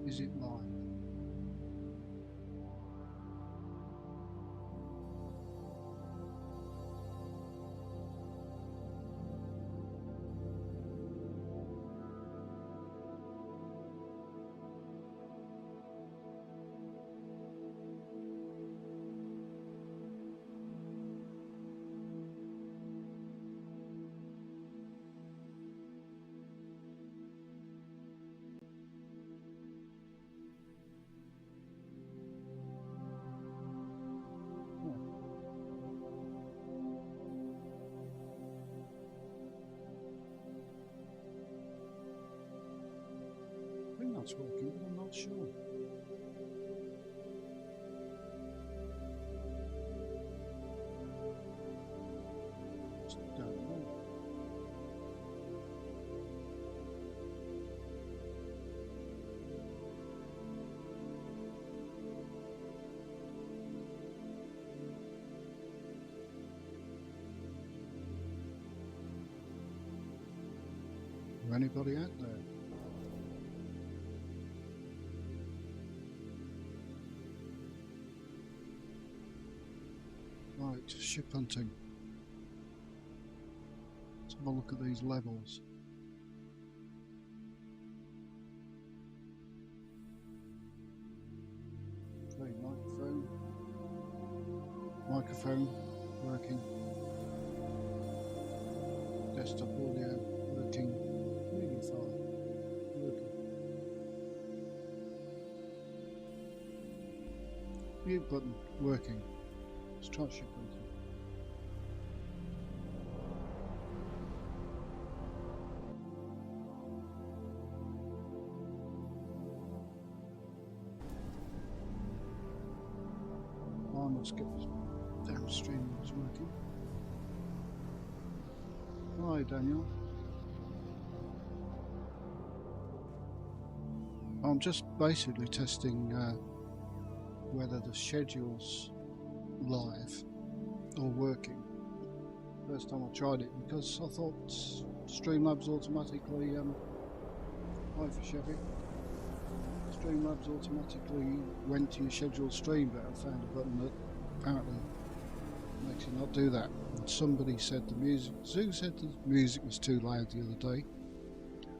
is it live? I think that's working, but I'm not sure. Just don't know. Is anybody out there? Right, ship hunting. Let's have a look at these levels. Okay, microphone working. Desktop audio working. Really fine. Working. Mute button working. Let's try ship hunting. I must get this downstream was working. Hi Daniel. I'm just basically testing whether the schedule's live or working. First time I tried it because I thought Streamlabs automatically hi for Chevy. Streamlabs automatically went to your scheduled stream, but I found a button that apparently makes it not do that. And somebody said the music, Zoo said the music was too loud the other day.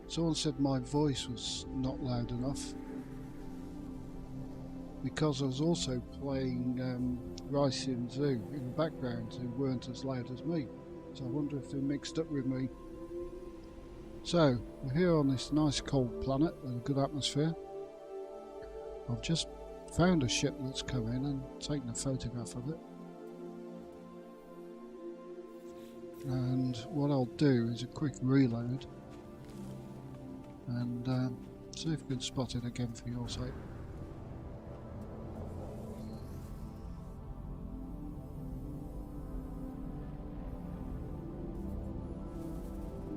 Someone said my voice was not loud enough because I was also playing Rice and Zoo in the background who weren't as loud as me. So I wonder if they're mixed up with me. So we're here on this nice cold planet with a good atmosphere. I've just found a ship that's come in and taken a photograph of it. And what I'll do is a quick reload and see if we can spot it again for your sake.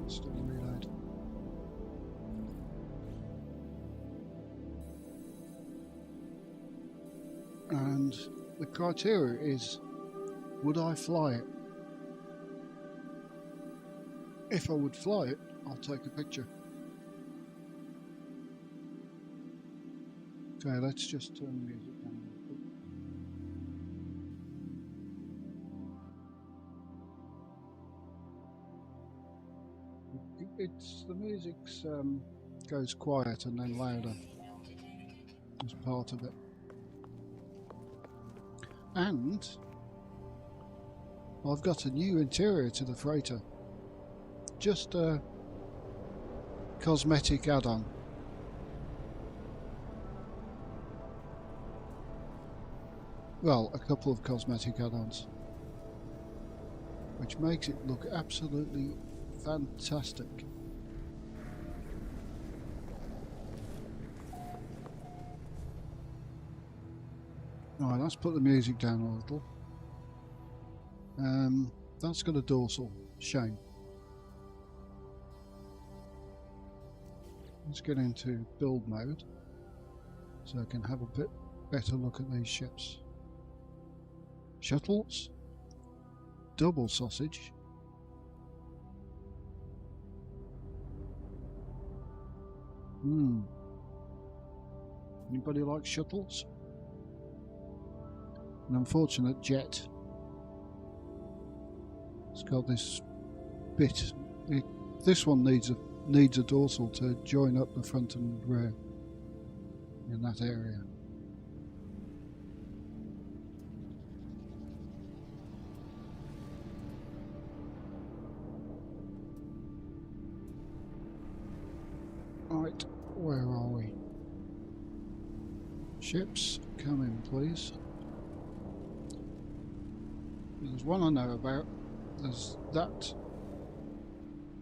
Still reload. And the criteria is, would I fly it? If I would fly it, I'll take a picture. Okay, let's just turn the music down. It's the music's goes quiet and then louder as part of it. And I've got a new interior to the freighter. Just a cosmetic add-on. Well, a couple of cosmetic add-ons, which makes it look absolutely fantastic. Alright, let's put the music down a little. That's got a dorsal. Shame. Let's get into build mode so I can have a bit better look at these ships. Shuttles, double sausage, Anybody like shuttles? An unfortunate jet. It's got this bit. This one needs a dorsal to join up the front and rear in that area. Right, where are we? Ships, come in please. There's one I know about. There's that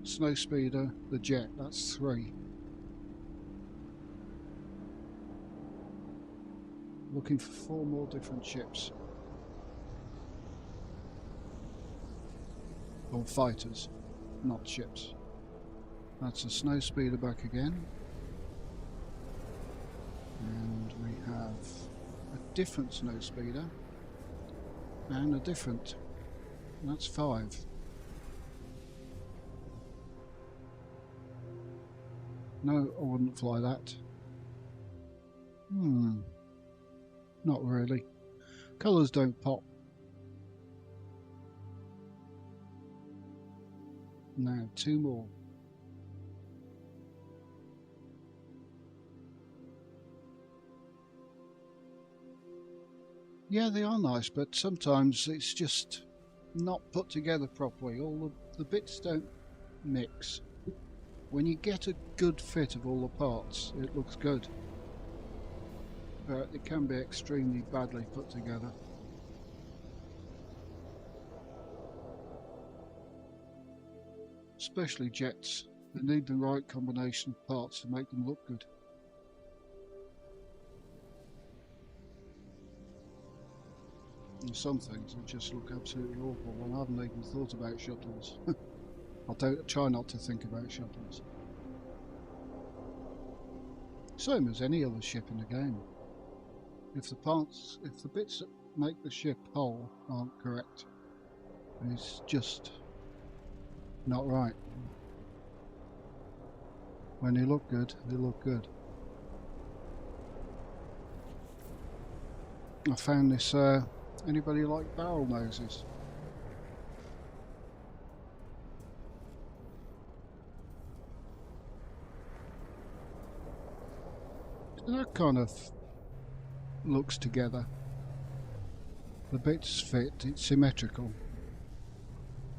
snow speeder, the jet, that's 3. Looking for 4 more different ships. Or fighters, not ships. That's a snow speeder back again. And we have a different snow speeder. And a different. That's 5. No, I wouldn't fly that. Not really. Colours don't pop. Now, 2 more. Yeah, they are nice, but sometimes it's just not put together properly. All the bits don't mix. When you get a good fit of all the parts, it looks good. But it can be extremely badly put together. Especially jets. They need the right combination of parts to make them look good. And some things will just look absolutely awful, and I haven't even thought about shuttles. I'll try not to think about shuttles. Same as any other ship in the game. If the bits that make the ship whole aren't correct, it's just not right. When they look good, they look good. I found this, anybody like barrel noses? So that kind of looks together. The bits fit, it's symmetrical.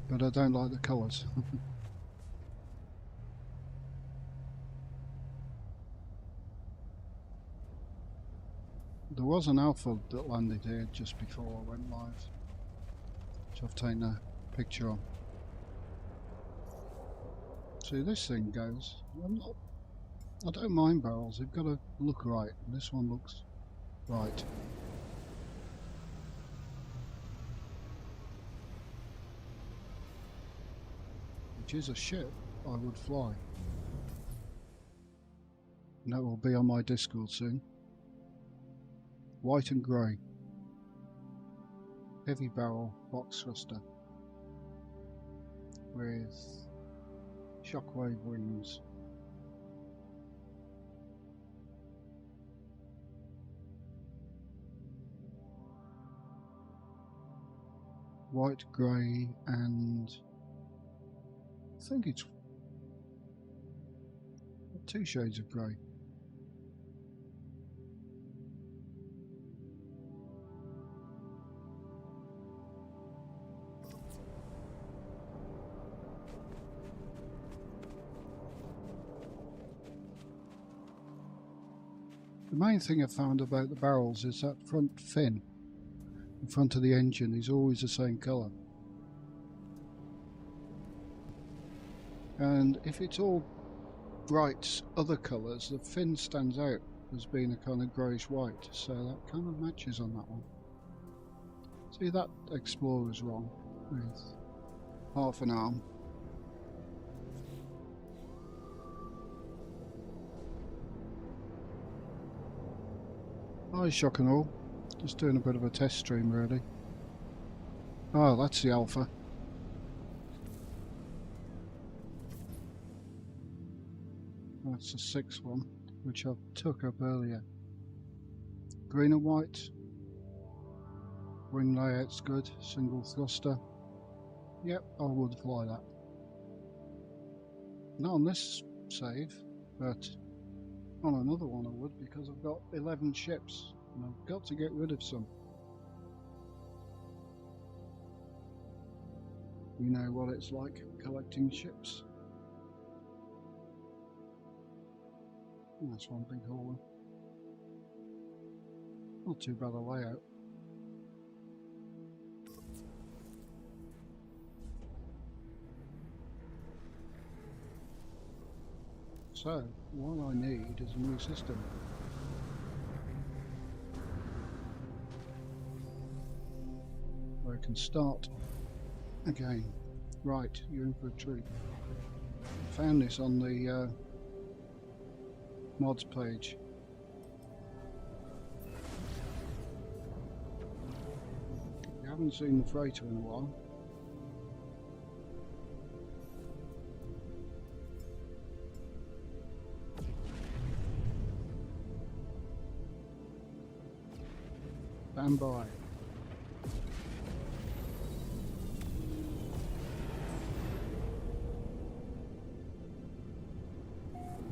But I don't like the colours. There was an Alpha that landed here just before I went live, which I've taken a picture of. See, this thing goes. I don't mind barrels, they've got to look right, and this one looks right. Which is a ship I would fly. And that will be on my Discord soon. White and grey. Heavy barrel box thruster. With shockwave wings. White, grey, and I think it's 2 shades of grey. The main thing I found about the barrels is that front fin in front of the engine is always the same colour. And if it's all bright other colours, the fin stands out as being a kind of greyish white, so that kind of matches on that one. See, that Explorer's wrong with half an arm. Hi, shock and all. Just doing a bit of a test stream, really. Oh, that's the Alpha. That's the 6th one, which I took up earlier. Green and white. Wing layout's good. Single thruster. Yep, I would fly that. Not on this save, but on another one I would, because I've got 11 ships and I've got to get rid of some. You know what it's like collecting ships. That's one big hole. Not too bad a layout. So, what I need is a new system. Where I can start again. Right, you're in for a treat. I found this on the mods page. If you haven't seen the freighter in a while, stand by.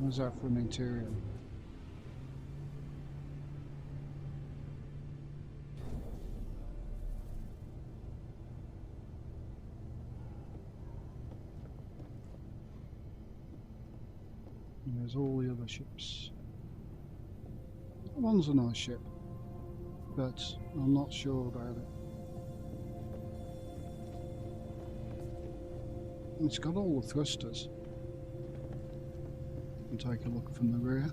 How's that for an interior? And there's all the other ships. One's a nice ship, but I'm not sure about it. It's got all the thrusters. And take a look from the rear.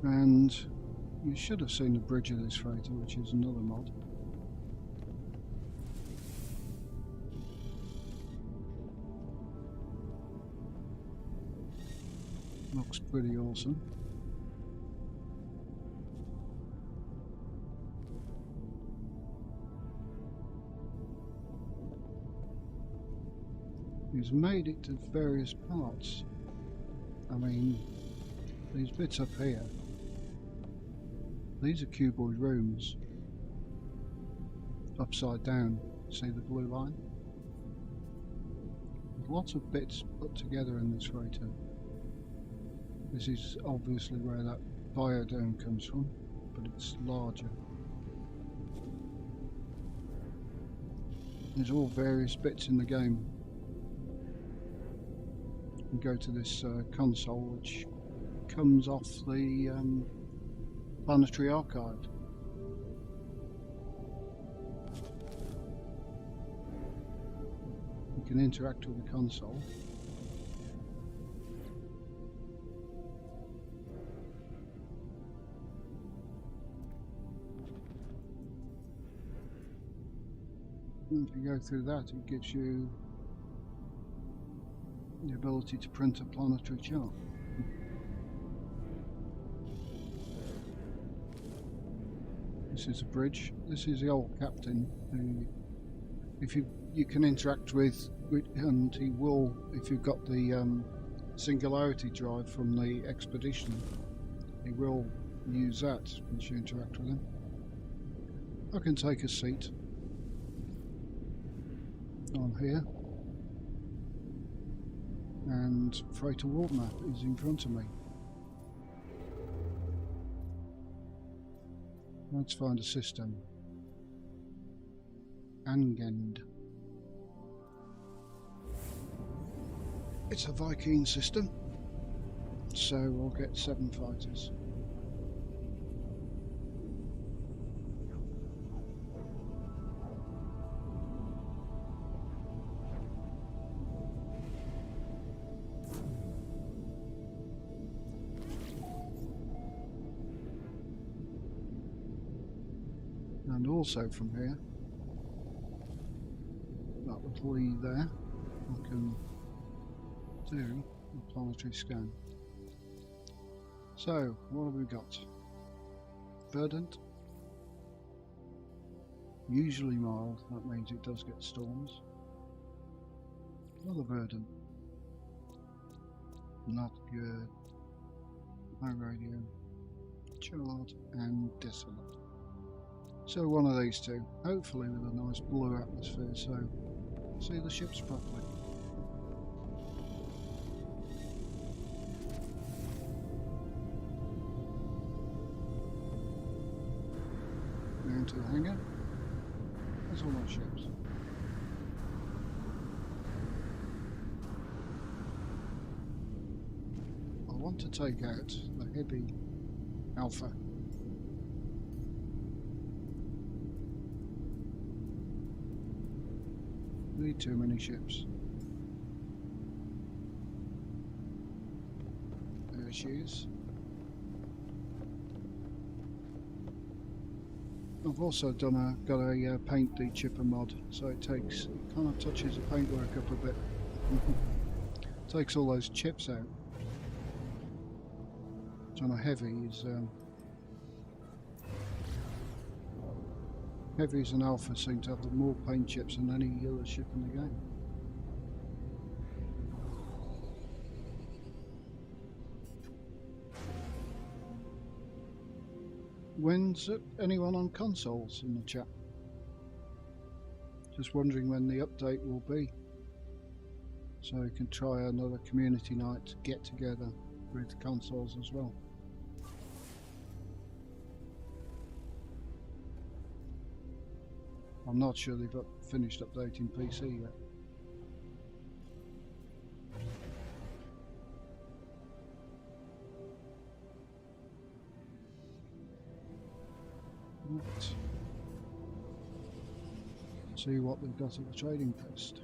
And you should have seen the bridge of this freighter, which is another mod. Looks pretty awesome. He's made it to various parts. I mean, these bits up here, these are cuboid rooms, upside down. See the blue line? There's lots of bits put together in this freighter. This is obviously where that biodome comes from, but it's larger. There's all various bits in the game. You go to this console, which comes off the Planetary Archive. You can interact with the console. And if you go through that, it gives you the ability to print a planetary chart. This is a bridge. This is the old captain who, if you can interact with, and he will, if you've got the singularity drive from the expedition, he will use that once you interact with him. I can take a seat on here, and freighter warp map is in front of me. Let's find a system. Angend. It's a Viking system, so we'll get 7 fighters. And also from here, that little lead there, I can do a planetary scan. So, what have we got? Verdant. Usually mild, that means it does get storms. Another burden. Not good. High radio. Charred and desolate. So one of these two, hopefully with a nice blue atmosphere, so see the ships properly. Down to the hangar. There's all my ships. I want to take out the heavy Alpha. Need too many ships. There she is. I've also got a paint de-chipper mod, so it kind of touches the paintwork up a bit. Takes all those chips out. So on a heavies and Alpha seem to have the more paint chips than any other ship in the game. When's anyone on consoles in the chat? Just wondering when the update will be, so we can try another community night get together with consoles as well. I'm not sure they've finished updating PC yet. Right. See what they've got at the trading post.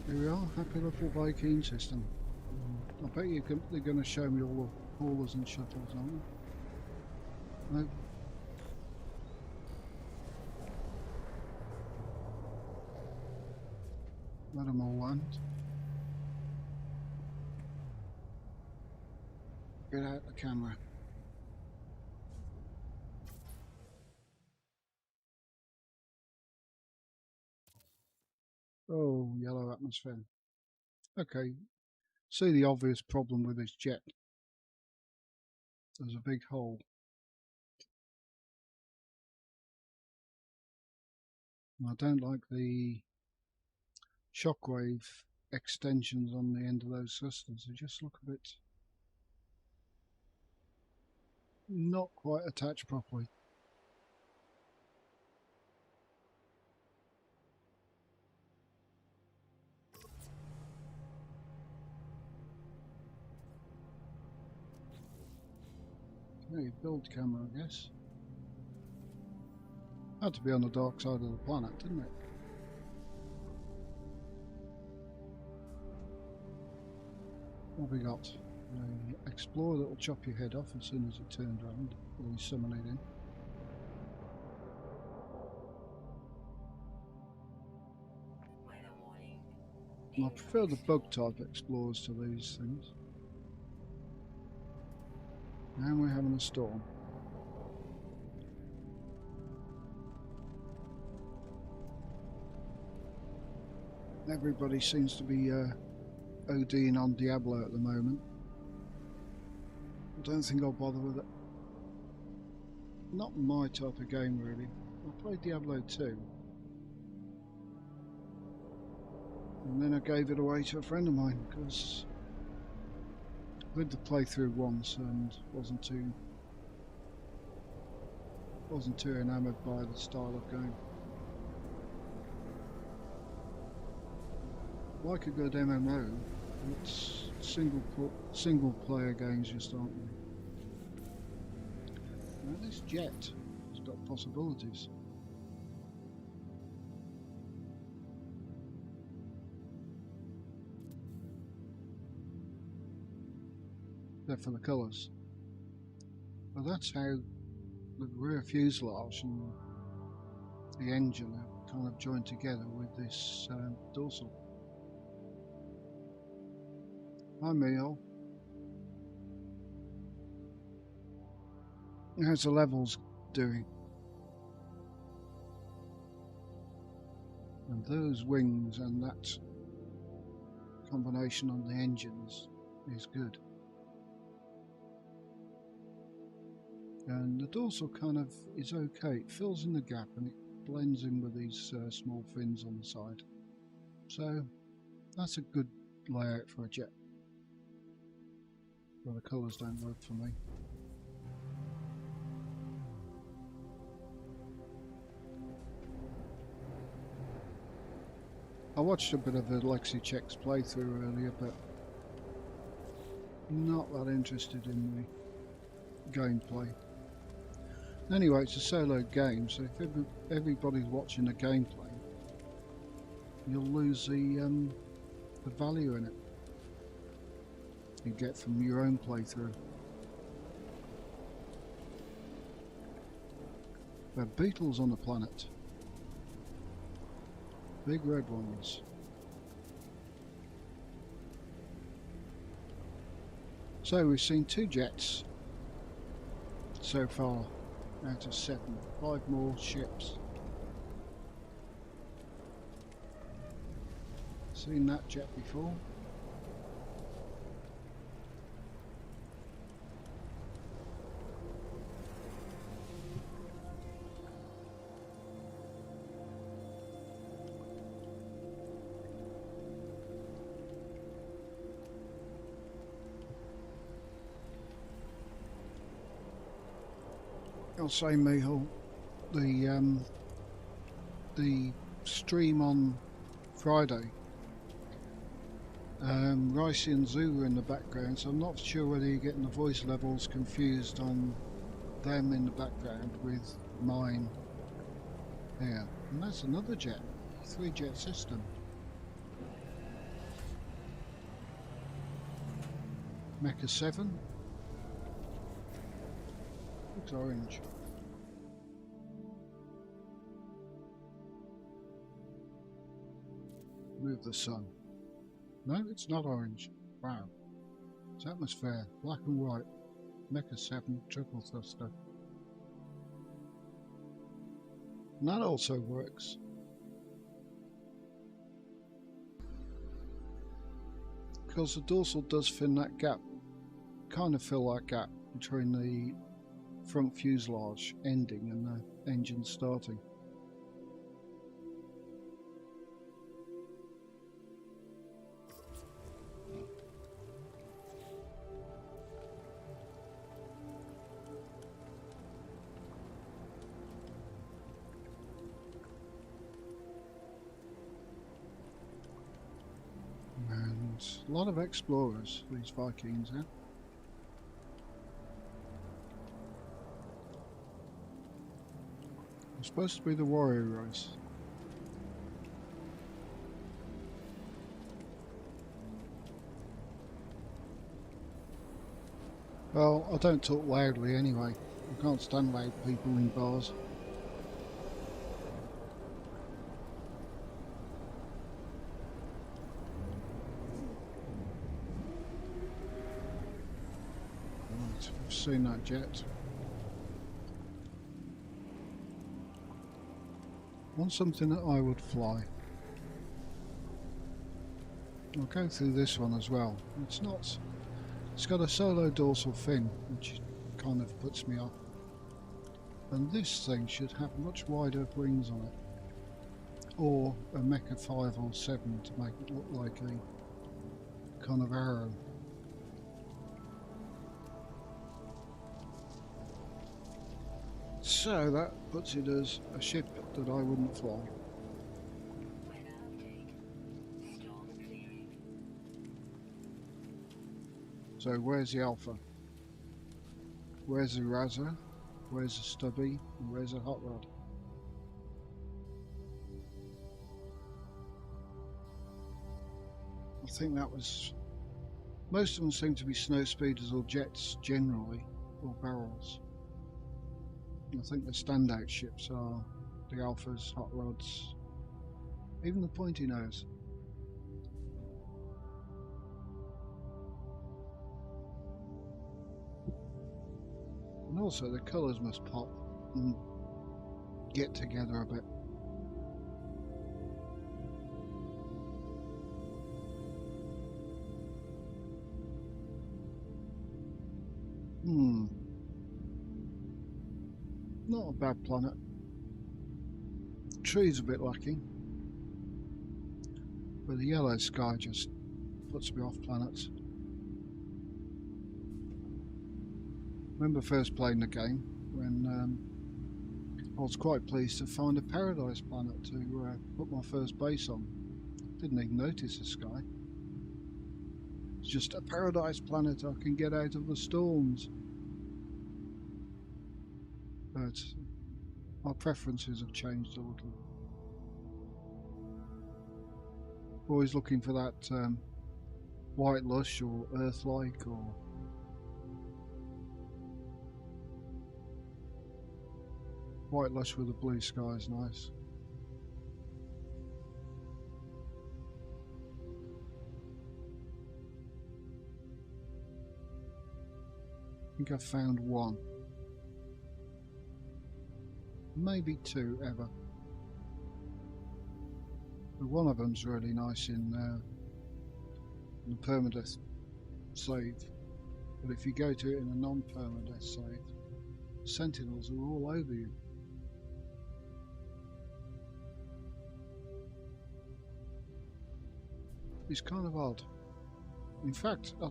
Here we are, happy little Viking system. I bet they're going to show me all the haulers and shuttles, aren't they? No. Let them all land. Get out the camera. Oh, yellow atmosphere. Okay, see the obvious problem with this jet. There's a big hole. And I don't like the shockwave extensions on the end of those thrusters. They just look a bit not quite attached properly. Okay, build camera, I guess. Had to be on the dark side of the planet, didn't it? What have we got? An explorer that will chop your head off as soon as it turns around, or you summon it in. I prefer the bug type explorers to these things. And we're having a storm. Everybody seems to be ODing on Diablo at the moment. I don't think I'll bother with it. Not my type of game, really. I played Diablo 2. And then I gave it away to a friend of mine because I did the playthrough once and wasn't too enamoured by the style of game. Like a good MMO, it's single player games just aren't they? Now this jet has got possibilities. They're for the colours. But that's how the rear fuselage and the engine are kind of joined together with this dorsal. Hi Emil. How's the levels doing? And those wings and that combination on the engines is good. And the dorsal kind of is okay. It fills in the gap and it blends in with these small fins on the side. So that's a good layout for a jet. Well, the colours don't work for me. I watched a bit of Alexei Chek's playthrough earlier, but not that interested in the gameplay. Anyway, it's a solo game, so if everybody's watching the gameplay, you'll lose the value in it you get from your own playthrough. There are beetles on the planet. Big red ones. So we've seen 2 jets so far out of 7. 5 more ships. Seen that jet before. I'll say, Mihal, the stream on Friday, Ricey and Zoo were in the background, so I'm not sure whether you're getting the voice levels confused on them in the background with mine here. And that's another jet, 3-jet system. Mecha 7. Looks orange. Move the sun. No, it's not orange. Wow. It's atmosphere. Black and white. Mecha 7 triple thruster. And that also works. Because the dorsal does fill that gap. Kind of fill that gap between the front fuselage ending and the engine starting. And a lot of explorers, these Vikings here. It's supposed to be the warrior race. Well, I don't talk loudly anyway. I can't stand loud people in bars. Right, I've seen that jet. Want something that I would fly. I'll go through this one as well. It's got a solo dorsal fin, which kind of puts me off. And this thing should have much wider wings on it. Or a Mecha 5 or 7 to make it look like a kind of arrow. So that puts it as a ship that I wouldn't fly. So where's the Alpha? Where's the Razor? Where's the Stubby? And where's the Hot Rod? I think that was Most of them seem to be snow speeders or jets generally, or barrels. I think the standout ships are the Alphas, Hot Rods, even the Pointy Nose. And also the colours must pop and get together a bit. Not a bad planet. Trees a bit lacking, but the yellow sky just puts me off planets. Remember first playing the game when I was quite pleased to find a paradise planet to put my first base on. Didn't even notice the sky. It's just a paradise planet I can get out of the storms. But my preferences have changed a little. Always looking for that white lush or Earth-like or white lush with a blue sky is nice. I think I've found one. Maybe two ever. But one of them's really nice in the permadeath save. But if you go to it in a non-permadeath save, sentinels are all over you. It's kind of odd. In fact, I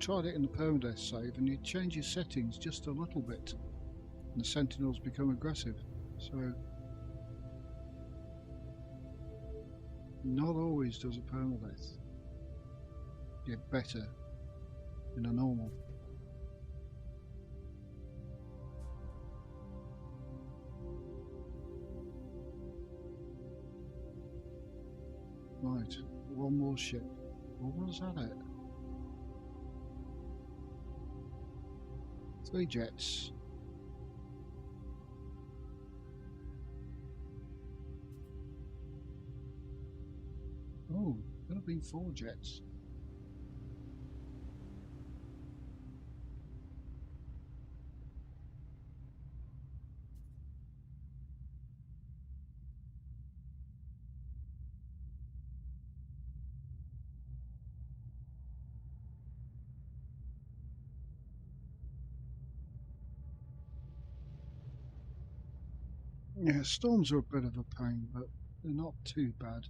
tried it in the permadeath save and you change your settings just a little bit and the sentinels become aggressive. So not always does a permadeath get better in a normal. Right, one more ship. What was that at? 3 jets. Oh, could have been 4 jets. Yeah, storms are a bit of a pain, but they're not too bad.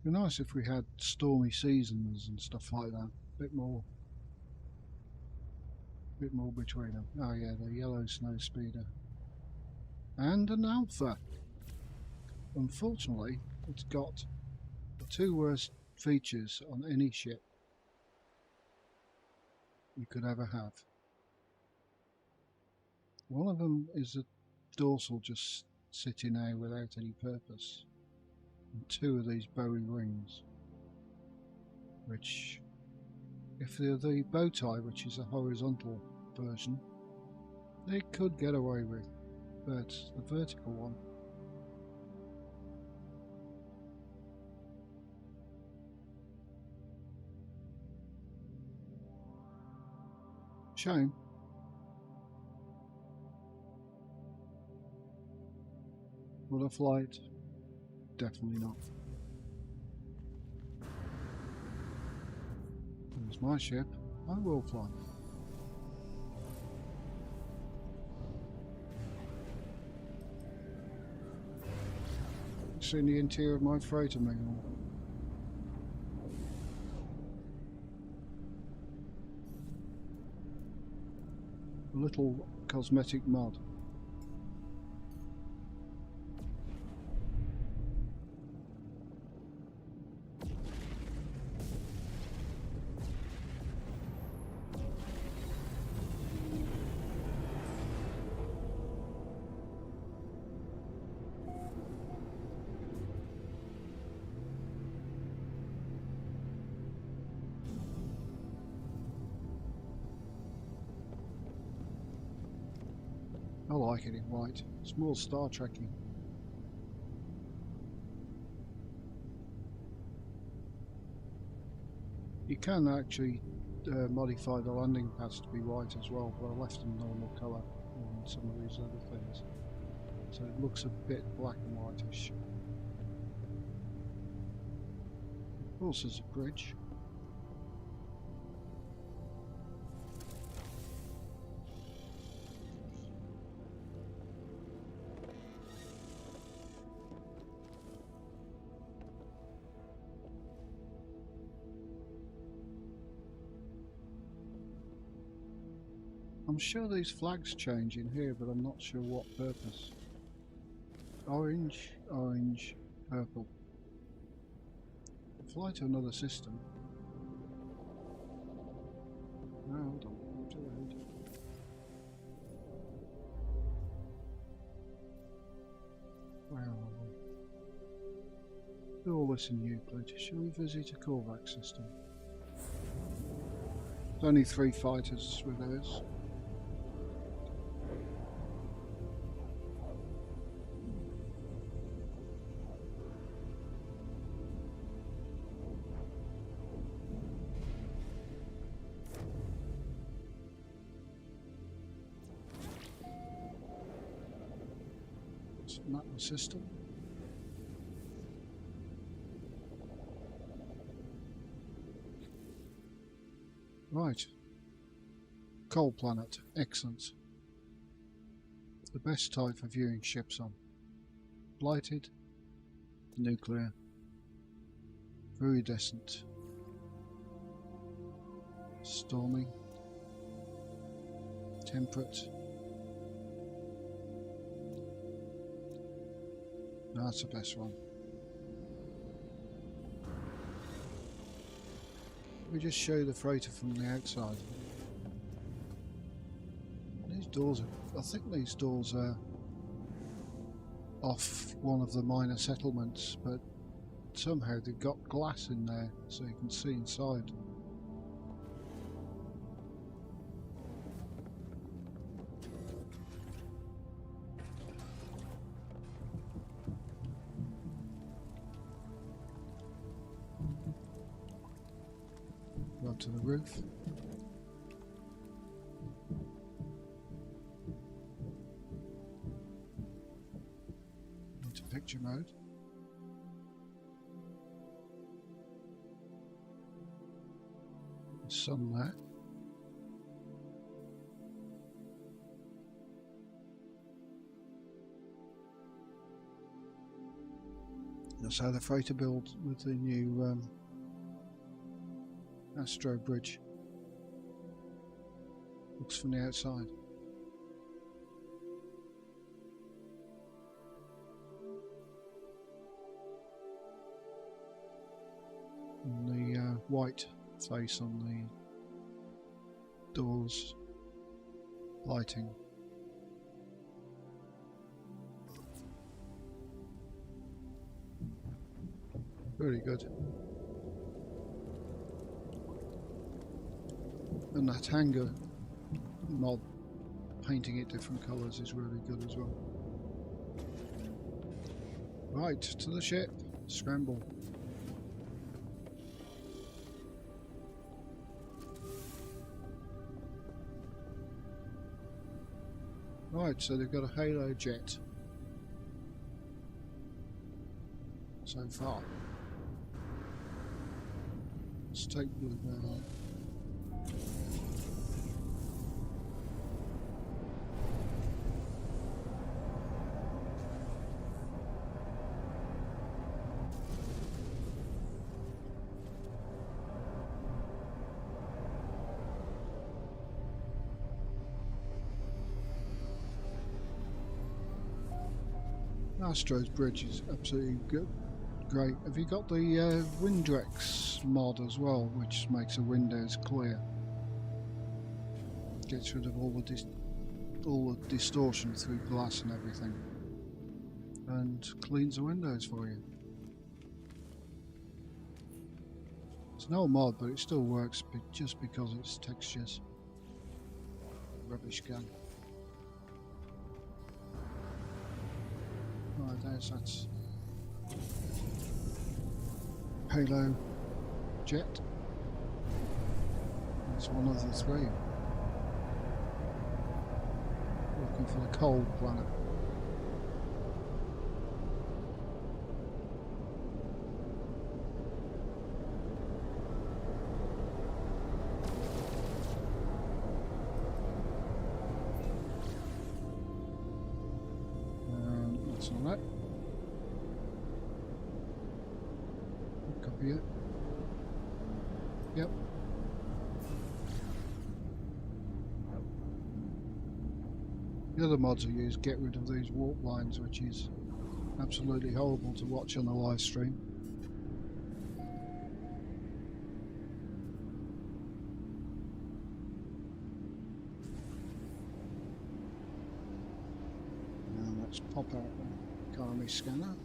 It'd be nice if we had stormy seasons and stuff like that. Bit more between them. Oh yeah, the yellow snow speeder. And an Alpha. Unfortunately, it's got the 2 worst features on any ship you could ever have. One of them is a dorsal just sitting there without any purpose. And 2 of these Bowie rings, which, if they're the bow tie, which is a horizontal version, they could get away with, but the vertical one, shame. Will I fly it? Definitely not. There's my ship. I will fly. Seen the interior of my freighter manual. A little cosmetic mod. I like it in white. It's more Star Trekky. You can actually modify the landing pads to be white as well, but I left them normal colour in some of these other things. So it looks a bit black and whitish. Of course there's a bridge. I'm sure these flags change in here, but I'm not sure what purpose. Orange, orange, purple. Fly to another system. No, hold on. To the head. Where are we? Do all this in Euclid. Shall we visit a Korvac system? There's only 3 fighters with ours. Map the system. Right. Coal planet. Excellent. The best type for viewing ships on. Blighted. Nuclear. Viridescent. Stormy. Temperate. That's the best one. We just show the freighter from the outside. These doors are, I think these doors are off one of the minor settlements, but somehow they've got glass in there so you can see inside. Go to the roof. Into picture mode. The sun there. That's how the freighter built with the new Astro Bridge. Looks from the outside. And the white face on the doors, lighting. Very good. And that hangar mod, painting it different colours, is really good as well. Right, to the ship. Scramble. Right, so they've got a Halo jet so far. Let's take Bluebird on. Astro's bridge is absolutely good. Great. Have you got the Windrex mod as well, which makes the windows clear? Gets rid of all the distortion through glass and everything, and cleans the windows for you. It's an old mod, but it still works just because it's textures. Rubbish gun. There's that Halo jet. That's one of the three. Looking for the cold planet. That's not that. Copy it. Yep. The other mods I use get rid of these warp lines, which is absolutely horrible to watch on the live stream. And let's pop out the economy scanner.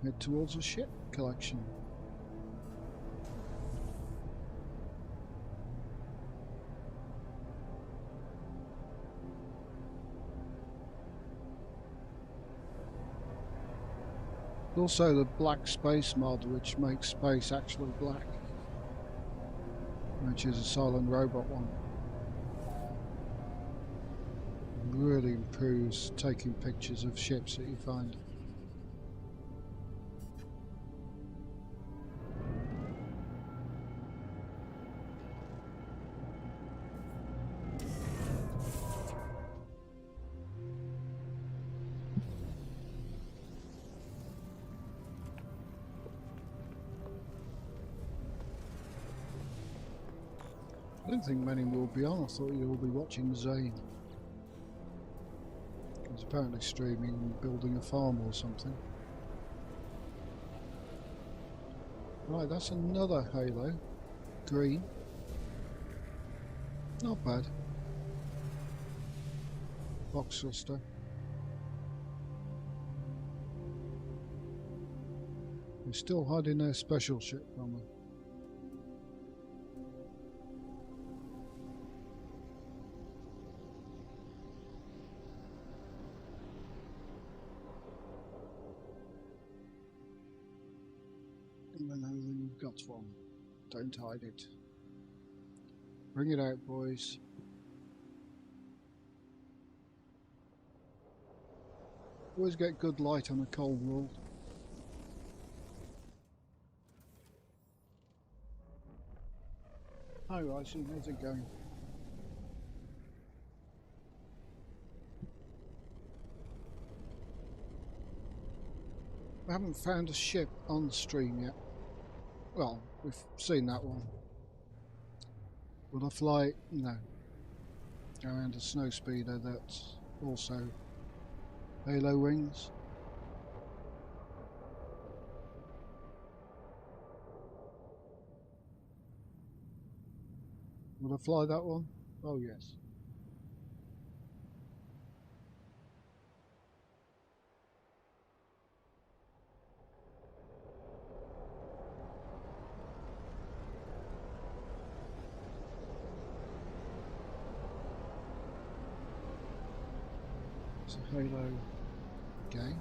Head towards a ship collection. Also the black space mod, which makes space actually black, which is a silent robot one. Really improves taking pictures of ships that you find. I don't think many will be on. I thought you'd all be watching Zane. He's apparently streaming and building a farm or something. Right, that's another Halo. Green. Not bad. Box thruster. They're still hiding their special ship from me. And then everything you've got one. Don't hide it. Bring it out, boys. Always get good light on a cold world. Hi, Rising. How's it going? We haven't found a ship on the stream yet. Well, we've seen that one. Will I fly? No. Go around a snow speeder that's also Halo wings. Will I fly that one? Oh yes. It's a Halo game.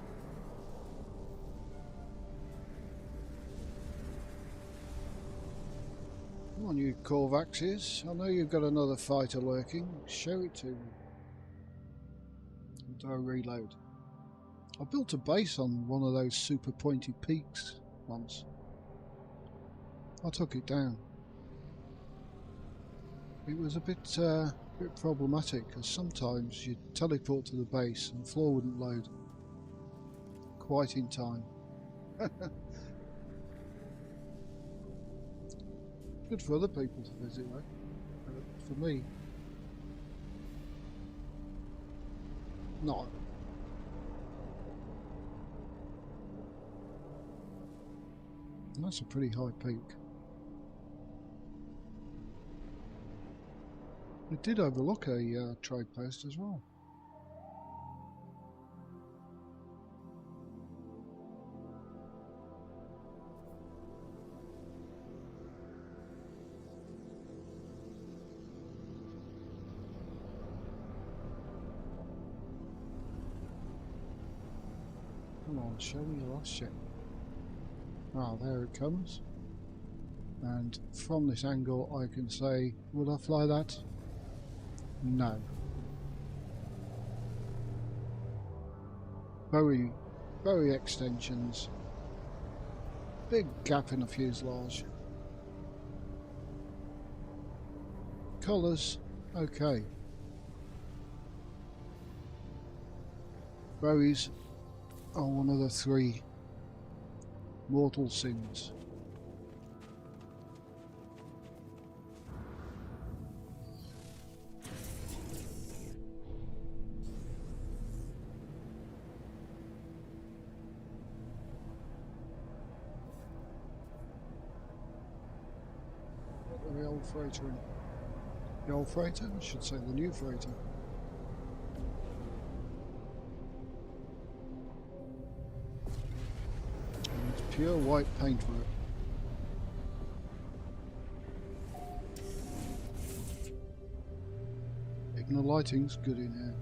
Come on, you Corvaxes. I know you've got another fighter lurking. Show it to me. Do I reload? I built a base on one of those super pointy peaks once. I took it down. It was a bit problematic because sometimes you'd teleport to the base and the floor wouldn't load quite in time. Good for other people to visit though, but for me, not. And that's a pretty high peak. It did overlook a trade post as well. on, show me your last ship. Ah, there it comes. And from this angle I can say, would I fly that? No. Very extensions. Big gap in the fuselage. Colours, okay. Bowies are one of the 3 mortal sins. The old freighter in. The old freighter? I should say the new freighter. And it's pure white paintwork. Even the lighting's good in here.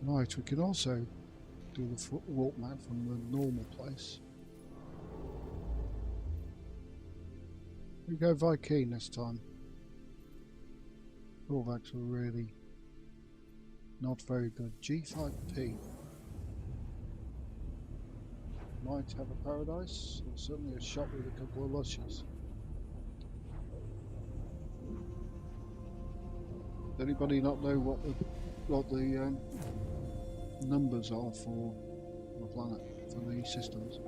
Right, we can also do the warp map from the normal place. We go Viking this time. Drawbacks were really not very good. G5P. Might have a paradise, or certainly a shot with a couple of lushes. Does anybody not know what the numbers are for the planet, for the systems?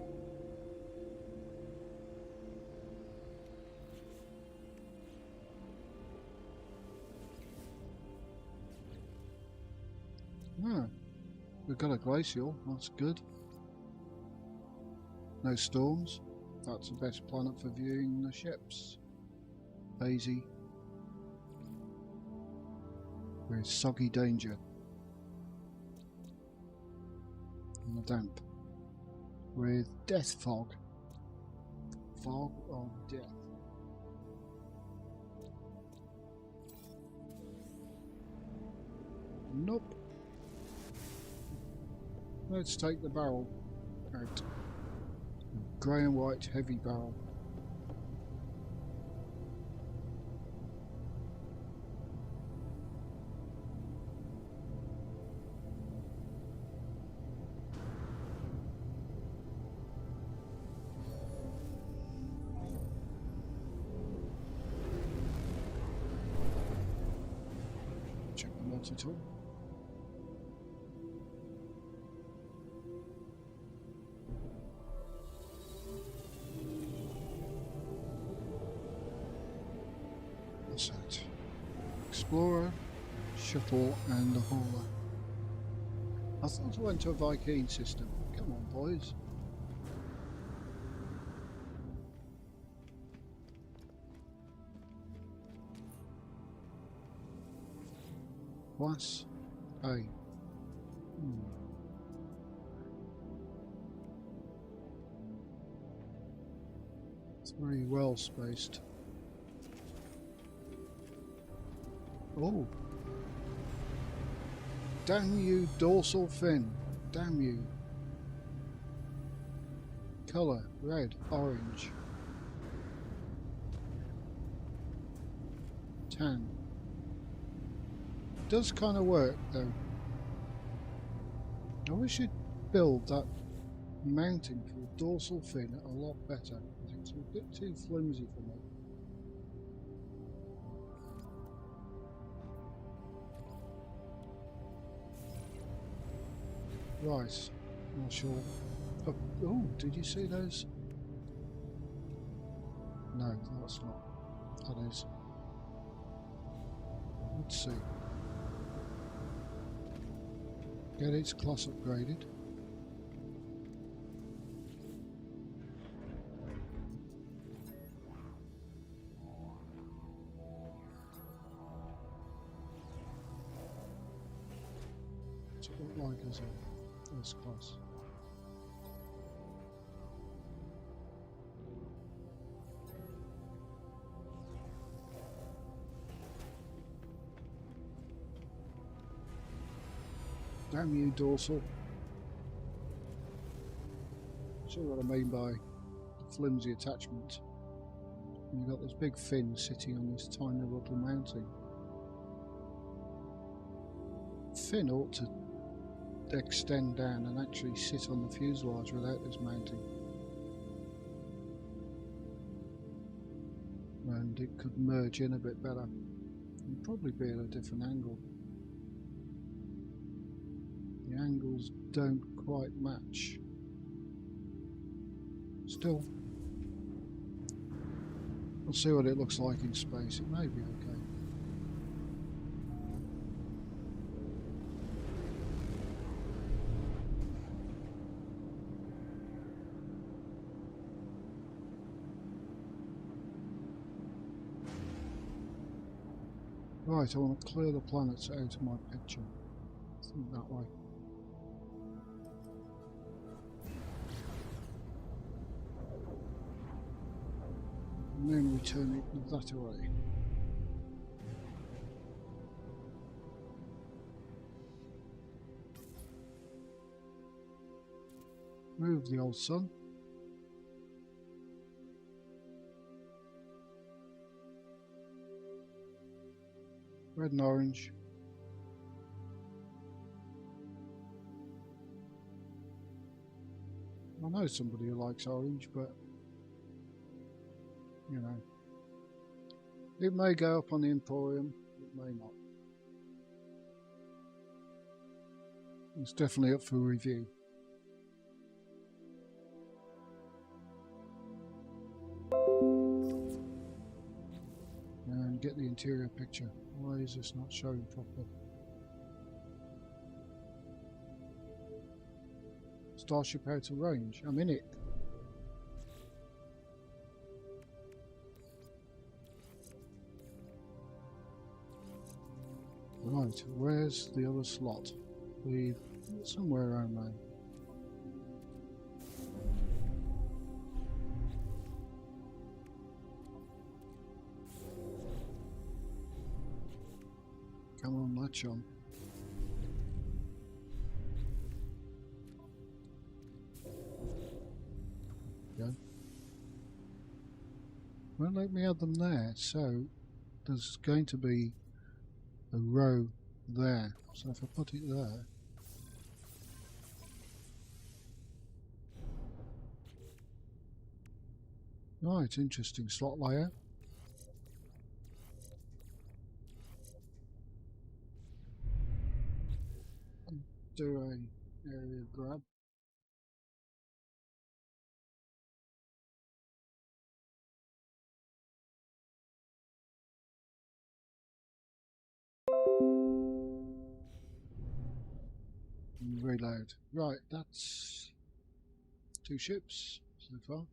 Ah, we've got a glacial, that's good. No storms, that's the best planet for viewing the ships. Hazy. With soggy danger. And the damp. With death fog. Fog of death. Nope. Let's take the barrel out. Grey and white heavy barrel. Check the multi-tool. What's that? Explorer, shuttle and a hauler. I thought I went to a Viking system. Come on, boys. Class A. It's very well spaced. Oh. Damn you, dorsal fin. Damn you. Colour, red, orange. Tan. Does kind of work though. I wish you'd build that mounting for the dorsal fin a lot better, because it's a bit too flimsy for me. Right, not sure. Oh, did you see those? No, that's not. That is. Let's see. Get its class upgraded. look like as a first class. Damn you, dorsal. See what I mean by flimsy attachment. And you've got this big fin sitting on this tiny little mounting. Fin ought to extend down and actually sit on the fuselage without this mounting. And it could merge in a bit better. And probably be at a different angle. The angles don't quite match. Still, we'll see what it looks like in space. It may be okay. Right, I want to clear the planets out of my picture. I think that way. And then we turn it that way. Move the old sun. Red and orange. I know somebody who likes orange, but you know, it may go up on the Emporium, it may not. It's definitely up for review. And get the interior picture. Why is this not showing properly? Starship out of range. I'm in it. Right, where's the other slot? Somewhere around there. Come on, latch on. Go. Won't let me add them there, so there's going to be a row there. So if I put it there, right, interesting slot layout. Do a area grab. And reload. Right, that's 2 ships so far.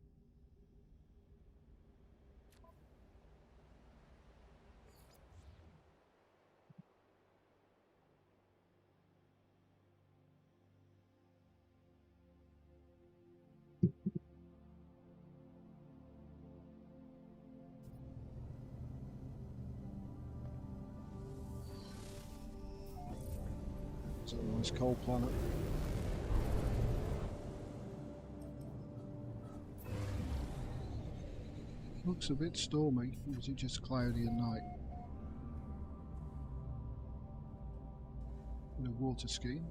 It's a nice cold planet. Looks a bit stormy, or is it just cloudy at night? Bit of water skiing.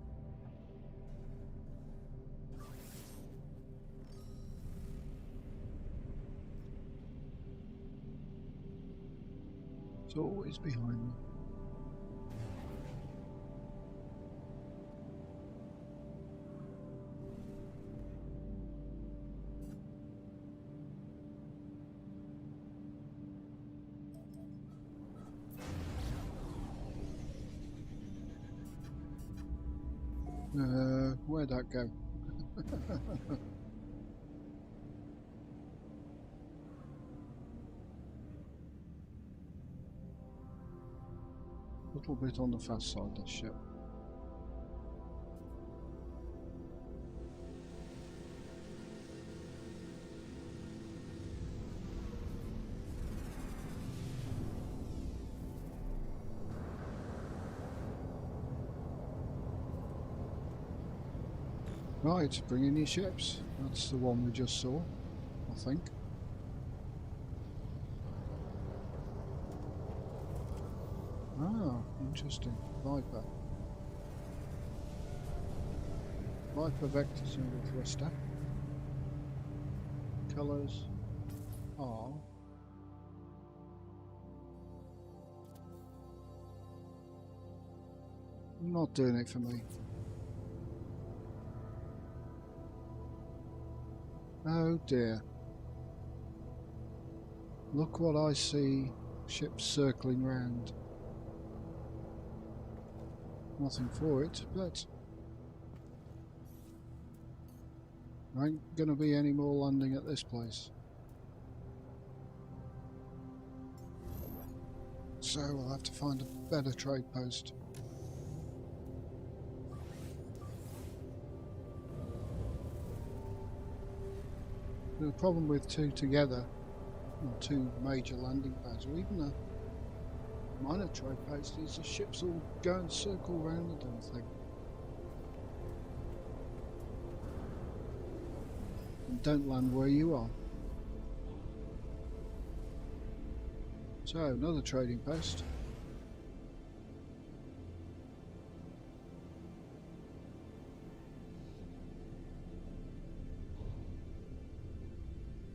It's always behind me. Where'd that go? A little bit on the fast side, this ship. Right, bring in your ships. That's the one we just saw, I think. Ah, interesting. Viper. Viper Vector single thruster. Colours are not doing it for me. Oh dear. Look what I see. Ships circling round. Nothing for it, but there ain't gonna be any more landing at this place. So we'll have to find a better trade post. The problem with two together, or two major landing pads, or even a minor trade post, is the ships all go and circle around the damn thing. And don't land where you are. So, another trading post.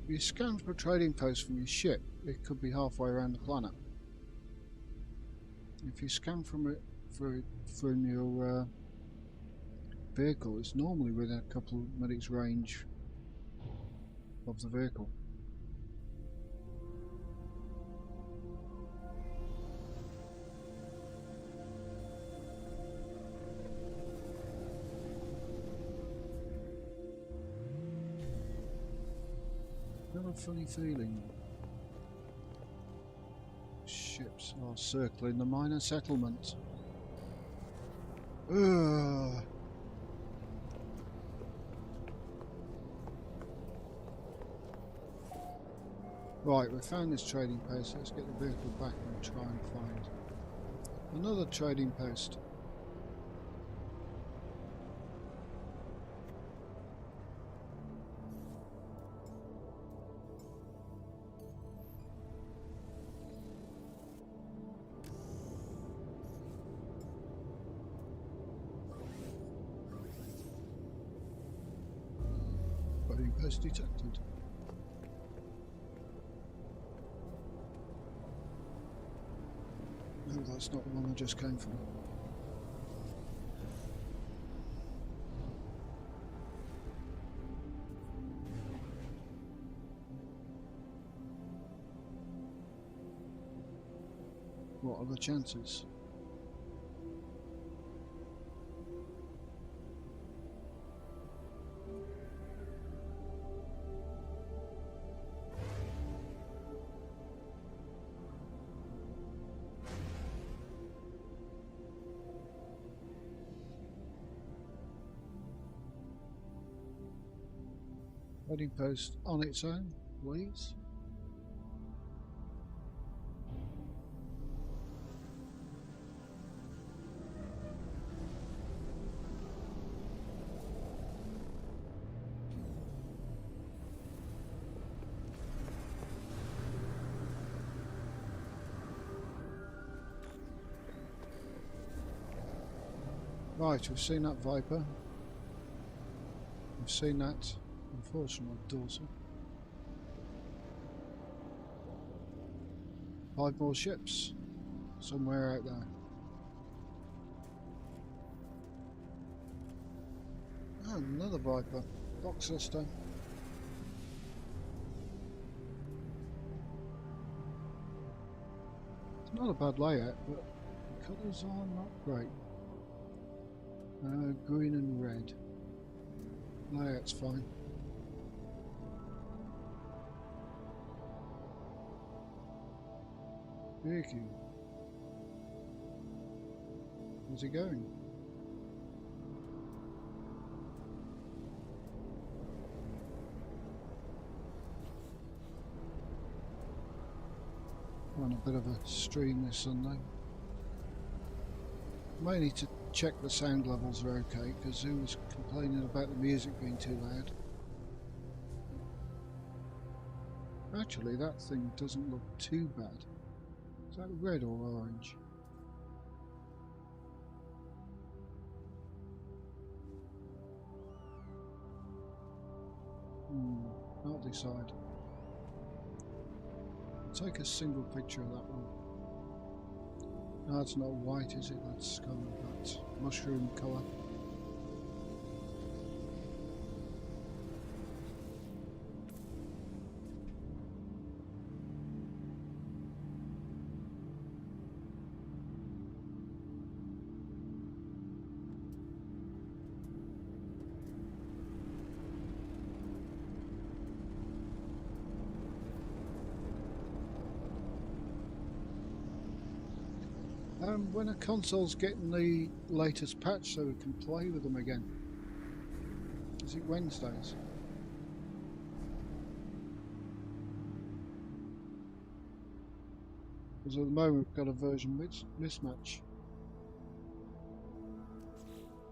If you scan for a trading post from your ship, it could be halfway around the planet. If you scan from it from your vehicle, it's normally within a couple of minutes range of the vehicle. I have a funny feeling ships are circling the minor settlement. Ugh. Right, we found this trading post. Let's get the vehicle back and try and find another trading post. Trading post detected. No, that's not the one I just came from. What are the chances? Trading post on its own, please. Right, we've seen that Viper. We've seen that, unfortunately, dorsal. 5 more ships somewhere out there. Oh, another Viper. Dock sister. It's not a bad layout, but the colours are not great. Green and red. Layout's fine. Vicky. Where's he going? On a bit of a stream this Sunday. May need to check the sound levels are okay, because who was complaining about the music being too loud? Actually, that thing doesn't look too bad. Is that red or orange? Can't decide. I'll take a single picture of that one. No, it's not white, is it? That's kind of that mushroom colour. When a console's getting the latest patch so we can play with them again? Is it Wednesdays? Because at the moment we've got a version mismatch.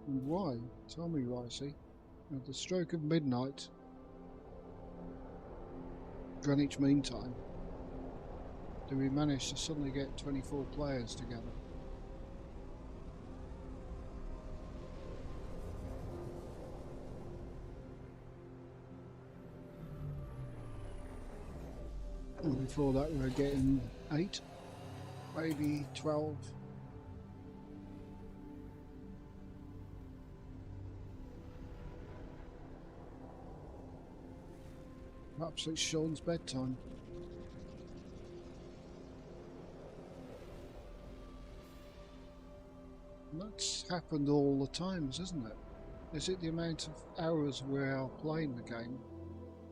And why? Tell me, Ricey. At the stroke of midnight, Greenwich Mean Time, do we manage to suddenly get 24 players together? And before that we were getting 8, maybe 12. Perhaps it's Sean's bedtime. And that's happened all the times, isn't it? Is it the amount of hours we are playing the game?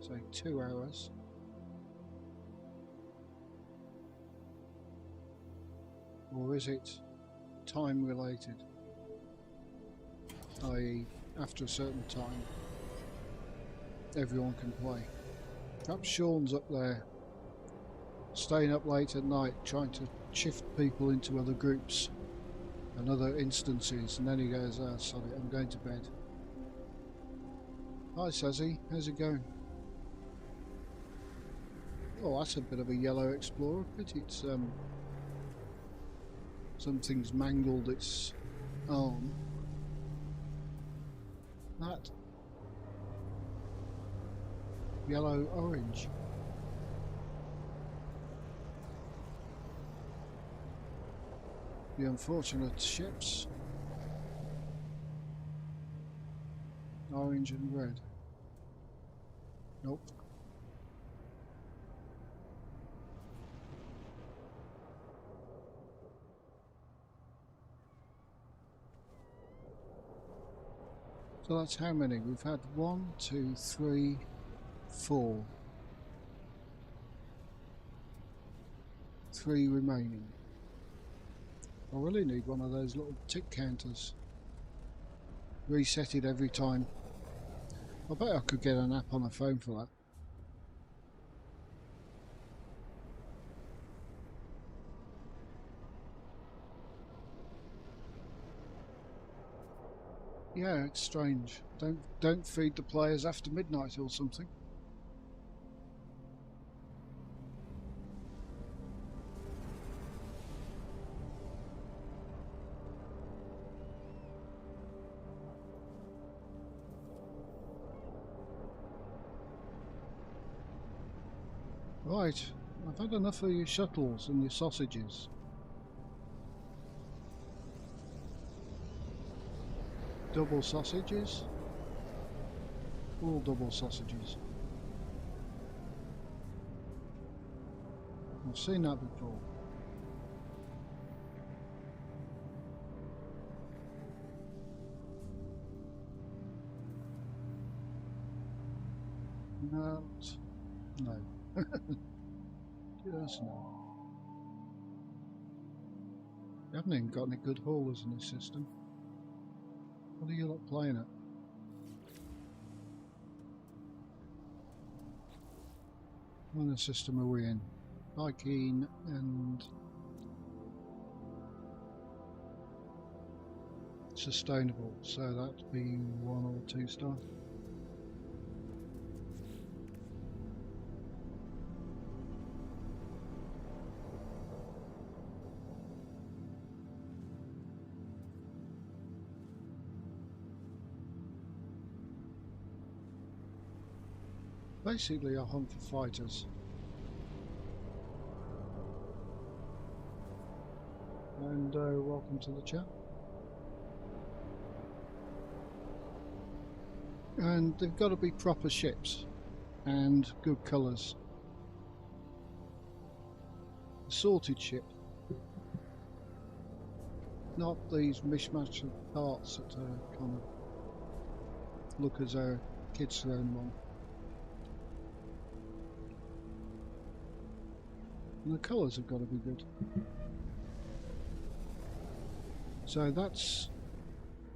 Say 2 hours. Or is it time related? I.e., after a certain time, everyone can play. Perhaps Sean's up there, staying up late at night, trying to shift people into other groups and other instances, and then he goes, "Ah, sorry, I'm going to bed." Hi, Sazzy, how's it going? Oh, that's a bit of a yellow Explorer, but it's something's mangled its arm. That yellow orange. The unfortunate ships. Orange and red. Nope. So that's how many? We've had 1, 2, 3, 4. 3 remaining. I really need one of those little tick counters. Reset it every time. I bet I could get an app on the phone for that. Yeah, it's strange. Don't feed the players after midnight or something. Right, I've had enough of your shuttles and your sausages. Double sausages? All double sausages. I've seen that before. No. Just no. You haven't even got any good haulers in this system. What are you lot playing at? What kind of system are we in? Ikeen and sustainable, so that'd be 1 or 2 star. Basically, I hunt for fighters. And welcome to the chat. And they've got to be proper ships and good colours. A sorted ship. Not these mishmash of parts that kind of look as though kids thrown them on. And the colours have got to be good. So that's,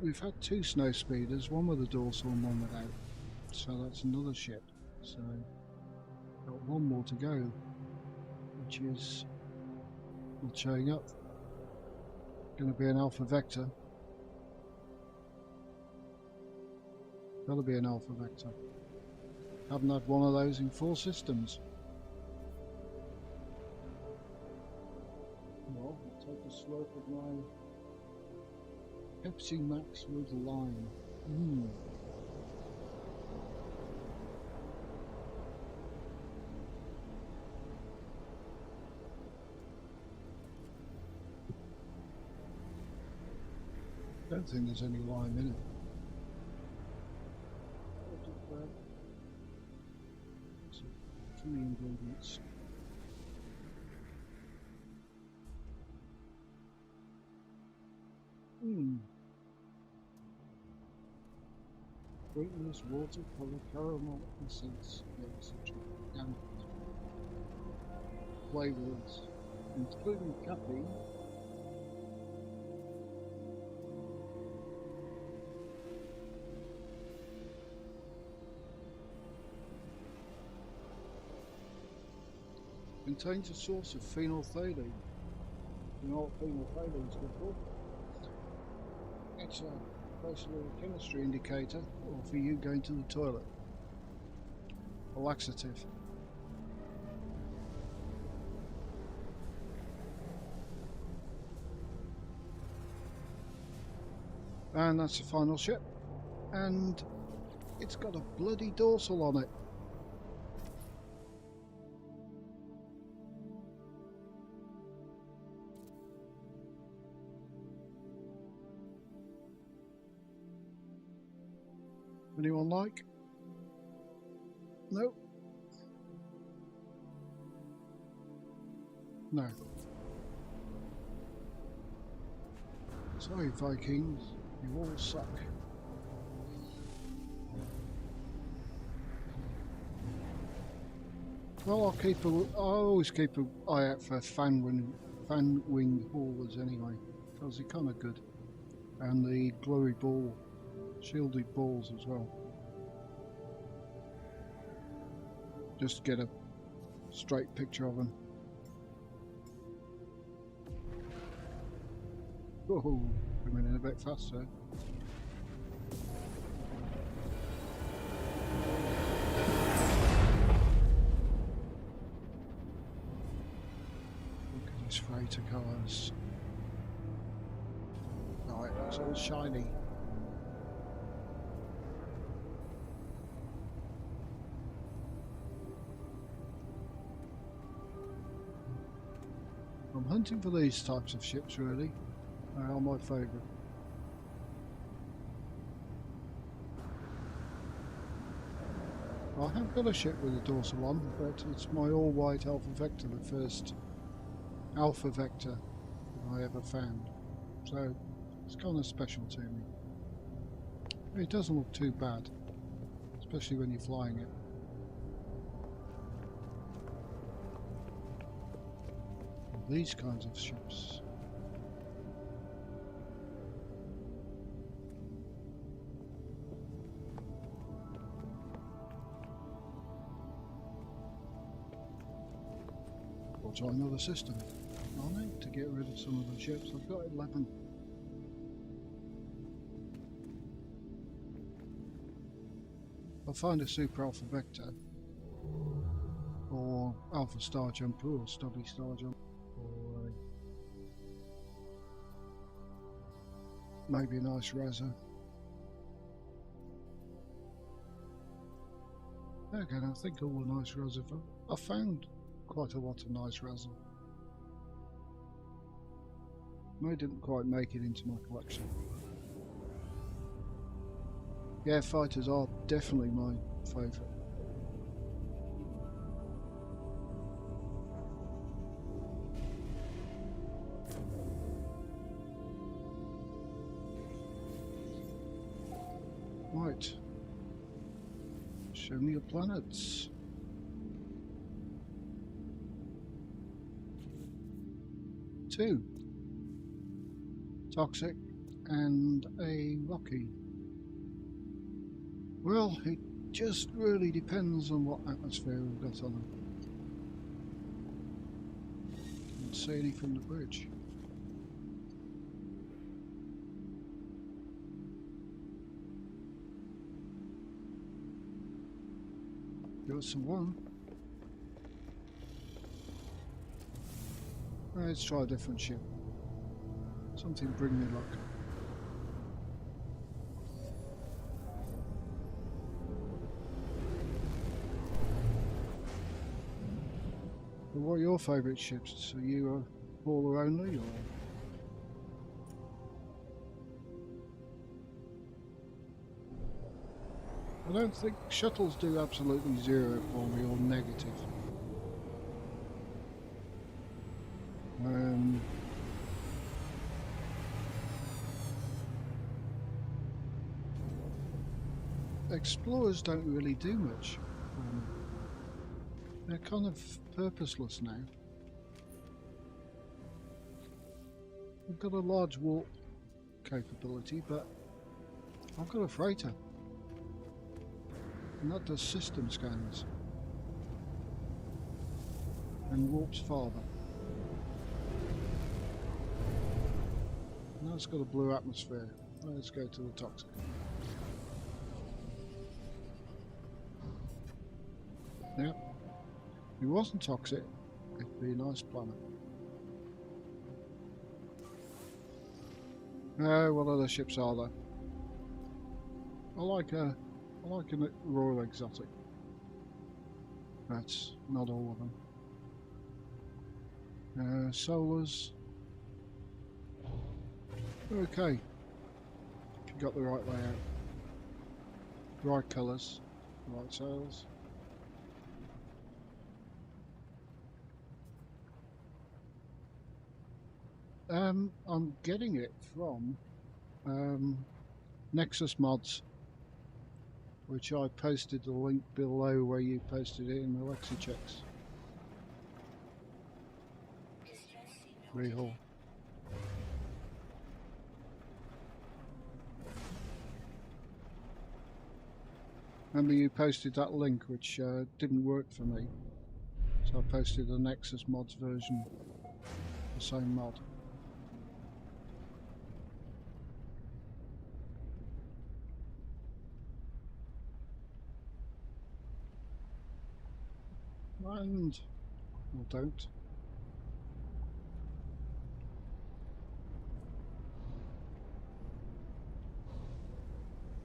we've had 2 snow speeders, one with a dorsal and one without. So that's another ship. So got 1 more to go, which is not showing up. Going to be an alpha vector. Got to be an alpha vector. Haven't had one of those in 4 systems. Well, I'll take a slurp of my Pepsi Max with lime. Don't think there's any lime in it. So, 3 ingredients. Sweetness, watercolor, caramel essence, and flavors, including caffeine. Contains a source of phenolphthalein. You know what phenolphthalein is good for? It's basically a chemistry indicator, or for you going to the toilet. A laxative. And that's the final ship. And it's got a bloody dorsal on it. Anyone like? Nope. No. Sorry, Vikings, you all suck. Well, I always keep an eye out for fan wing haulers anyway, because they're kind of good, and the glowy ball. Shielded balls as well. Just get a straight picture of them. Oh, coming in a bit faster. Look at these freighter cars. Right, it's all shiny. I'm hunting for these types of ships really. They are my favourite. I have got a ship with a dorsal on, but it's my all-white Alpha Vector, the first Alpha Vector I ever found. So it's kind of special to me. It doesn't look too bad, especially when you're flying it. These kinds of ships. We'll try another system. I need to get rid of some of the ships. I've got 11. I'll find a Super Alpha Vector, or Alpha Star Jumper, or Stubby Star Jumper, or maybe a nice Razor. Again, I think all the nice Razor. I found quite a lot of nice Razor. I didn't quite make it into my collection. Yeah, fighters are definitely my favourite. Right. Show me your planets. 2. Toxic and a rocky. Well, it just really depends on what atmosphere we've got on them. Can't see any from the bridge. Got someone. Let's try a different ship. Something bring me luck. But what are your favourite ships? Are you a hauler only, or? I don't think shuttles do absolutely zero for me, or negative. Explorers don't really do much. They're kind of purposeless now. I've got a large warp capability, but I've got a freighter. And that does system scans. And warps farther. Now it's got a blue atmosphere. Let's go to the toxic. Yep. If it wasn't toxic, it'd be a nice planet. What other ships are there? I like a Royal Exotic. That's not all of them. Solars. Okay. Got the right layout. Right colours. Right sails. I'm getting it from Nexus Mods, which I posted the link below where you posted it in the Lexi checks. Rehaul. Remember you posted that link which didn't work for me, so I posted the Nexus Mods version, the same mod. And, or don't.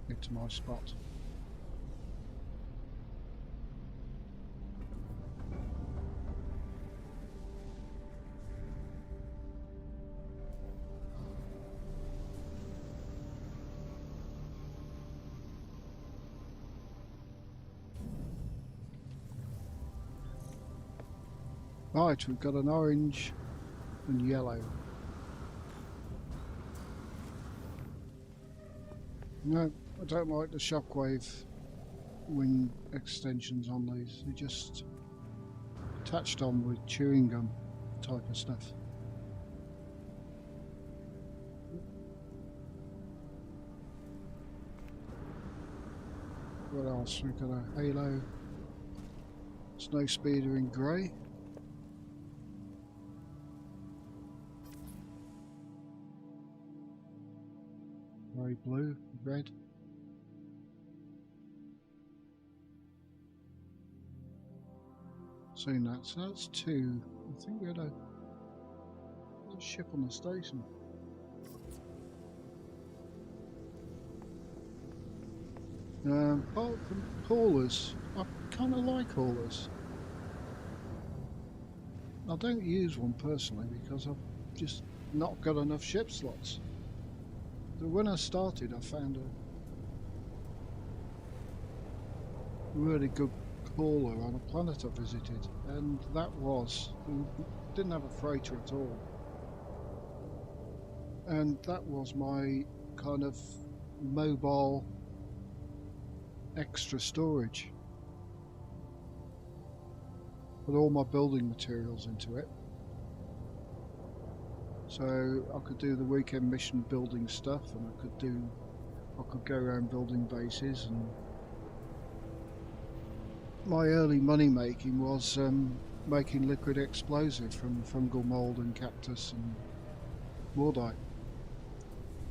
Get to my spot. Right, we've got an orange and yellow. No, I don't like the shockwave wing extensions on these. They're just attached on with chewing gum type of stuff. What else? We've got a Halo Snow Speeder in grey. Very blue, red. seen that. So that's two. I think we had a ship on the station. Apart from haulers, I kind of like haulers. I don't use one personally because I've just not got enough ship slots. But when I started, I found a really good hauler on a planet I visited, and that was, didn't have a freighter at all. And that was my kind of mobile extra storage. Put all my building materials into it. So I could do the weekend mission building stuff, and I could go around building bases. And my early money making was making liquid explosive from fungal mold and cactus and mordite.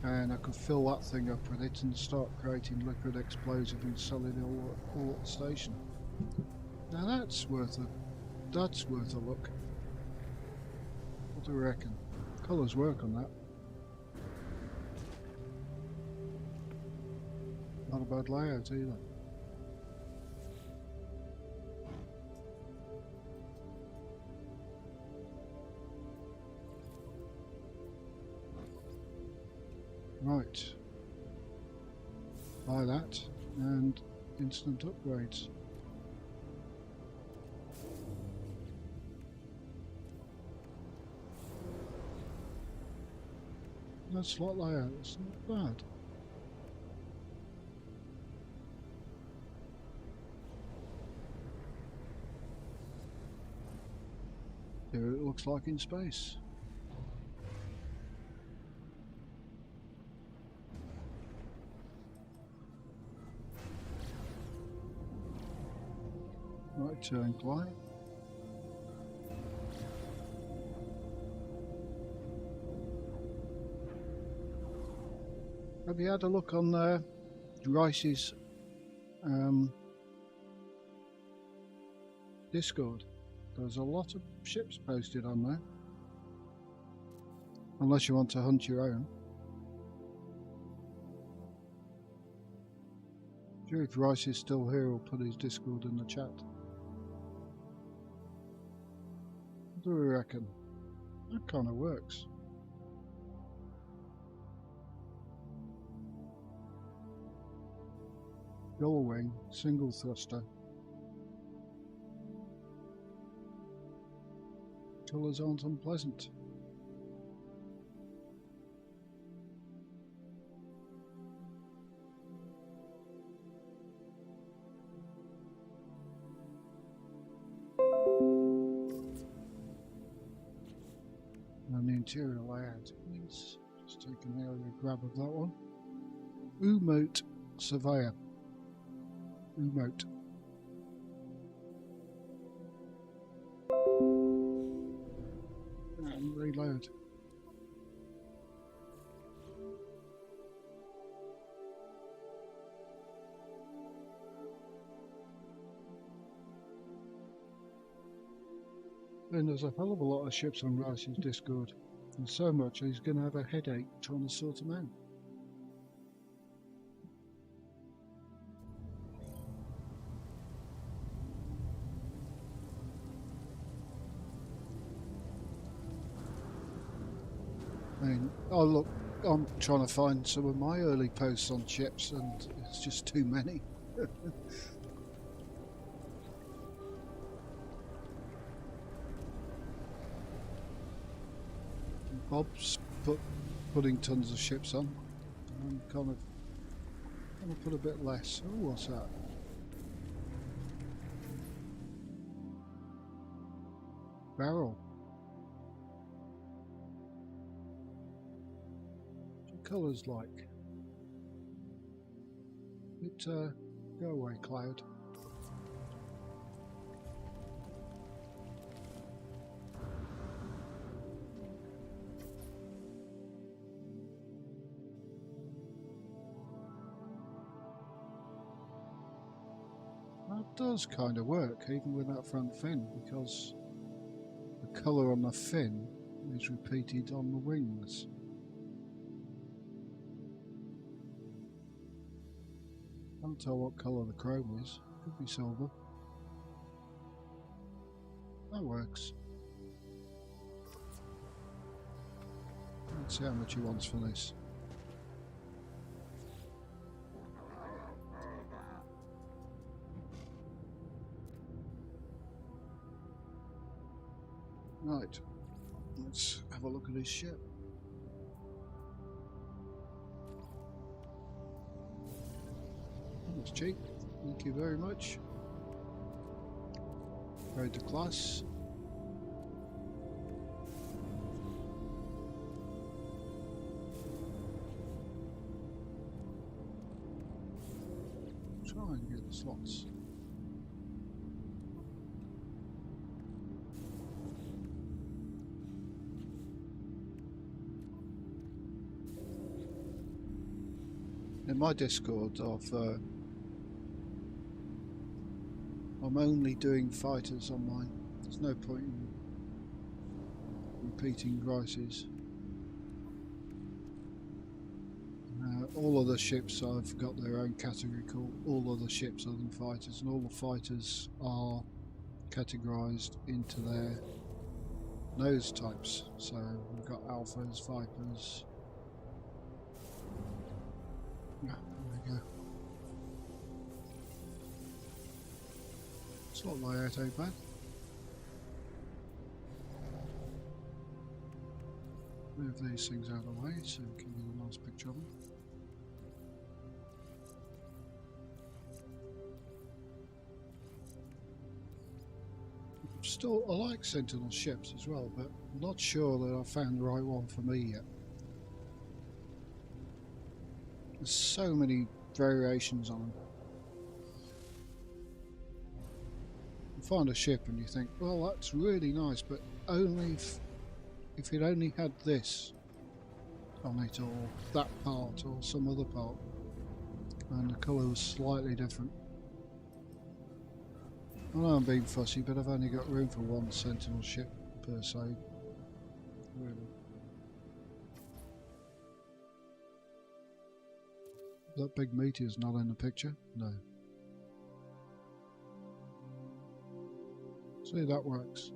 And I could fill that thing up with it and start creating liquid explosive and sell it all at the station. Now that's worth a look. What do you reckon? Colours work on that. Not a bad layout either. Right. Buy that and instant upgrades. That slot layout is not bad. Here it looks like in space. Right turn, Clyde. Have you had a look on Rice's Discord? There's a lot of ships posted on there. Unless you want to hunt your own. Sure, if Rice is still here, we'll put his Discord in the chat. What do we reckon? That kind of works. Gull wing, single thruster. Colours aren't unpleasant. And the interior layout is just taking the early grab of that one. Umote Surveyor. Umote. And reload. And there's a hell of a lot of ships on Rice's Discord. And so much he's going to have a headache trying to sort them out. I mean, oh look, I'm trying to find some of my early posts on ships and it's just too many. Bob's putting tons of ships on. I'm kind of going to put a bit less. Oh, what's that? Barrel. What colours like? It go away, cloud. does kind of work, even with that front fin, because the colour on the fin is repeated on the wings. Can't tell what colour the chrome is. Could be silver. That works. Let's see how much he wants for this. Right, let's have a look at his ship. That's cheap, thank you very much. Grade to class. Try and get the slots. In my Discord, I'm only doing fighters on mine. There's no point in repeating prices. All other ships I've got their own category called all other ships other than fighters, and all the fighters are categorized into their nose types. So we've got alphas, vipers. Yeah, there we go. Slot layout ain't bad. Move these things out of the way so we can get a nice picture of them. Still, I like Sentinel ships as well, but I'm not sure that I've found the right one for me yet. There's so many variations on them. You find a ship and you think, well, that's really nice, but only if it only had this on it, or that part, or some other part, and the colour was slightly different. I know I'm being fussy, but I've only got room for one Sentinel ship per se. Really. That big meteor's not in the picture? No. See, that works.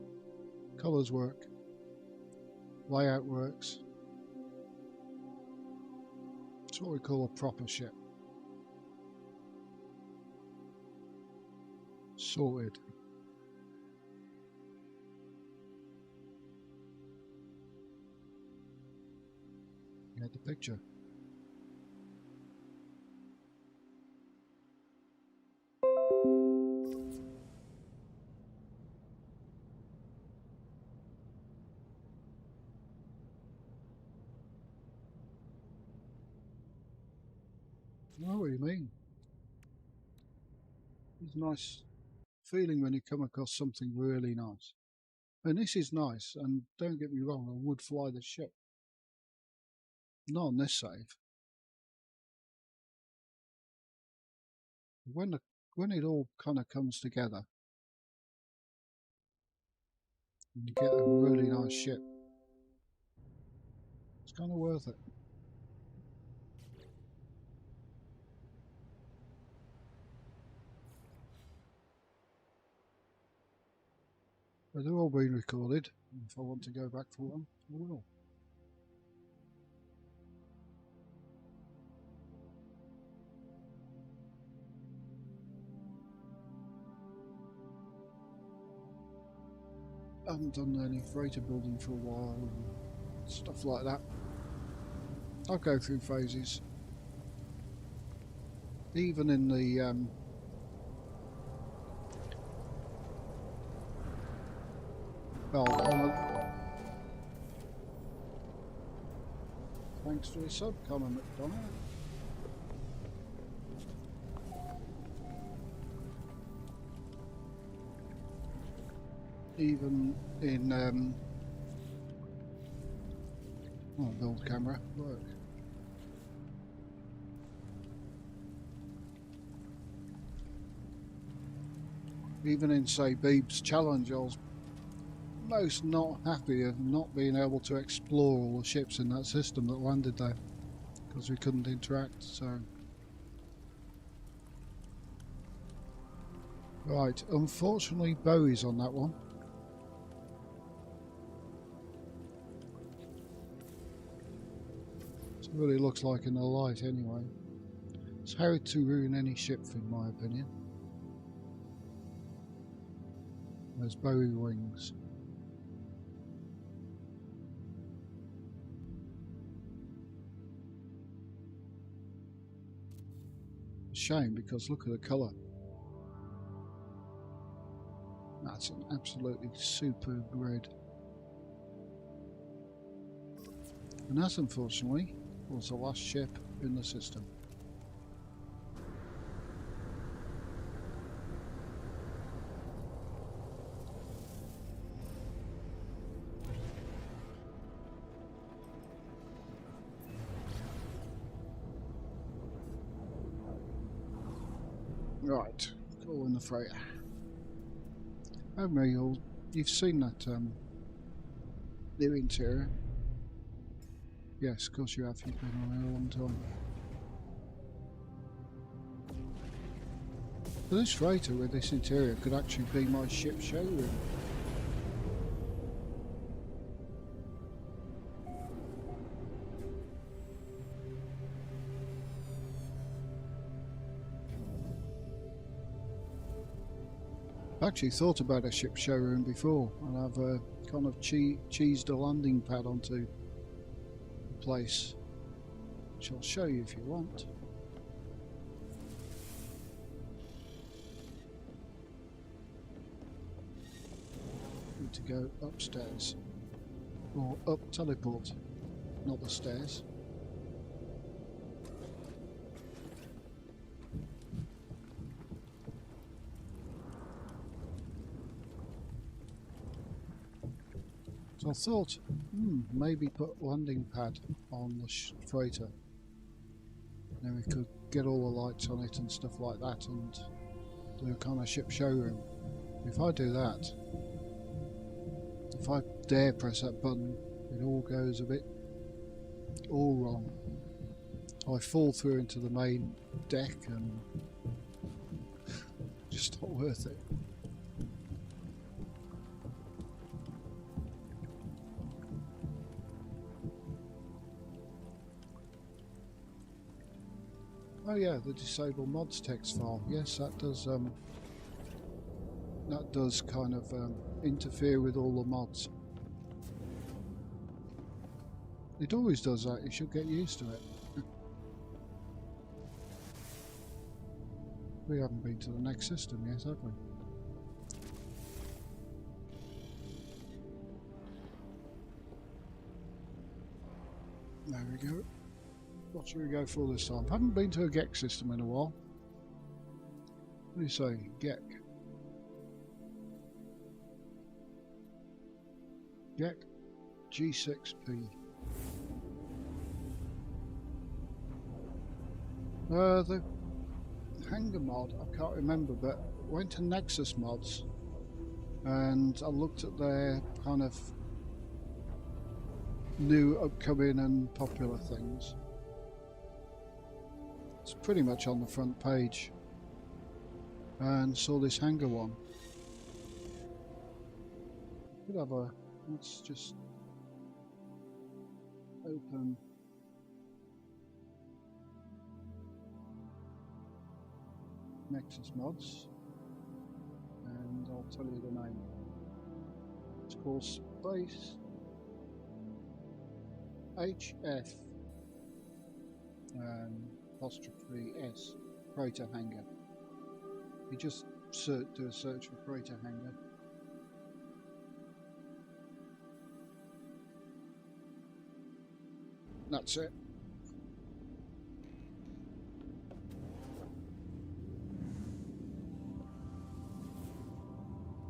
Colours work. Layout works. It's what we call a proper ship. Sorted. Get the picture. I know what you mean. It's a nice feeling when you come across something really nice. And this is nice, and don't get me wrong, I would fly the ship. Not on this save. When it all kind of comes together, and you get a really nice ship, it's kind of worth it. But they're all being recorded. If I want to go back for them, I will. I haven't done any freighter building for a while and stuff like that. I'll go through phases. Even in the thanks for your sub, Connor McDonald. Even in build camera work. Even in, say, Beeb's challenge, I was most not happy of not being able to explore all the ships in that system that landed there, because we couldn't interact, so... Right, unfortunately Bowie's on that one. It really looks like in the light anyway. It's how to ruin any ship, in my opinion. There's Bowie wings. Shame, because look at the colour. That's an absolutely superb red. And that, unfortunately, was the last ship in the system. Right, call in the freighter. Oh, Muriel, you've seen that new interior? Yes, of course you have. You've been on it a long time. So this freighter with this interior could actually be my ship showroom. I've actually thought about a ship showroom before, and I've kind of cheesed a landing pad onto the place, which I'll show you if you want. Need to go upstairs, or up teleport, not the stairs. So I thought, maybe put landing pad on the freighter. Then we could get all the lights on it and stuff like that, and do a kind of ship showroom. If I do that, if I dare press that button, it all goes a bit all wrong. I fall through into the main deck and just not worth it. Oh yeah, the disable mods text file. Yes, that does kind of interfere with all the mods. It always does that. You should get used to it. We haven't been to the next system yet, have we? There we go. What should we go for this time? Haven't been to a GEC system in a while. What do you say? GEC. GEC G6P. The hangar mod, I can't remember, but I went to Nexus mods and I looked at their kind of new upcoming and popular things. It's pretty much on the front page, and saw this hangar one. Could have a, let's just open Nexus mods and I'll tell you the name. It's called Space HF apostrophe S freighter hangar. You just do a search for freighter hangar. That's it.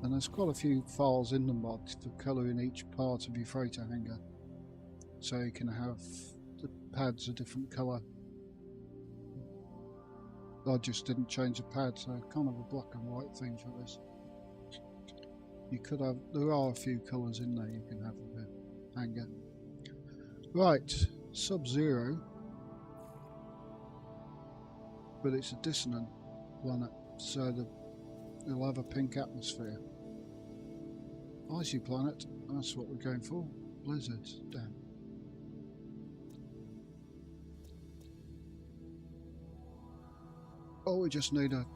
And there's quite a few files in the mod for colouring each part of your freighter hangar, so you can have the pads a different colour. I just didn't change the pad, so kind of a black and white thing for this. You could have, there are a few colours in there you can have with a hanger. Right, Sub-Zero, but it's a dissonant planet, so it'll have a pink atmosphere. Icy planet, that's what we're going for. Blizzards, damn. Oh, we just need a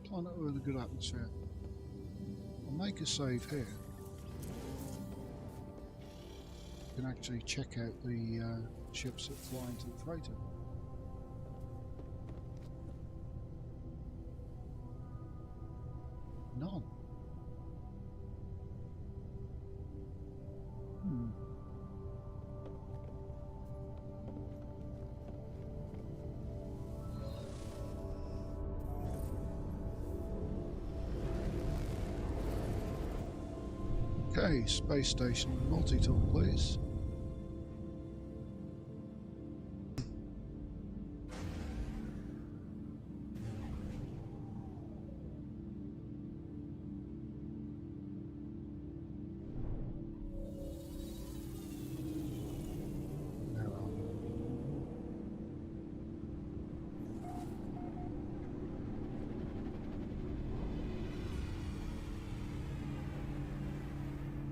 planet with a good atmosphere. I'll make a save here. You can actually check out the ships that fly into the freighter. None. Okay, space station, multi-tool please.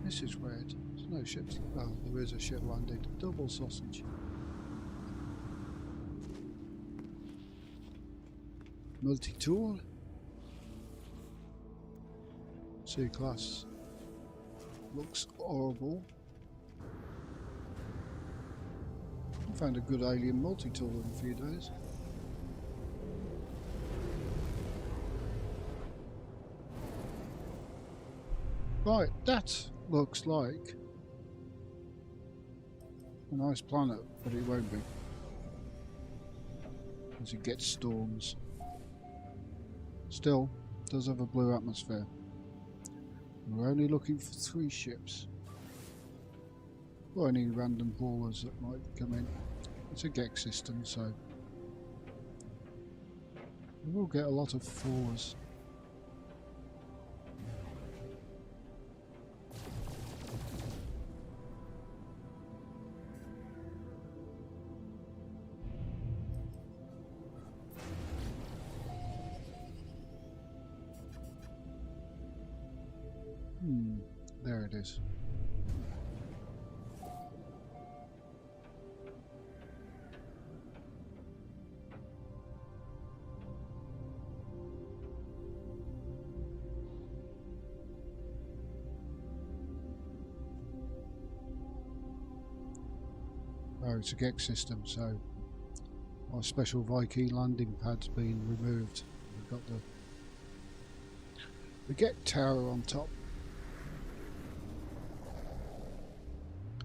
This is weird. There's no ships. Oh, there is a ship landed. Double sausage. Multi-tool. C-class. Looks horrible. I found a good alien multi-tool in a few days. Right, that looks like a nice planet, but it won't be, as it gets storms. Still, it does have a blue atmosphere. We're only looking for 3 ships, or any random haulers that might come in. It's a GEX system, so we will get a lot of 4s. There it is. Oh, it's a GEX system, so our special Viking landing pad's been removed. We've got the GEX tower on top,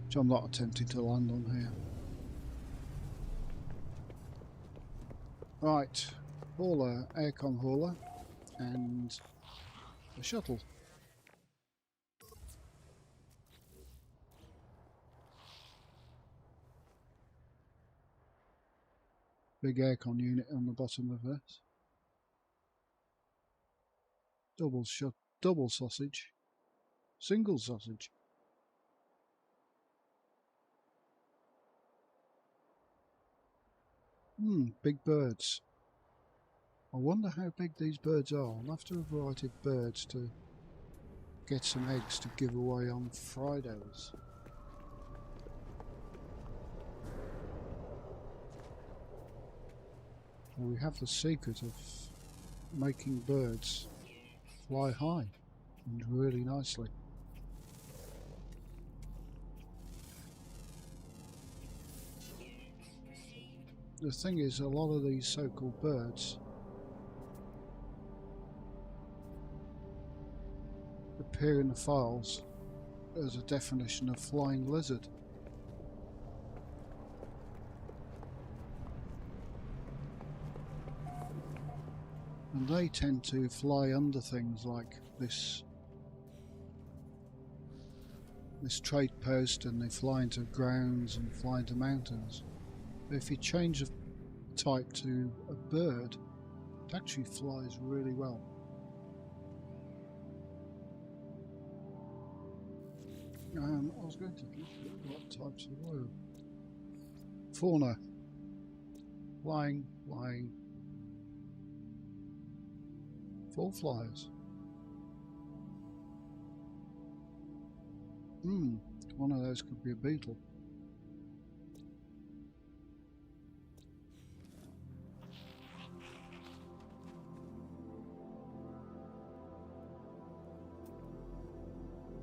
which I'm not attempting to land on here. Right, hauler, aircon hauler, and a shuttle. Big aircon unit on the bottom of this. Double sausage, single sausage. Big birds. I wonder how big these birds are. I'll have to have a variety of birds to get some eggs to give away on Fridays. Well, we have the secret of making birds fly high and really nicely. The thing is, a lot of these so-called birds appear in the files as a definition of flying lizard. And they tend to fly under things like this trade post, and they fly into grounds and fly into mountains. But if you change the type to a bird, it actually flies really well. I was going to look at what types of were. Fauna. Flying. Full flyers. One of those could be a beetle.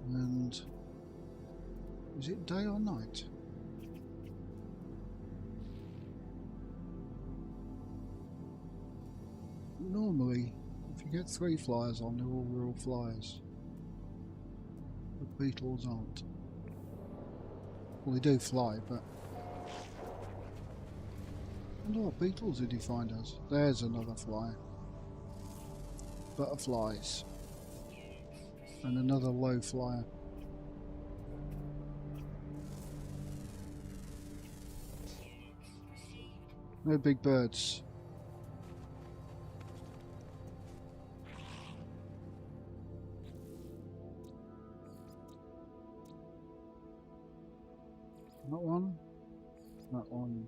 And is it day or night? Normally, if you get 3 flyers on, they're all real flyers. But beetles aren't. Well, they do fly, but... I wonder what beetles did he find us? There's another flyer. Butterflies. And another low flyer. No big birds. That one. That one.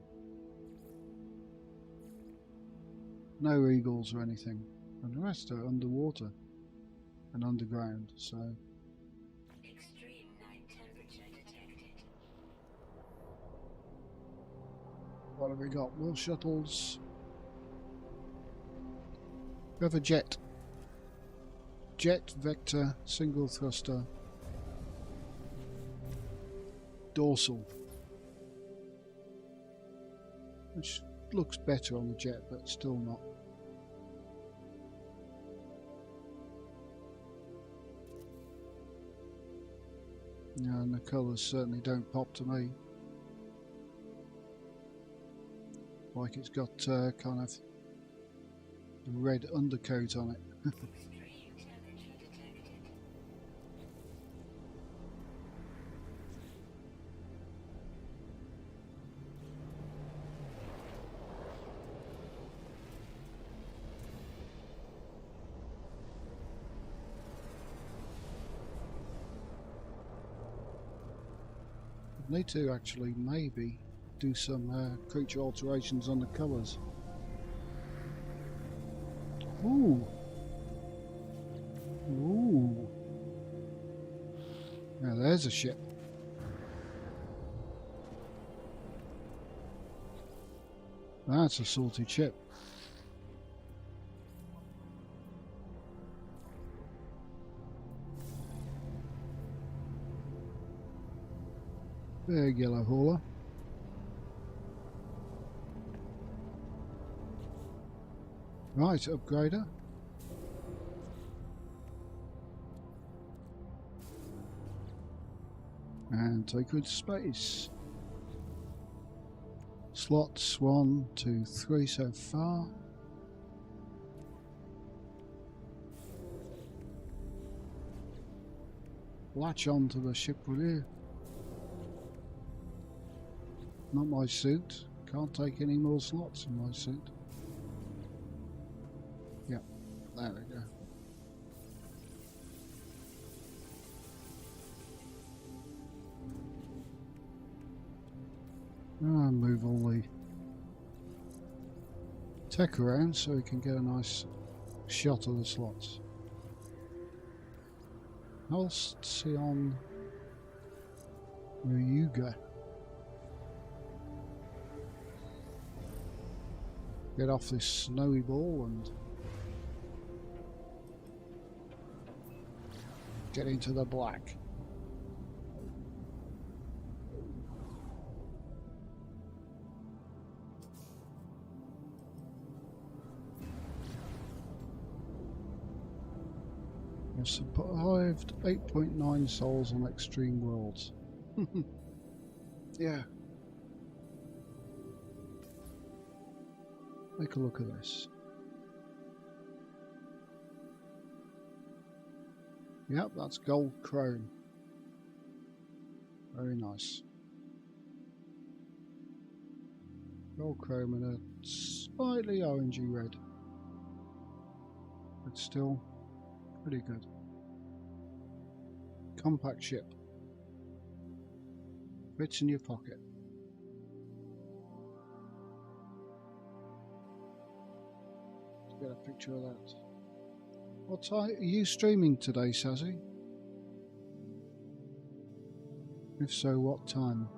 No eagles or anything. And the rest are underwater and underground, so... Extreme night temperature detected. What have we got? More shuttles. We have a jet. Jet, vector, single thruster. Dorsal. Which looks better on the jet, but still not. Yeah, and the colours certainly don't pop to me. Like it's got kind of a red undercoat on it. Extreme temperature detected. Need to actually maybe do some creature alterations on the colours. Ooh. Ooh. Now there's a ship. That's a salty chip. Big yellow hauler. Right, upgrader. And take her to space. Slots 1, 2, 3 so far. Latch on to the ship, will you? Not my suit. Can't take any more slots in my suit. Yep, there we go. I'll move all the tech around so we can get a nice shot of the slots. Halcyon Ryuga. Get off this snowy ball and get into the black. I've survived 8.9 souls on Extreme Worlds. Yeah. Take a look at this. Yep, that's gold chrome. Very nice. Gold chrome and a slightly orangey red. But still pretty good. Compact ship. Bits in your pocket. Let's get a picture of that. What time are you streaming today, Sazzy? If so, what time?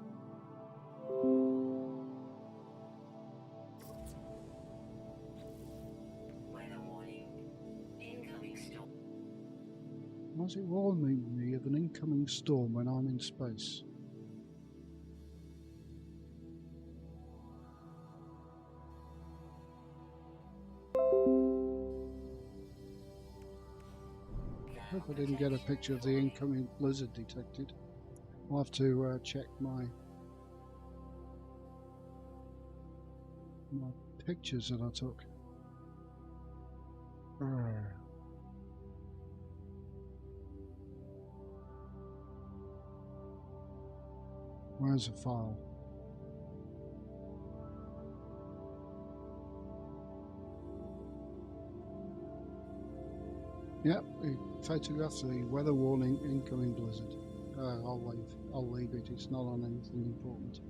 Weather warning. Incoming storm. Why is it warning me of an incoming storm when I'm in space? I hope I didn't get a picture of the incoming blizzard detected. I'll have to check my pictures that I took. Where's the file? Yep, we photographed the weather warning incoming blizzard. I'll leave it. It's not on anything important.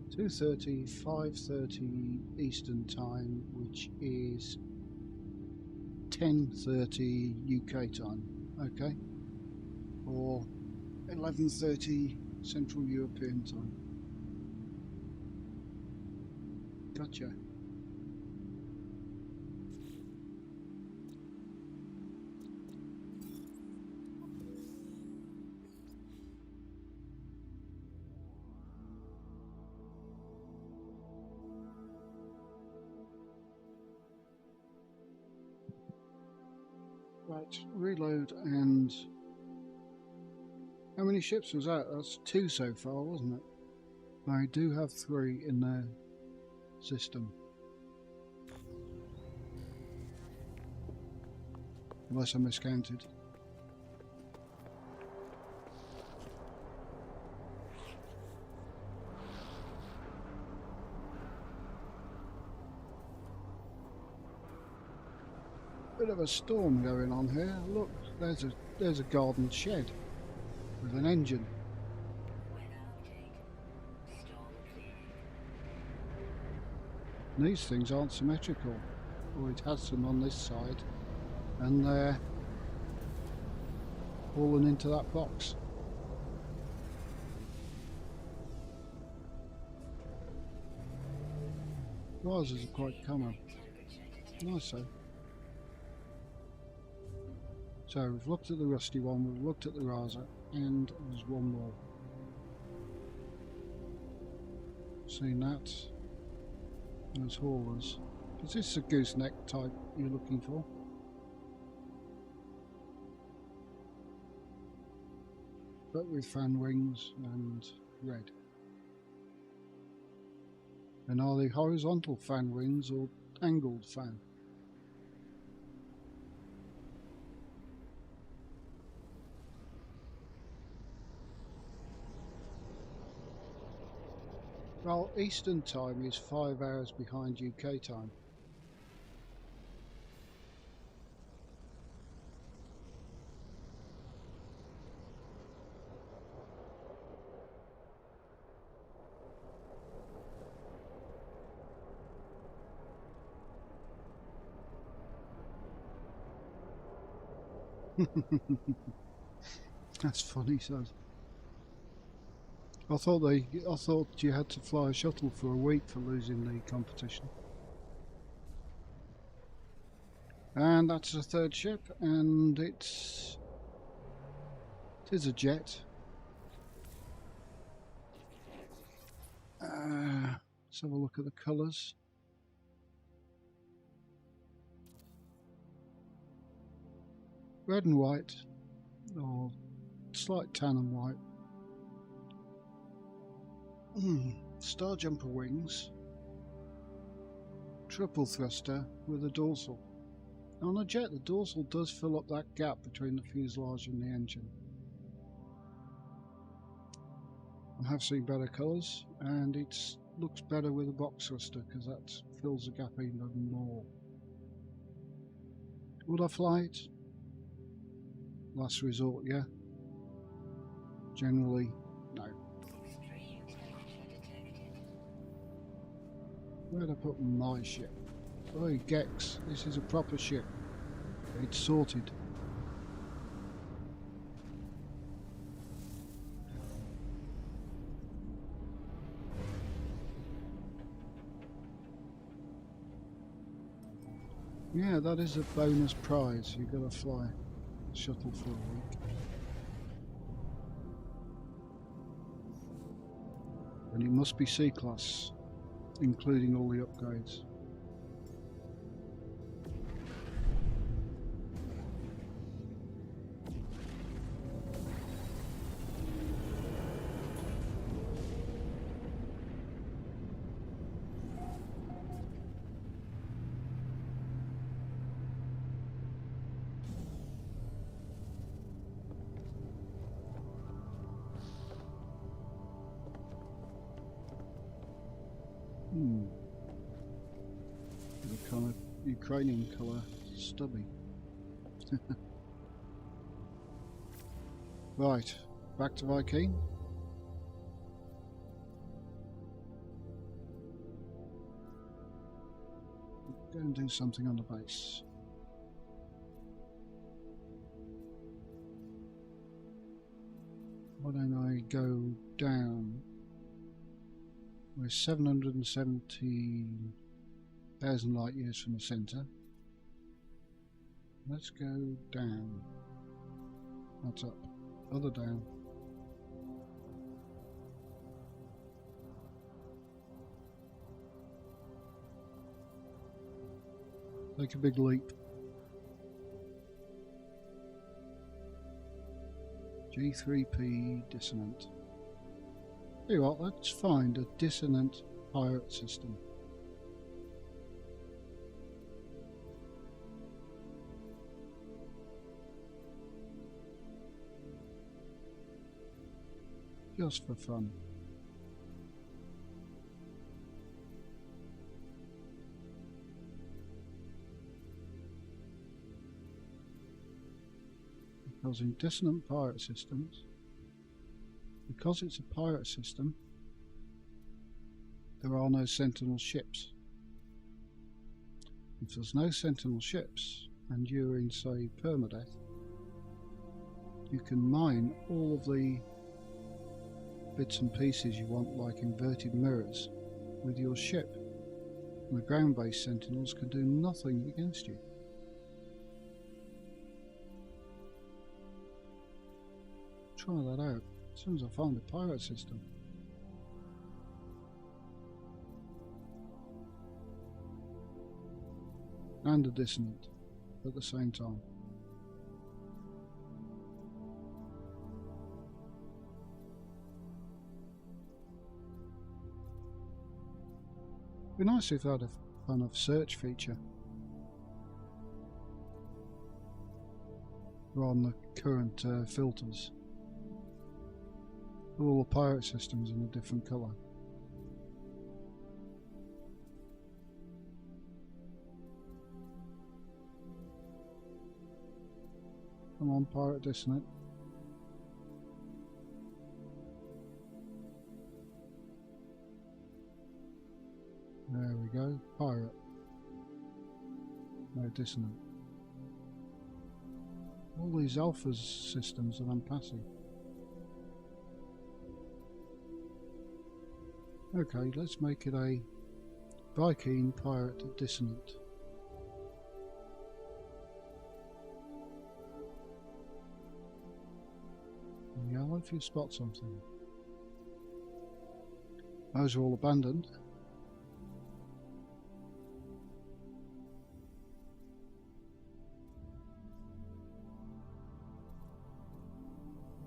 2:30, 5:30 Eastern Time, which is 10:30 UK time. Okay, or 11:30 Central European time. Gotcha. Right, reload. And how many ships was that? That's 2 so far, wasn't it? I do have 3 in their system. Unless I miscounted. Bit of a storm going on here. Look, there's a garden shed with an engine. Weather update. Storm clearing. These things aren't symmetrical. Or it has some on this side, and they're falling into that box. Risers are quite common. Nice though. So we've looked at the rusty one, we've looked at the riser, and there's one more. Seen that? Those haulers. Is this a gooseneck type you're looking for? But with fan wings and red. And are they horizontal fan wings or angled fan? Well, Eastern time is 5 hours behind UK time. That's funny, so. I thought you had to fly a shuttle for a week for losing the competition. And that's the 3rd ship, and it is a jet. Let's have a look at the colours. Red and white, or slight tan and white. Star jumper wings, triple thruster with a dorsal. On a jet, the dorsal does fill up that gap between the fuselage and the engine. I have seen better colours, and it looks better with a box thruster because that fills the gap even more. Would I fly it? last resort, yeah. Generally, no. Extreme temperature detected. Where'd I put my ship? Oi, Gex, this is a proper ship. It's sorted. Yeah, that is a bonus prize. You've got to fly a shuttle for a week. And it must be C-class, including all the upgrades. The kind of Ukrainian colour, stubby. Right, back to Viking. Go and do something on the base. Why don't I go down? We're 770,000 light years from the centre. Let's go down. That's up. Other down. Take a big leap. G3P dissonant. Tell you what, let's find a dissonant pirate system. Just for fun. Because in dissonant pirate systems, because it's a pirate system, there are no sentinel ships. If there's no sentinel ships and you're in, say, permadeath, you can mine all of the bits and pieces you want, like inverted mirrors, with your ship, and the ground-based sentinels can do nothing against you. Try that out as soon as I find a pirate system. And a dissonant at the same time. It'd be nice if they had a kind of search feature rather than the current filters. All the pirate systems in a different colour. Come on, pirate dissonant. There we go, pirate. No dissonant. All these alpha systems that I'm passing. Okay, let's make it a Viking pirate dissonant. Yellow if you spot something. Those are all abandoned.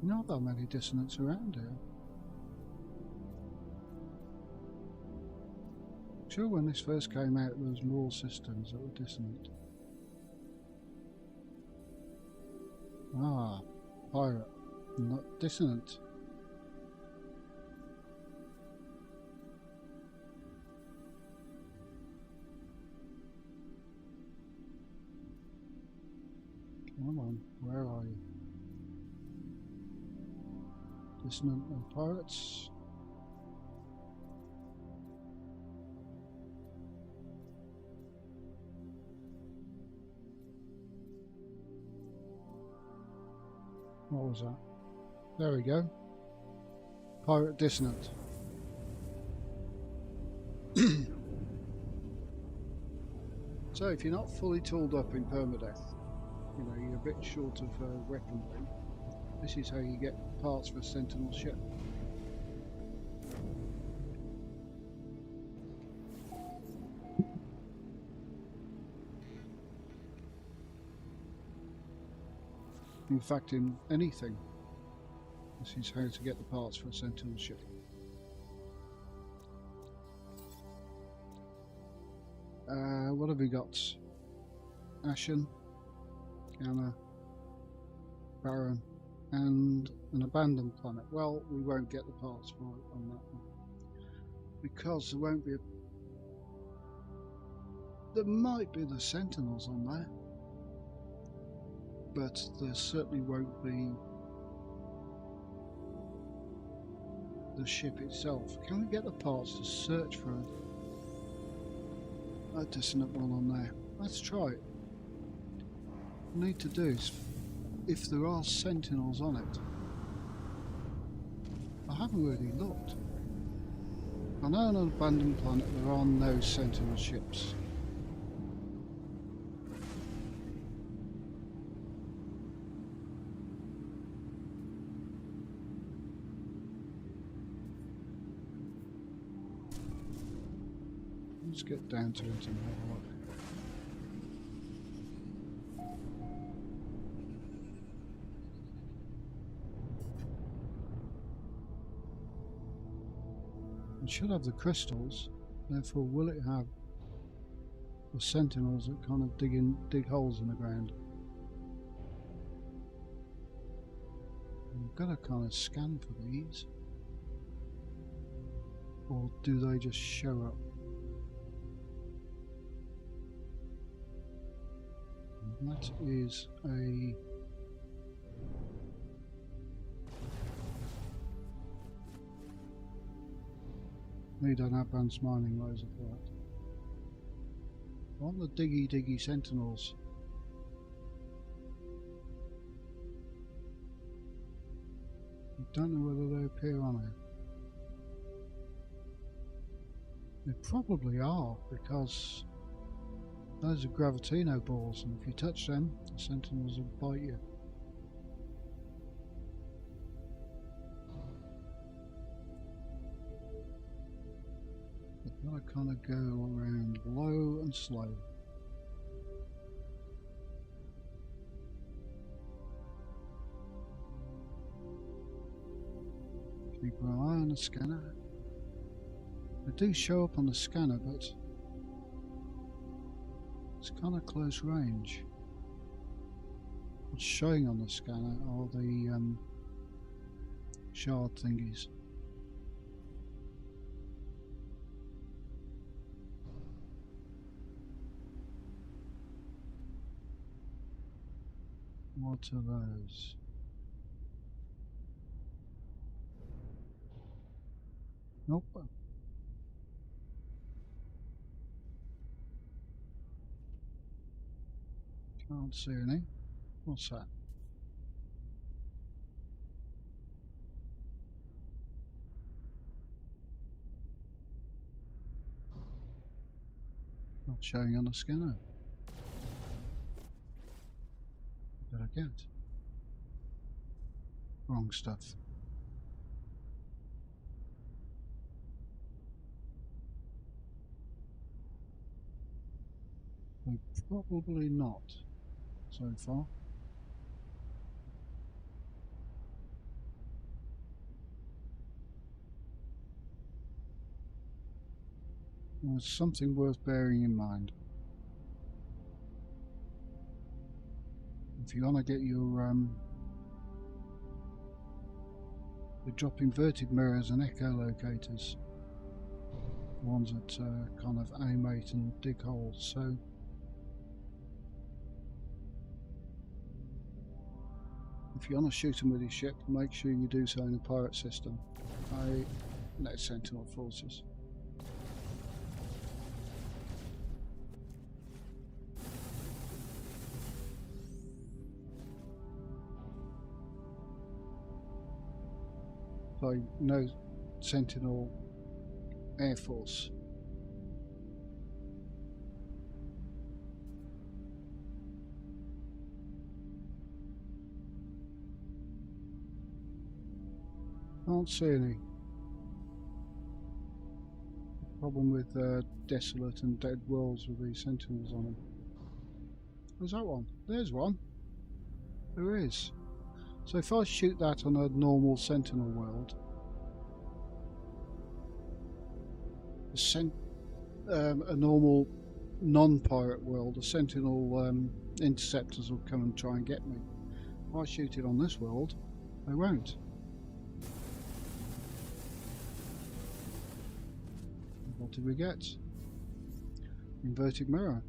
Not that many dissonants around here. Sure, when this first came out there was more systems that were dissonant. Ah, pirate, not dissonant. Come on, where are you? Dissonant and pirates. What was that? There we go. Pirate Dissonant. So if you're not fully tooled up in permadeath, you know, you're a bit short of weaponry, this is how you get parts for a Sentinel ship. In fact, in anything, this is how to get the parts for a Sentinel ship. What have we got? Ashen, Gamma, Barren, and an abandoned planet. Well, we won't get the parts for it on that one because there won't be a... There might be the Sentinels on there, but there certainly won't be the ship itself. Can we get the parts to search for a dissonant one on there? Let's try it. What I need to do is, if there are Sentinels on it, I haven't really looked. I know on an abandoned planet there are no Sentinel ships. Let's get down to it and have a look. It should have the crystals, therefore will it have the Sentinels that kind of dig holes in the ground? We've got to kind of scan for these, or do they just show up? And that is a... Need an advanced mining laser for that. I want the diggy Sentinels. I don't know whether they appear on here. They probably are, because those are Gravitino balls, and if you touch them, the Sentinels will bite you. I've got to kind of go around low and slow. Keep an eye on the scanner. They do show up on the scanner, but it's kind of close range. What's showing on the scanner are the shard thingies. What are those? Nope. Can't see any. What's that? Not showing on the scanner. What did I get? Wrong stuff. Probably not so far. Well, it's something worth bearing in mind. If you want to get your drop inverted mirrors and echolocators, the ones that kind of animate and dig holes. So if you want to shoot them with your ship, make sure you do so in a pirate system. No Sentinel forces. No Sentinel Air Force. Can't see any. Problem with Desolate and Dead Worlds with these Sentinels on them. There's that one. There's one. There is. So if I shoot that on a normal Sentinel world, a normal non-pirate world, the Sentinel Interceptors will come and try and get me. If I shoot it on this world, they won't. What did we get? Inverted mirror.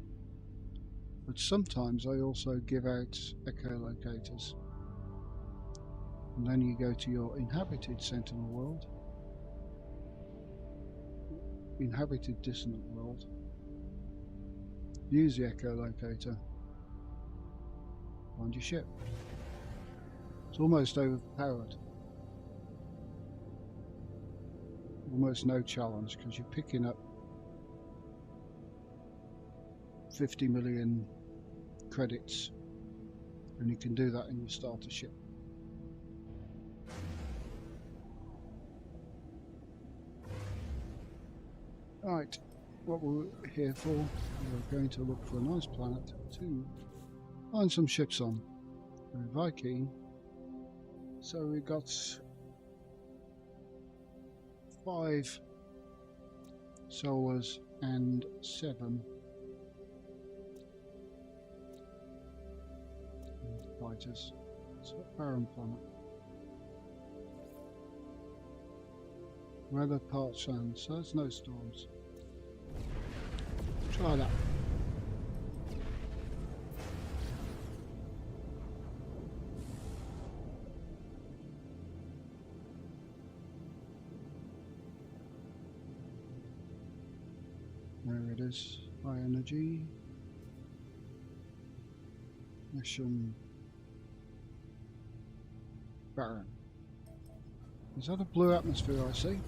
But sometimes I also give out echolocators. And then you go to your inhabited Sentinel world, inhabited dissonant world, use the echolocator, find your ship. It's almost overpowered. Almost no challenge because you're picking up 50 million credits and you can do that in your starter ship. Right, what we're here for, we're going to look for a nice planet to find some ships on. We're Viking, so we've got 5 solars and 7 fighters. It's a barren planet. Weather part sand, so there's no storms. Try that. There it is, high energy. Mission barren. Is that a blue atmosphere I see?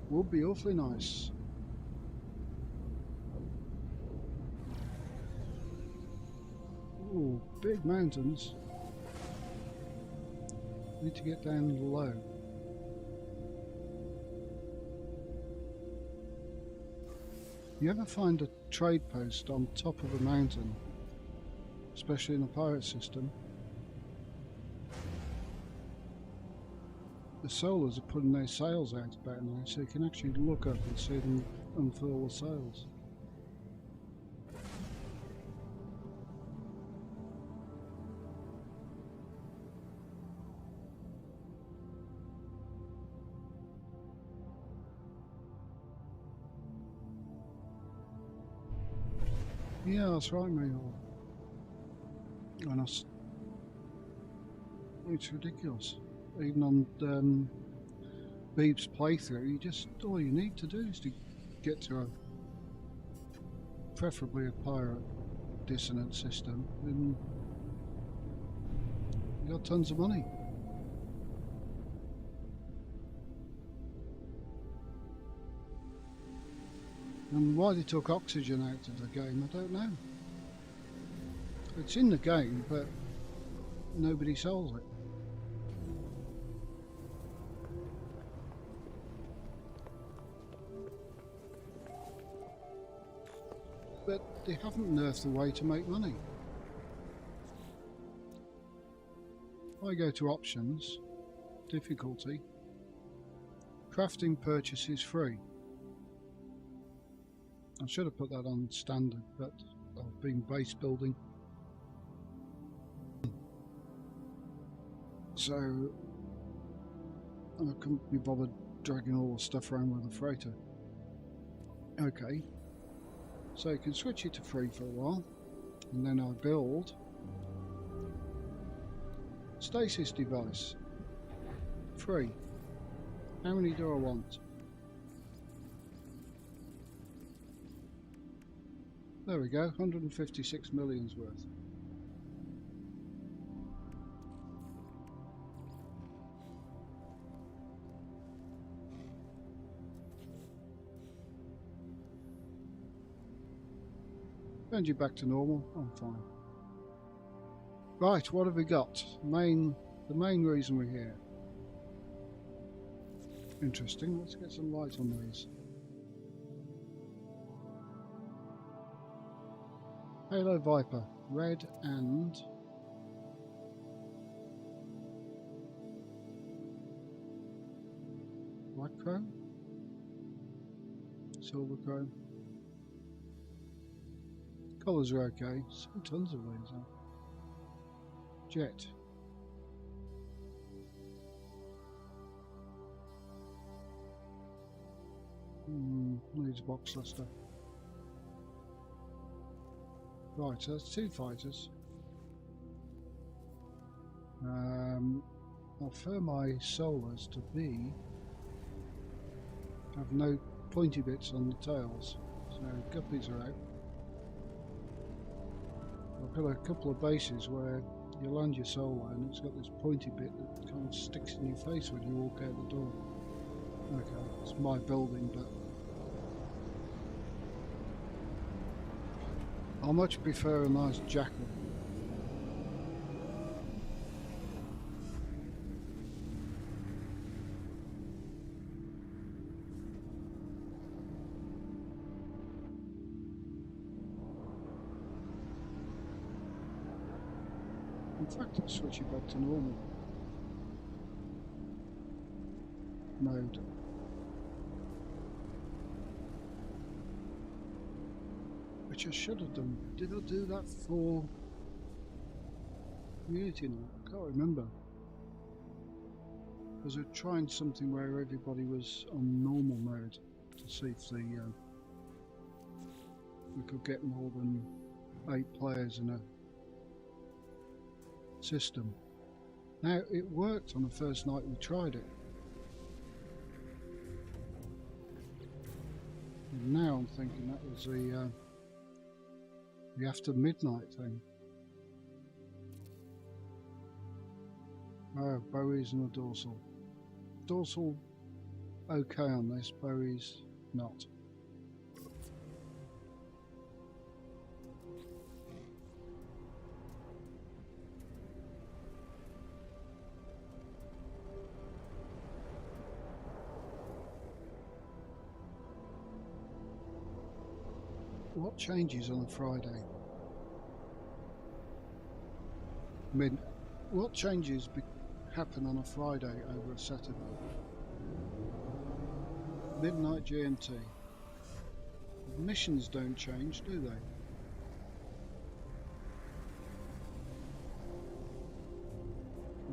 Would be awfully nice. Ooh, big mountains. Need to get down low. You ever find a trade post on top of a mountain, especially in a pirate system? The solars are putting their sails out about now, so you can actually look up and see them unfurl the sails. Yeah, that's right, mate. And it's ridiculous. Even on Beeb's playthrough, all you need to do is to get to preferably a pirate dissonant system, and you got tons of money. And why they took oxygen out of the game, I don't know. It's in the game, but nobody sells it. But they haven't nerfed the way to make money. I go to options, difficulty, crafting purchase is free. I should have put that on standard, but I've been base building. So I couldn't be bothered dragging all the stuff around with the freighter. Okay, so you can switch it to free for a while, and then I build Stasis device. Free. How many do I want? There we go, 156 million's worth. Send you back to normal. I'm fine. Right, what have we got? The main reason we're here. Interesting. Let's get some light on these. Halo Viper, red and black chrome, silver chrome. Colours are okay. So tons of these. Huh? Jet. Needs box luster. Right, so that's two fighters. I'll prefer my solars to be have no pointy bits on the tails, so guppies are out. I've got a couple of bases where you land your solar and it's got this pointy bit that kind of sticks in your face when you walk out the door. Okay, it's my building, but I much prefer a nice jackal. In fact, I'll switch it back to normal mode. Which I should have done. Did I do that for Community now? I can't remember. Because we're trying something where everybody was on normal mode to see if we could get more than 8 players in a system. Now, it worked on the first night we tried it. And now I'm thinking that was the after midnight thing. Oh, Bowie's and a dorsal. Dorsal okay on this, Bowie's not. What changes on a Friday? What changes happen on a Friday over a Saturday? Midnight GMT. Missions don't change, do they?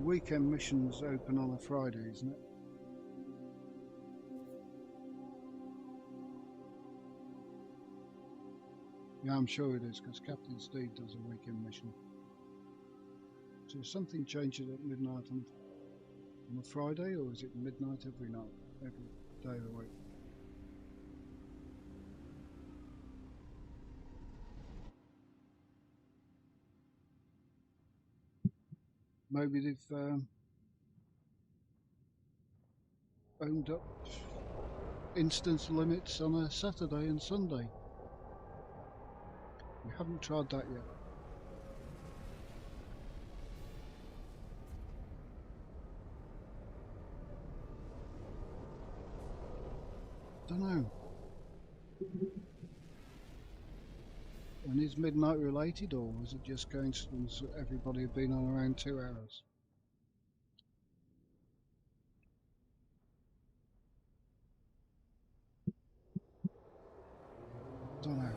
Weekend missions open on a Friday, isn't it? Yeah, I'm sure it is, because Captain Steve does a weekend mission. So something changes at midnight on a Friday, or is it midnight every night, every day of the week? Maybe they've owned up instance limits on a Saturday and Sunday. We haven't tried that yet. Don't know. And is midnight related, or is it just coincidence that everybody had been on around 2 hours? Don't know.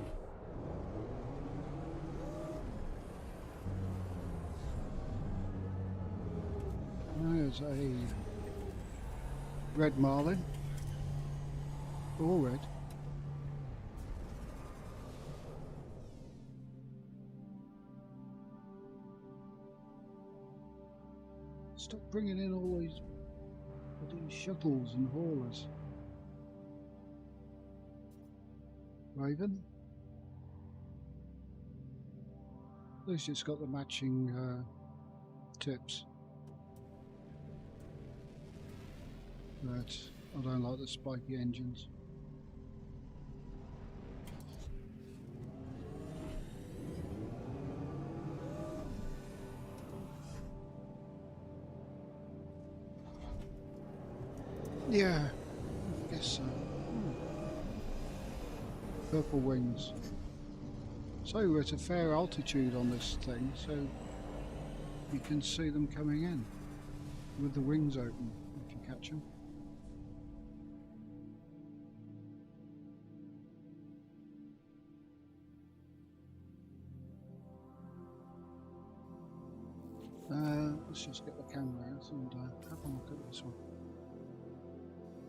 There's a red marlin, all red. Stop bringing in all these bloody shuttles and haulers. Raven? At least it's got the matching tips. But I don't like the spiky engines. Yeah, I guess so. Purple wings. So we're at a fair altitude on this thing, so you can see them coming in with the wings open if you catch them. Let's just get the camera out and have a look at this one.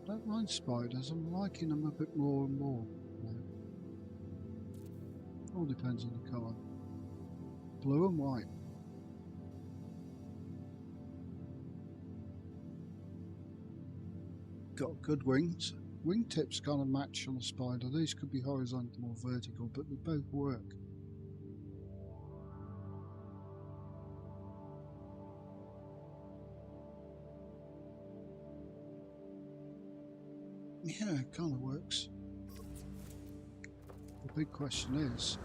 Don't mind spiders, I'm liking them a bit more and more now. All depends on the colour. Blue and white. Got good wings. Wingtips kind of match on a spider. These could be horizontal or vertical, but they both work. Yeah, it kind of works. The big question is,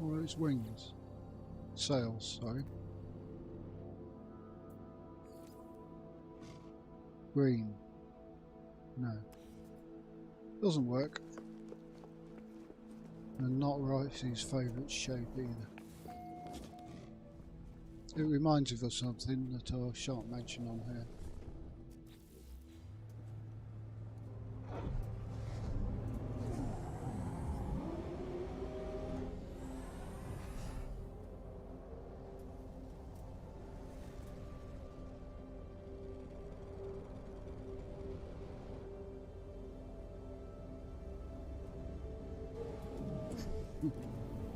all those wings, sails, sorry. Green, no, doesn't work. And not Ricey's favourite shape either. It reminds me of something that I shan't mention on here.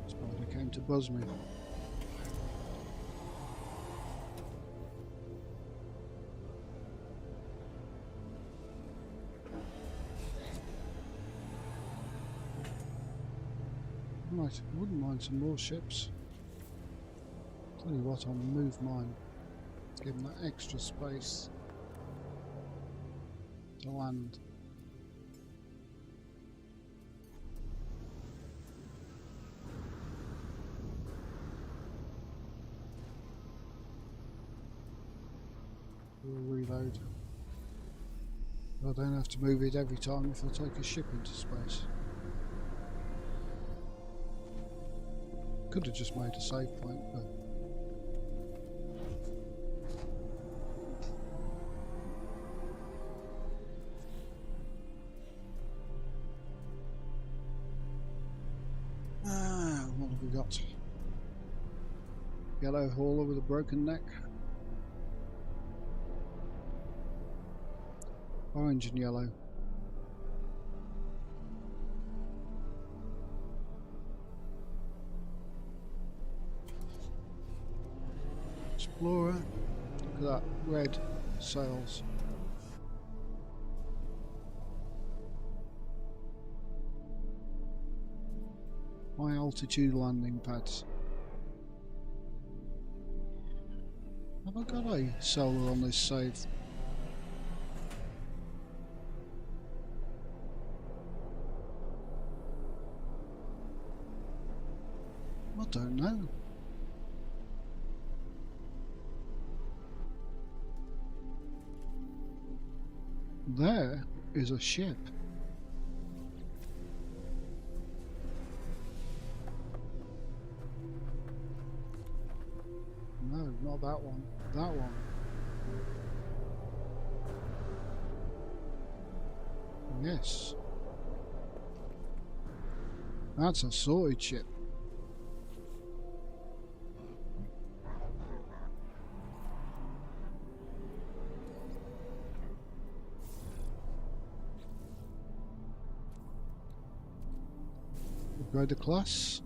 Spider came to buzz me. Right, I wouldn't mind some more ships. Tell you what, I'll move mine. Give them that extra space to land. We'll reload. I don't have to move it every time if I take a ship into space. Could have just made a save point, but what have we got? Yellow hauler with a broken neck. Orange and yellow. Explorer. Look at that. Red sails. High altitude landing pads. Have I got a solar on this save? I don't know. There is a ship. No, not that one. That one. Yes. That's a sorted ship. Upgrade the class.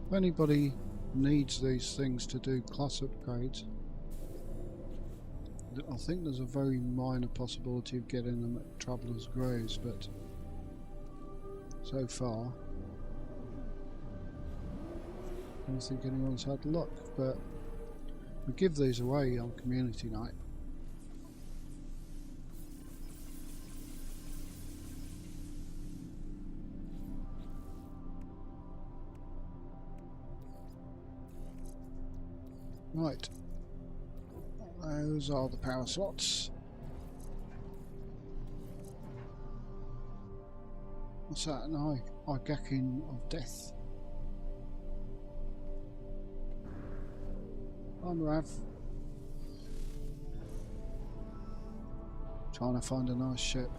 If anybody needs these things to do class upgrades. I think there's a very minor possibility of getting them at Traveller's Graves, but so far I don't think anyone's had luck. But we give these away on community night. Right, those are the power slots. What's that? An eye gacking of death. I'm Rav. Trying to find a nice ship.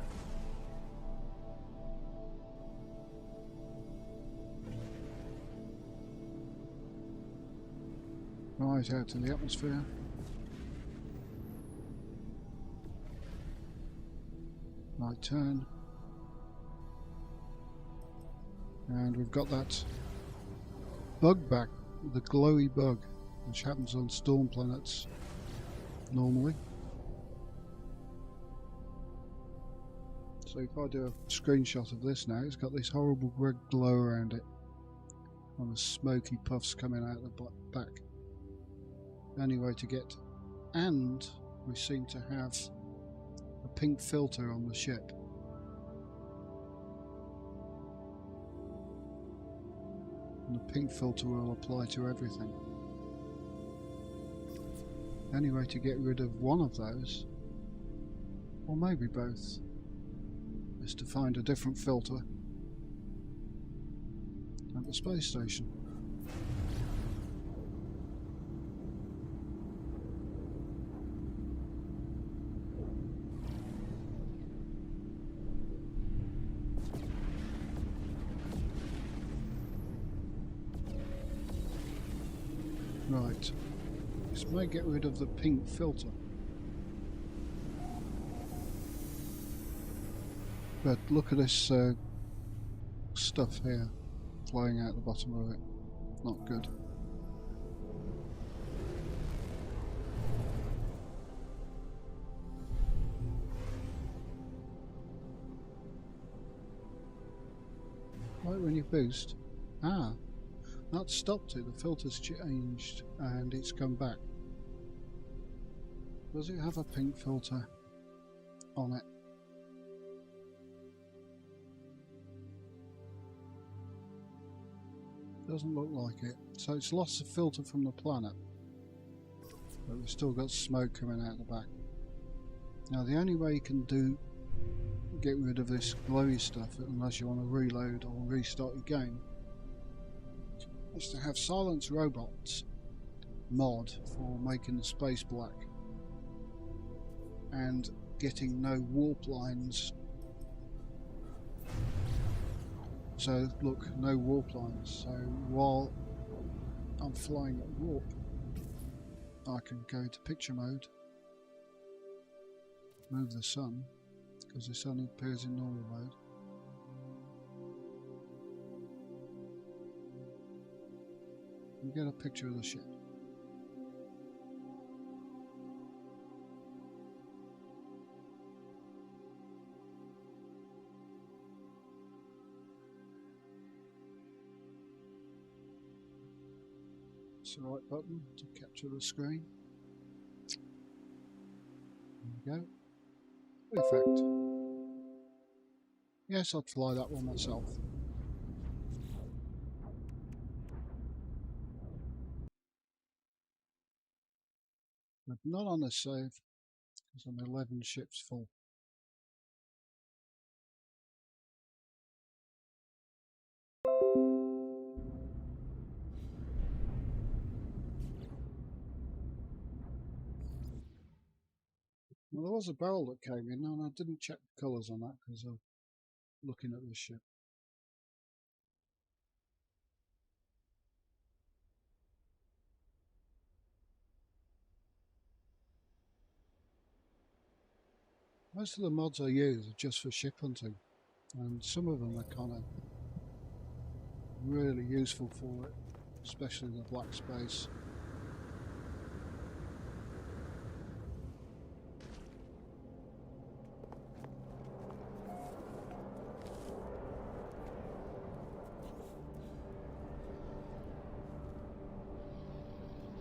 Right out in the atmosphere. Right turn. And we've got that bug back, the glowy bug, which happens on storm planets normally. So if I do a screenshot of this now, it's got this horrible red glow around it, and the smoky puffs coming out the back. Only way to get, and we seem to have a pink filter on the ship. And the pink filter will apply to everything. Only way to get rid of one of those, or maybe both, is to find a different filter at the space station. Right, this may get rid of the pink filter, but look at this stuff here flying out the bottom of it. Not good. Right when you boost, that stopped it. The filter's changed and it's come back. Does it have a pink filter on it? Doesn't look like it. So it's lost the filter from the planet, but we've still got smoke coming out the back. Now the only way you can get rid of this glowy stuff, unless you want to reload or restart your game, is to have Silence Robots mod for making the space black and getting no warp lines. So look, no warp lines. So while I'm flying at warp, I can go to picture mode, move the sun, because the sun appears in normal mode. You get a picture of the ship. It's the right button to capture the screen. There we go. Effect. Yes, I'd fly that one myself. But not on this save, because I'm 11 ships full. Well, there was a barrel that came in, and I didn't check the colours on that because I'm looking at this ship. Most of the mods I use are just for ship hunting, and some of them are kind of really useful for it. especially the black space.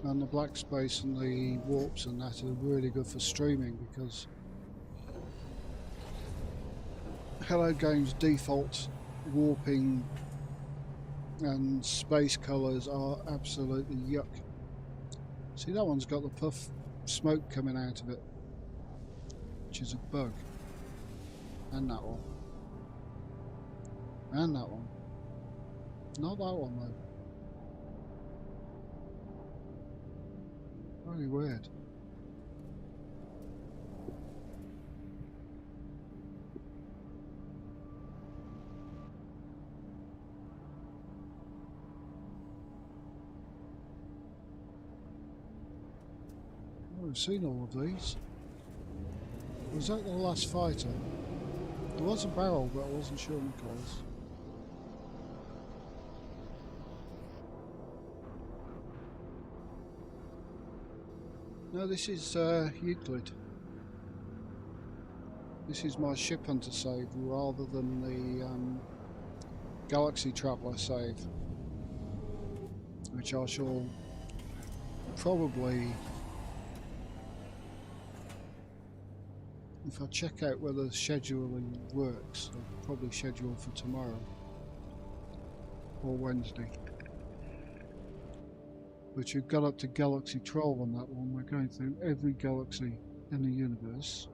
And the black space and the warps and that are really good for streaming because Hello Games default warping and space colours are absolutely yuck. See, that one's got the puff smoke coming out of it, which is a bug. And that one. And that one. Not that one though. Very weird. I've seen all of these. Was that the last fighter? There was a barrel, but I wasn't sure on the colours. No, this is Euclid. This is my ship hunter save rather than the Galaxy Traveller save, which I shall probably, if I check out whether scheduling works, I'll probably schedule for tomorrow or Wednesday. But you've got up to Galaxy 12 on that one. We're going through every galaxy in the universe,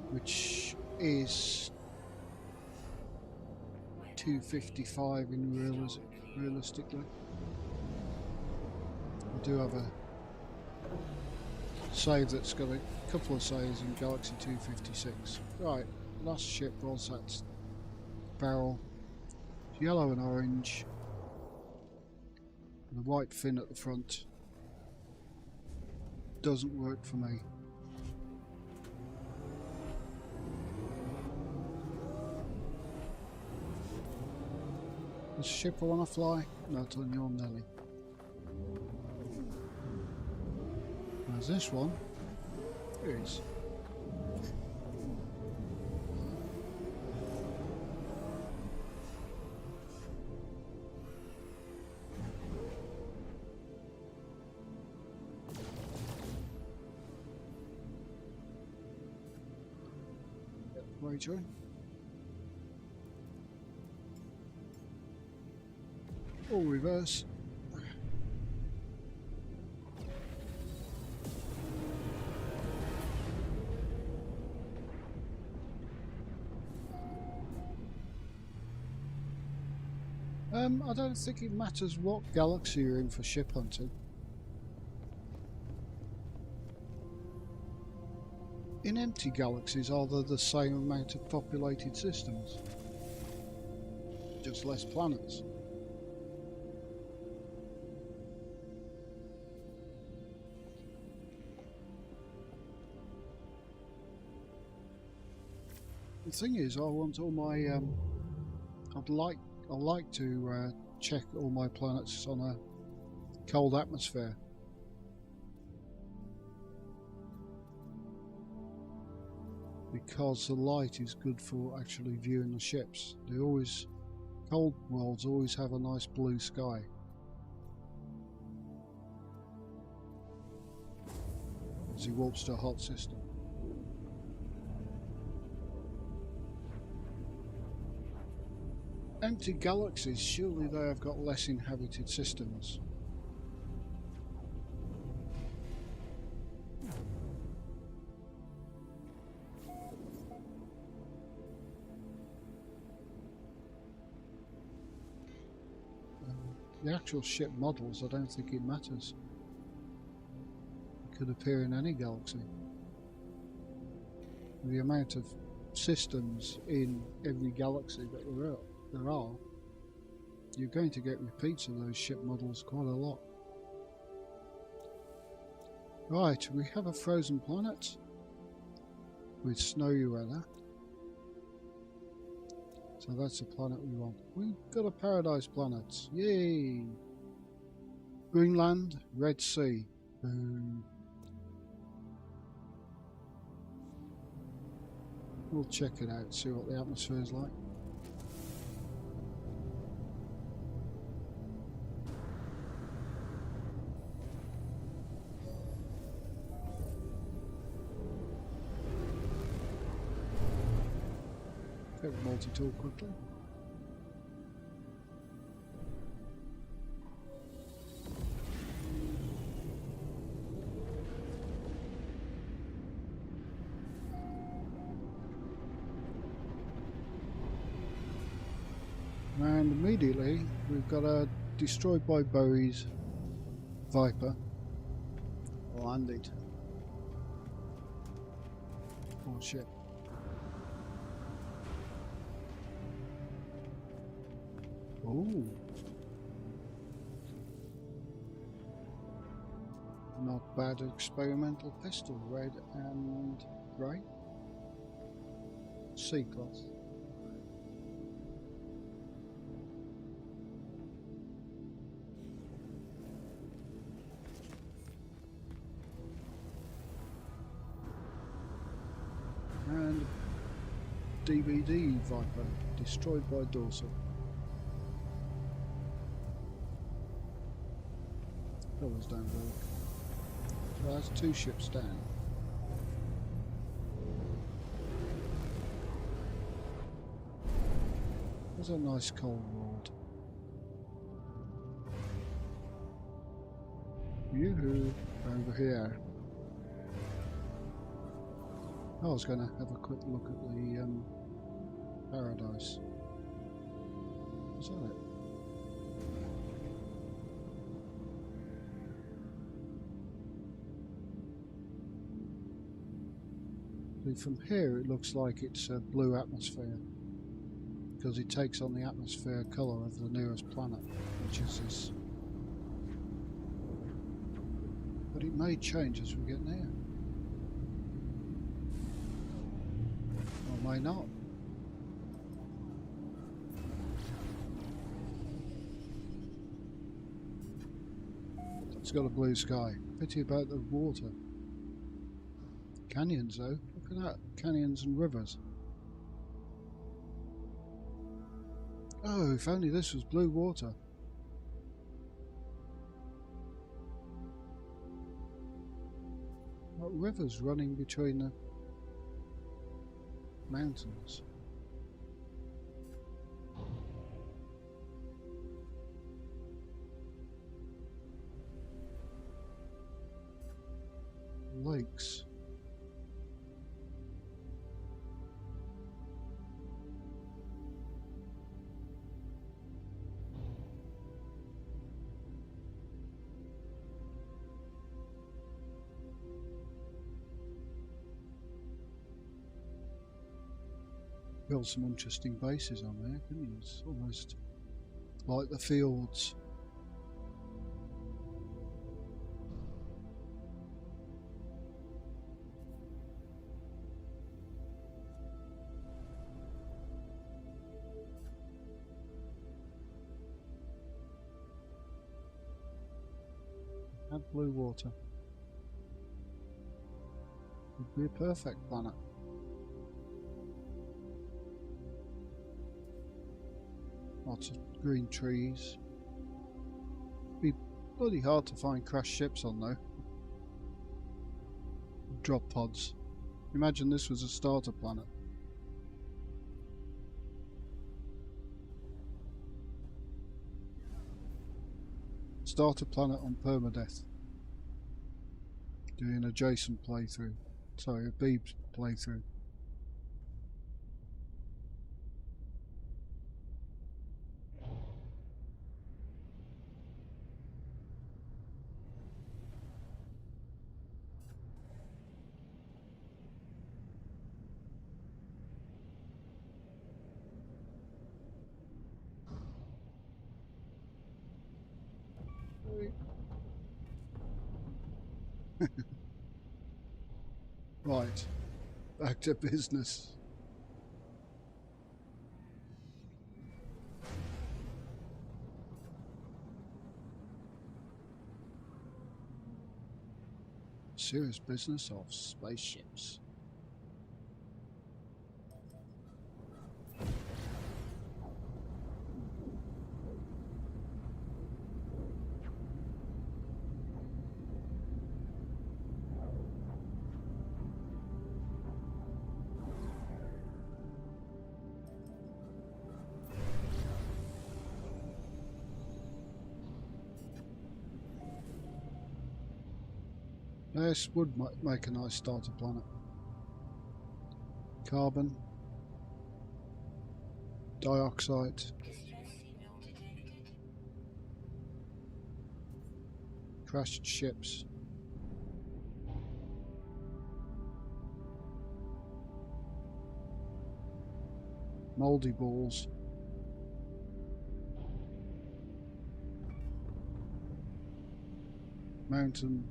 which is 255 in realistically. We do have a save that's got a couple of saves in Galaxy 256. Right, last ship was that barrel. It's yellow and orange. The white fin at the front doesn't work for me. The ship I want to fly? Not on your Nelly. There's this one. Here it is. Wagering. Or reverse. I don't think it matters what galaxy you're in for ship hunting. In empty galaxies, are there the same amount of populated systems? Just less planets. The thing is, I want all my I like to check all my planets on a cold atmosphere. Because the light is good for actually viewing the ships. Cold worlds always have a nice blue sky. As he warps to a hot system. Empty galaxies, surely they have got less inhabited systems. The actual ship models, I don't think it matters. It could appear in any galaxy. The amount of systems in every galaxy that there are, you're going to get repeats of those ship models quite a lot. Right, we have a frozen planet with snowy weather. It's So that's the planet we want. We've got a paradise planet. Yay! Greenland, Red Sea. Boom. We'll check it out, see what the atmosphere is like. Get the multi-tool quickly. And immediately we've got a destroyed by Bowie's Viper landed. Oh shit. Oh. Not bad experimental pistol, red and grey. C-class. And DVD Viper, destroyed by Dorset. Those don't work. So that's 2 ships down. There's a nice cold world. Yoo-hoo, over here. I was going to have a quick look at the paradise. Is that it? See, from here it looks like it's a blue atmosphere because it takes on the atmosphere colour of the nearest planet, which is this. But it may change as we get near. Or may not. It's got a blue sky. Pity about the water. Canyons though. Look at that. Canyons and rivers. Oh, if only this was blue water. What rivers running between the mountains? Lakes. Built some interesting bases on there, couldn't you? It's almost like the fields. Had blue water. Would be a perfect planet. Lots of green trees. Be bloody hard to find crashed ships on though. Drop pods. Imagine this was a starter planet. Starter planet on permadeath. Doing a Jason playthrough. Sorry, a Beebs playthrough. Right, back to business. Serious business of spaceships. This would make a nice starter planet. Carbon, dioxide, Distress signal detected. crashed ships. Mouldy balls. Mountains,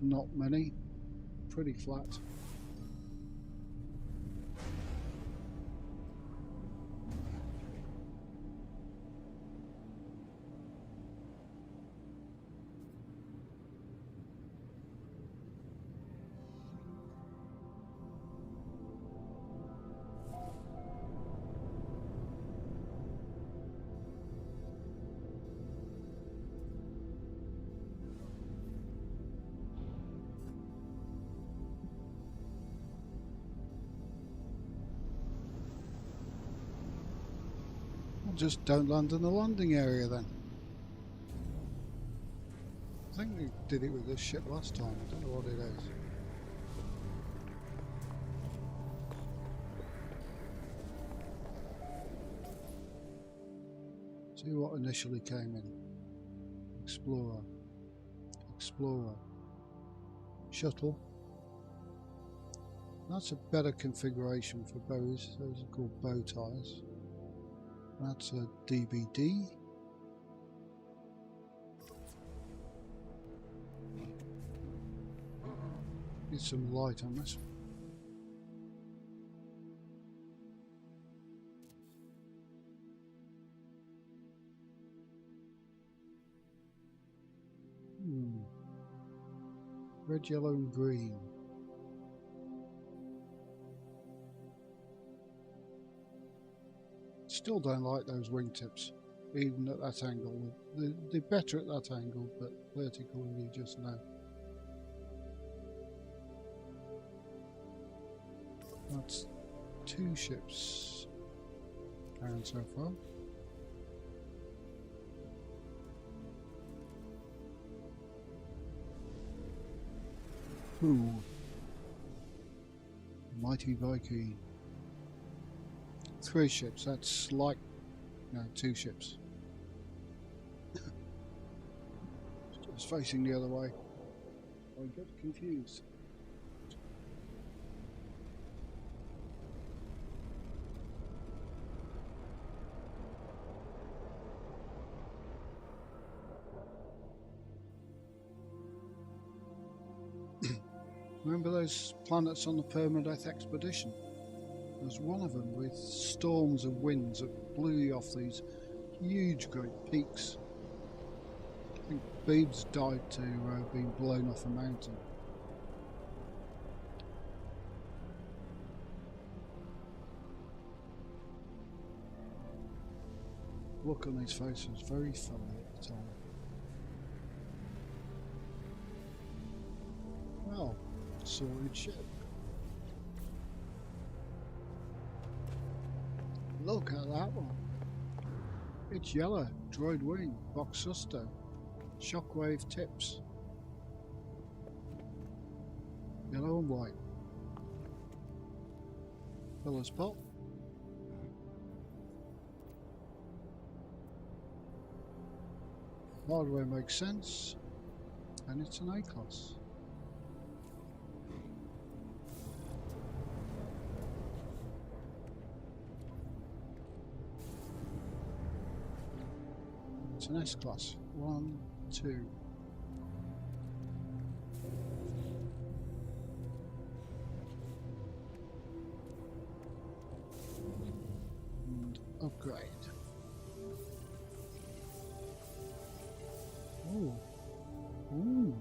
not many. Pretty flat. Just don't land in the landing area then. I think they did it with this ship last time. I don't know what it is. See what initially came in. Explorer. Explorer. Shuttle. That's a better configuration for bows. Those are called bow ties. That's a DVD. Get some light on this. Red, yellow and green. Still don't like those wingtips, even at that angle. They're better at that angle, but vertically you just know. That's 2 ships down so far. Ooh. Mighty Viking. 3 ships, that's like, no, 2 ships. Just facing the other way. I get confused. Remember those planets on the permadeath expedition? There's one of them with storms of winds that blew you off these huge great peaks. I think Beebs died to being blown off a mountain. Look on his face was very funny at the time. Well, sorted ship. Look at that one. It's yellow, droid wing, box susto, shockwave tips. Yellow and white. Pillar's pop. Hardware makes sense, and it's an A-class. It's an S-class. 1, 2. And upgrade. Ooh. Ooh.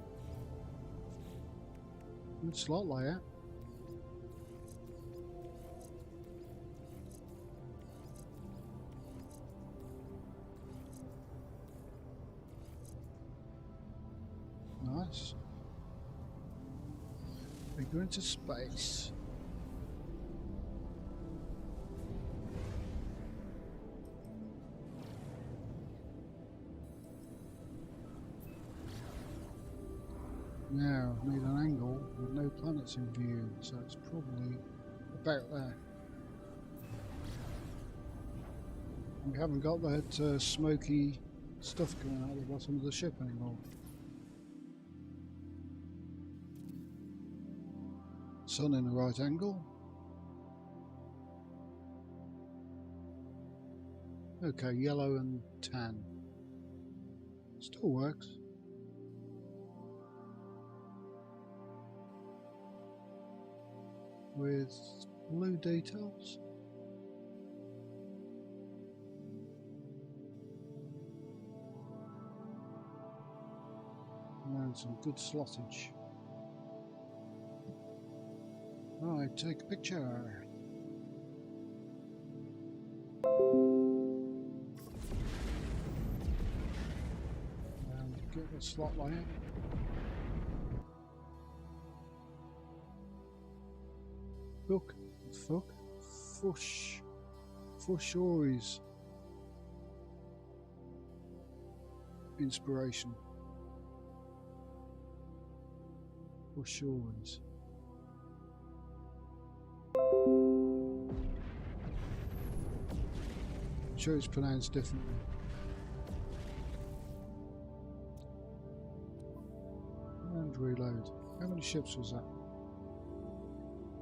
Good slot layout. Nice. We go into space. Now, need an angle with no planets in view, so it's probably about there. We haven't got that smoky stuff coming out of the bottom of the ship anymore. Sun in the right angle. Okay, yellow and tan. Still works. With blue details. And some good slottage. Right, take a picture. And get the slot layout. Fushori's inspiration. Fushori's. I'm sure it's pronounced differently. And reload. How many ships was that?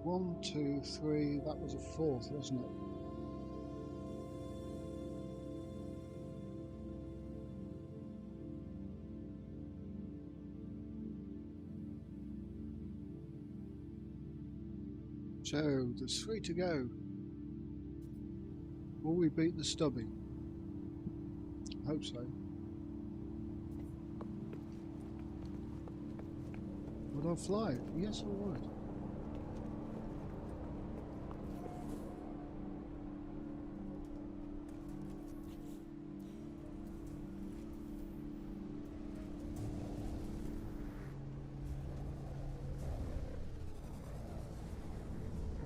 1, 2, 3. That was a fourth, wasn't it? So there's 3 to go. Will we beat the stubby? I hope so. Would I fly it? Yes, I would.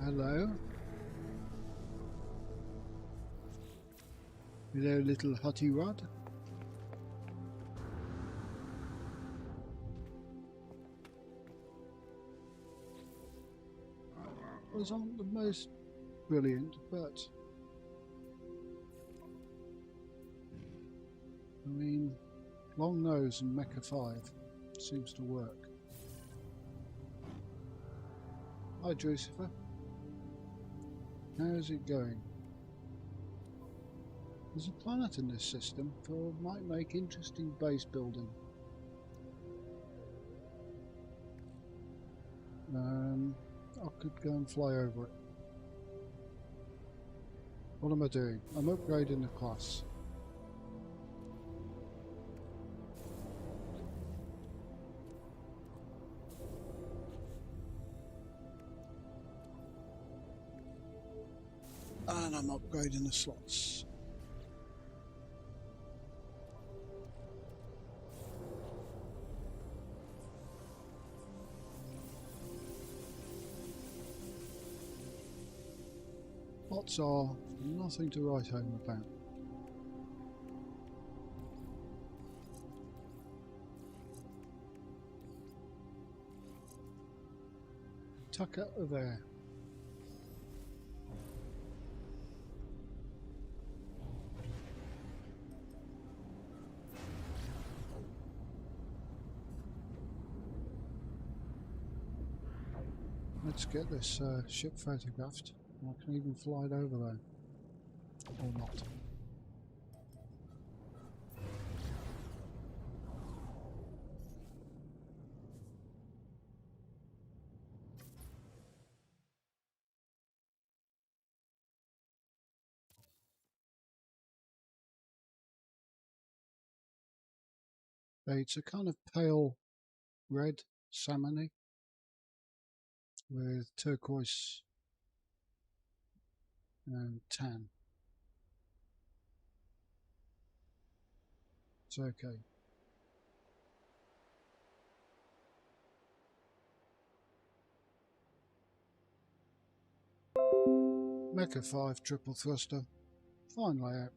Hello. Hello, little hottie rod. Those aren't the most brilliant, but I mean, long nose and Mecha 5 seems to work. Hi, Drucifer. How's it going? There's a planet in this system for might make interesting base building. I could go and fly over it. What am I doing? I'm upgrading the class. And I'm upgrading the slots. Lots are nothing to write home about. Tuck out of there. Let's get this ship photographed. I can even fly it over there. Or not. It's a kind of pale red salmony. with turquoise and tan. It's okay. Mecha 5 triple thruster. Fine layout.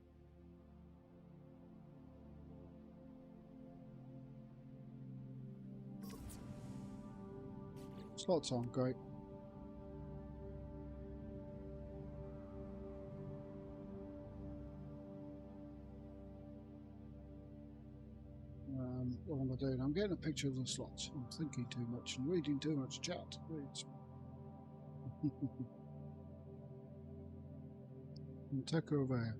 Slots aren't great. What am I doing? I'm getting a picture of the slots. I'm thinking too much and reading too much chat. And take over here.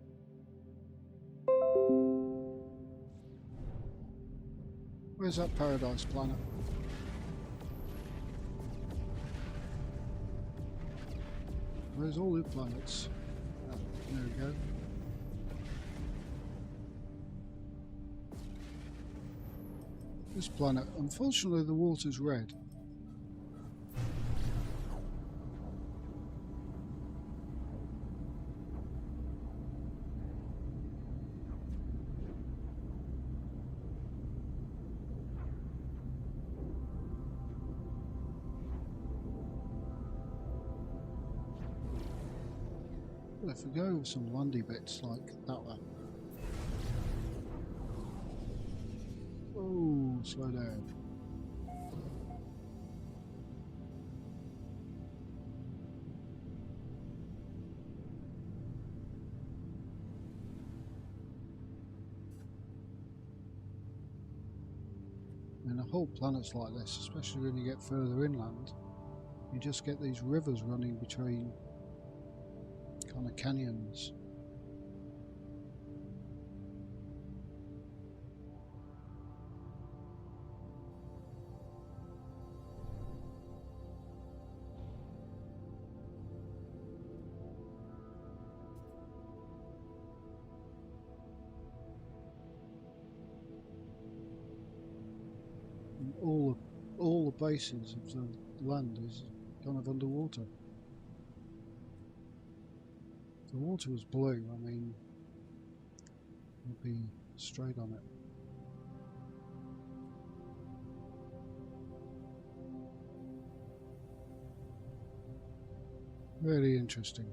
Where's that paradise planet? Where's all the planets? Oh, there we go. This planet, unfortunately the water's red. Well, if we go with some landy bits like that one. Oh, slow down. And a whole planet's like this, especially when you get further inland. You just get these rivers running between kind of canyons. And all the bases of the land is kind of underwater. If the water was blue, I mean, you'd be straight on it. Very interesting.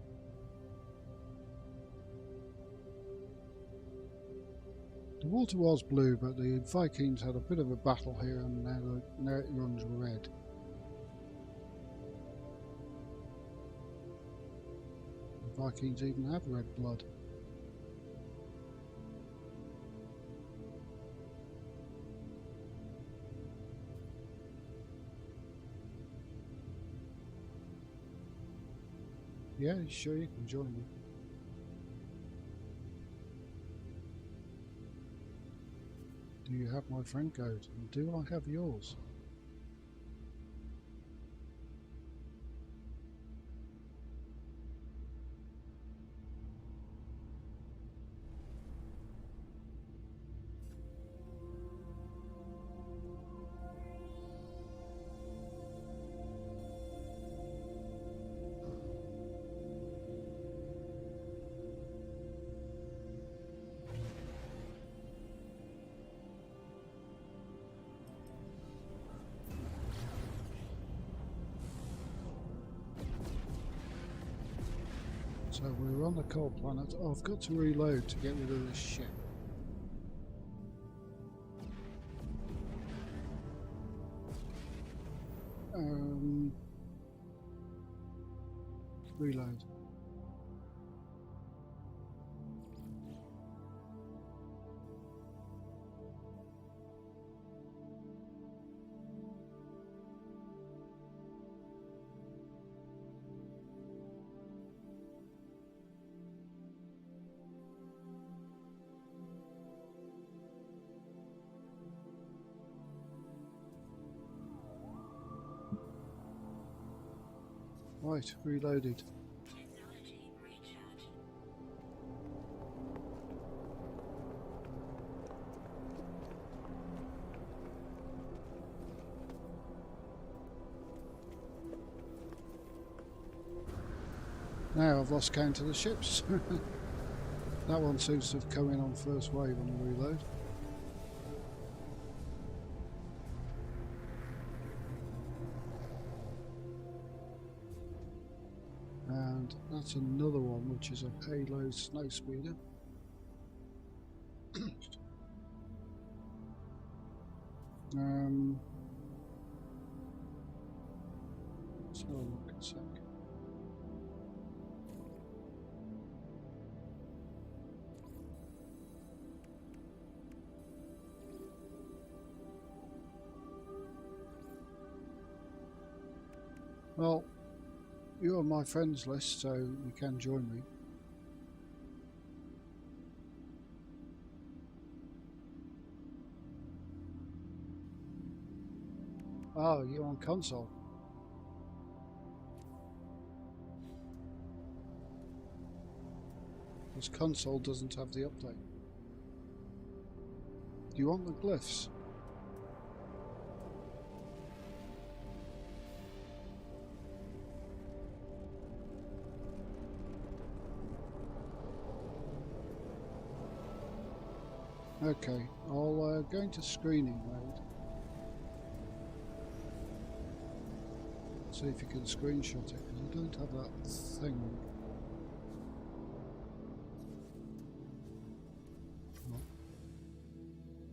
The water was blue, but the Vikings had a bit of a battle here, and now it runs red. The Vikings even have red blood. Yeah, sure, you can join me. Do you have my friend code? And do I have yours? So we're on the cold planet. Oh, I've got to reload to get rid of this ship. Reload. Right, reloaded. Technology recharge. Now I've lost count of the ships. That one seems to have come in on first wave on the reload. And that's another one, which is a payload snow speeder. Let's have a look a sec. Well, you're on my friends list, so you can join me. Oh, you're on console. This console doesn't have the update. Do you want the glyphs? Okay, I'll go into screening mode. See if you can screenshot it, because I don't have that thing.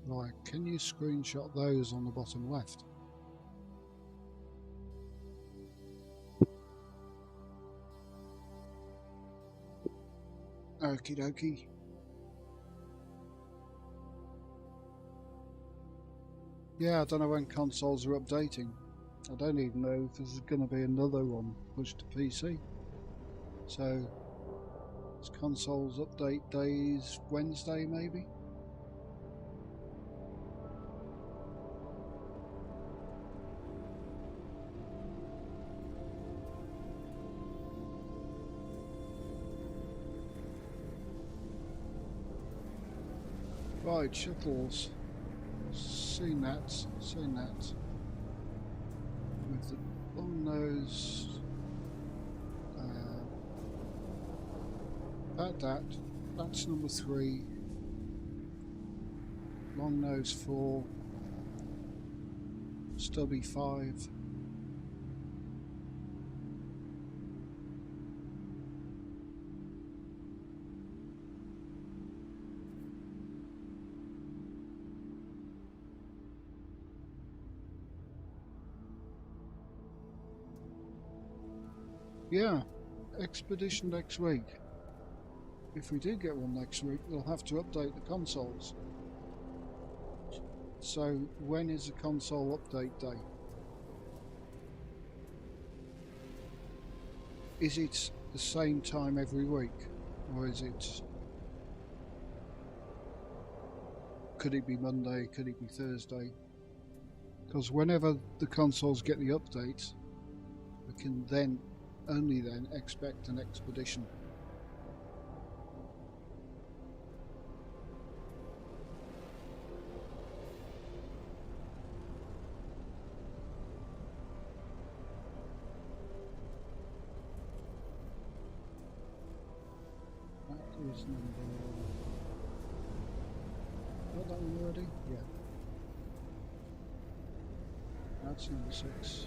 Right, can you screenshot those on the bottom left? Okie dokie. Yeah, I don't know when consoles are updating. I don't even know if there's going to be another one pushed to PC. So, it's consoles update days Wednesday maybe? Right, shuttles. Seen that. With the long nose. That's number 3. Long nose 4. Stubby 5. Yeah, expedition next week. If we do get one next week, we'll have to update the consoles. So, when is the console update day? Is it the same time every week? Or is it... Could it be Monday? Could it be Thursday? Because whenever the consoles get the update, we can then only then expect an expedition. That is number... Got that one already? Yeah. That's number 6.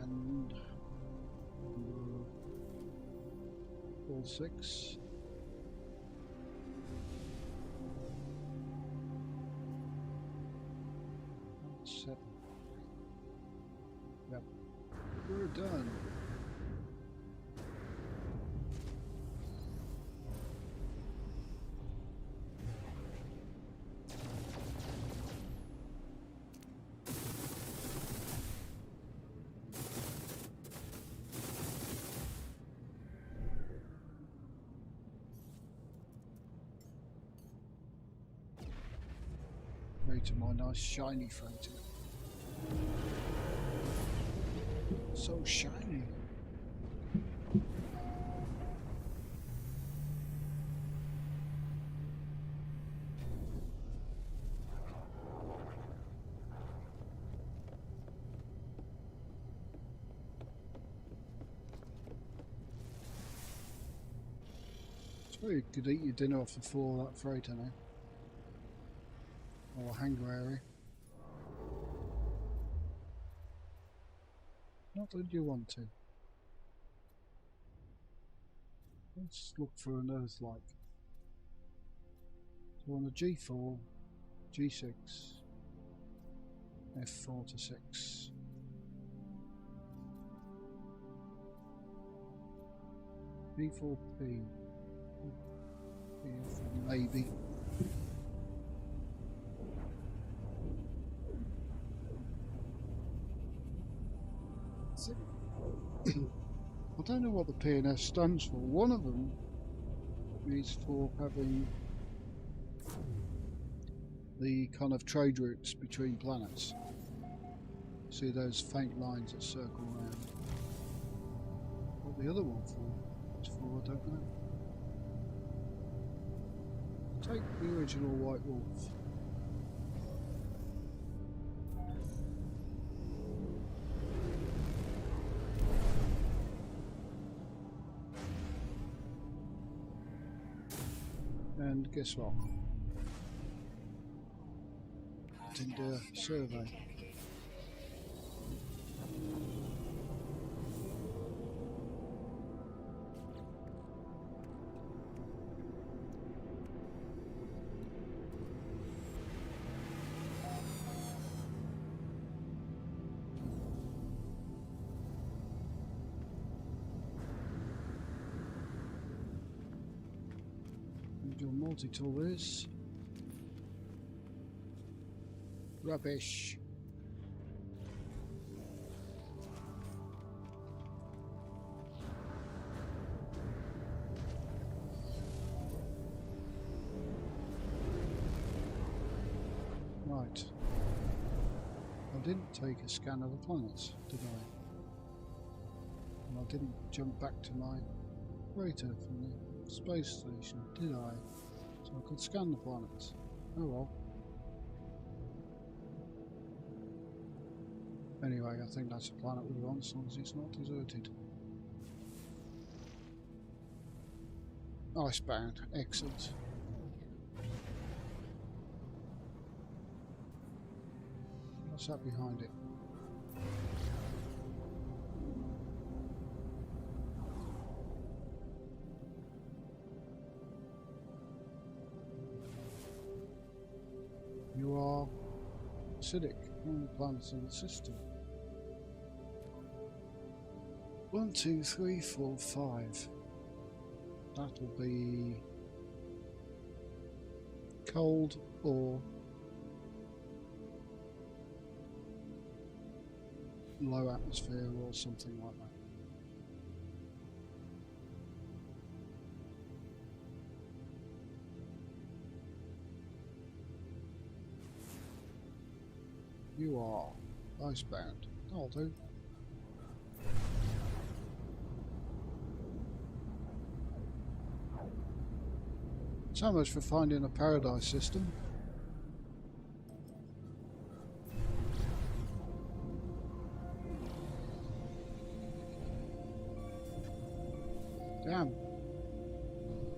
And all 6. That's 7. Yep. We're done. To my nice shiny freighter. So shiny. Well, you could eat your dinner off the floor of that freighter now. Or hangar area. Not that you want to. Let's look for an Earth like. So on a G4, G6, F4 to 6. B4P. Maybe. I don't know what the PNS stands for. One of them is for having the kind of trade routes between planets. See those faint lines that circle around. What the other one is for, I don't know. Take the original White Wolf. And guess what? Didn't do a survey. And your multi-tool is rubbish. Right. I didn't take a scan of the planets, did I? And I didn't jump back to my freighter from the space station, did I? So I could scan the planets. Oh well. Anyway, I think that's a planet we want as long as it's not deserted. Icebound, excellent. What's that behind it? You are acidic, one of the planets in the system. 1, 2, 3, 4, 5. That'll be cold or low atmosphere or something like that. You are icebound. That'll do. So much for finding a paradise system. Damn.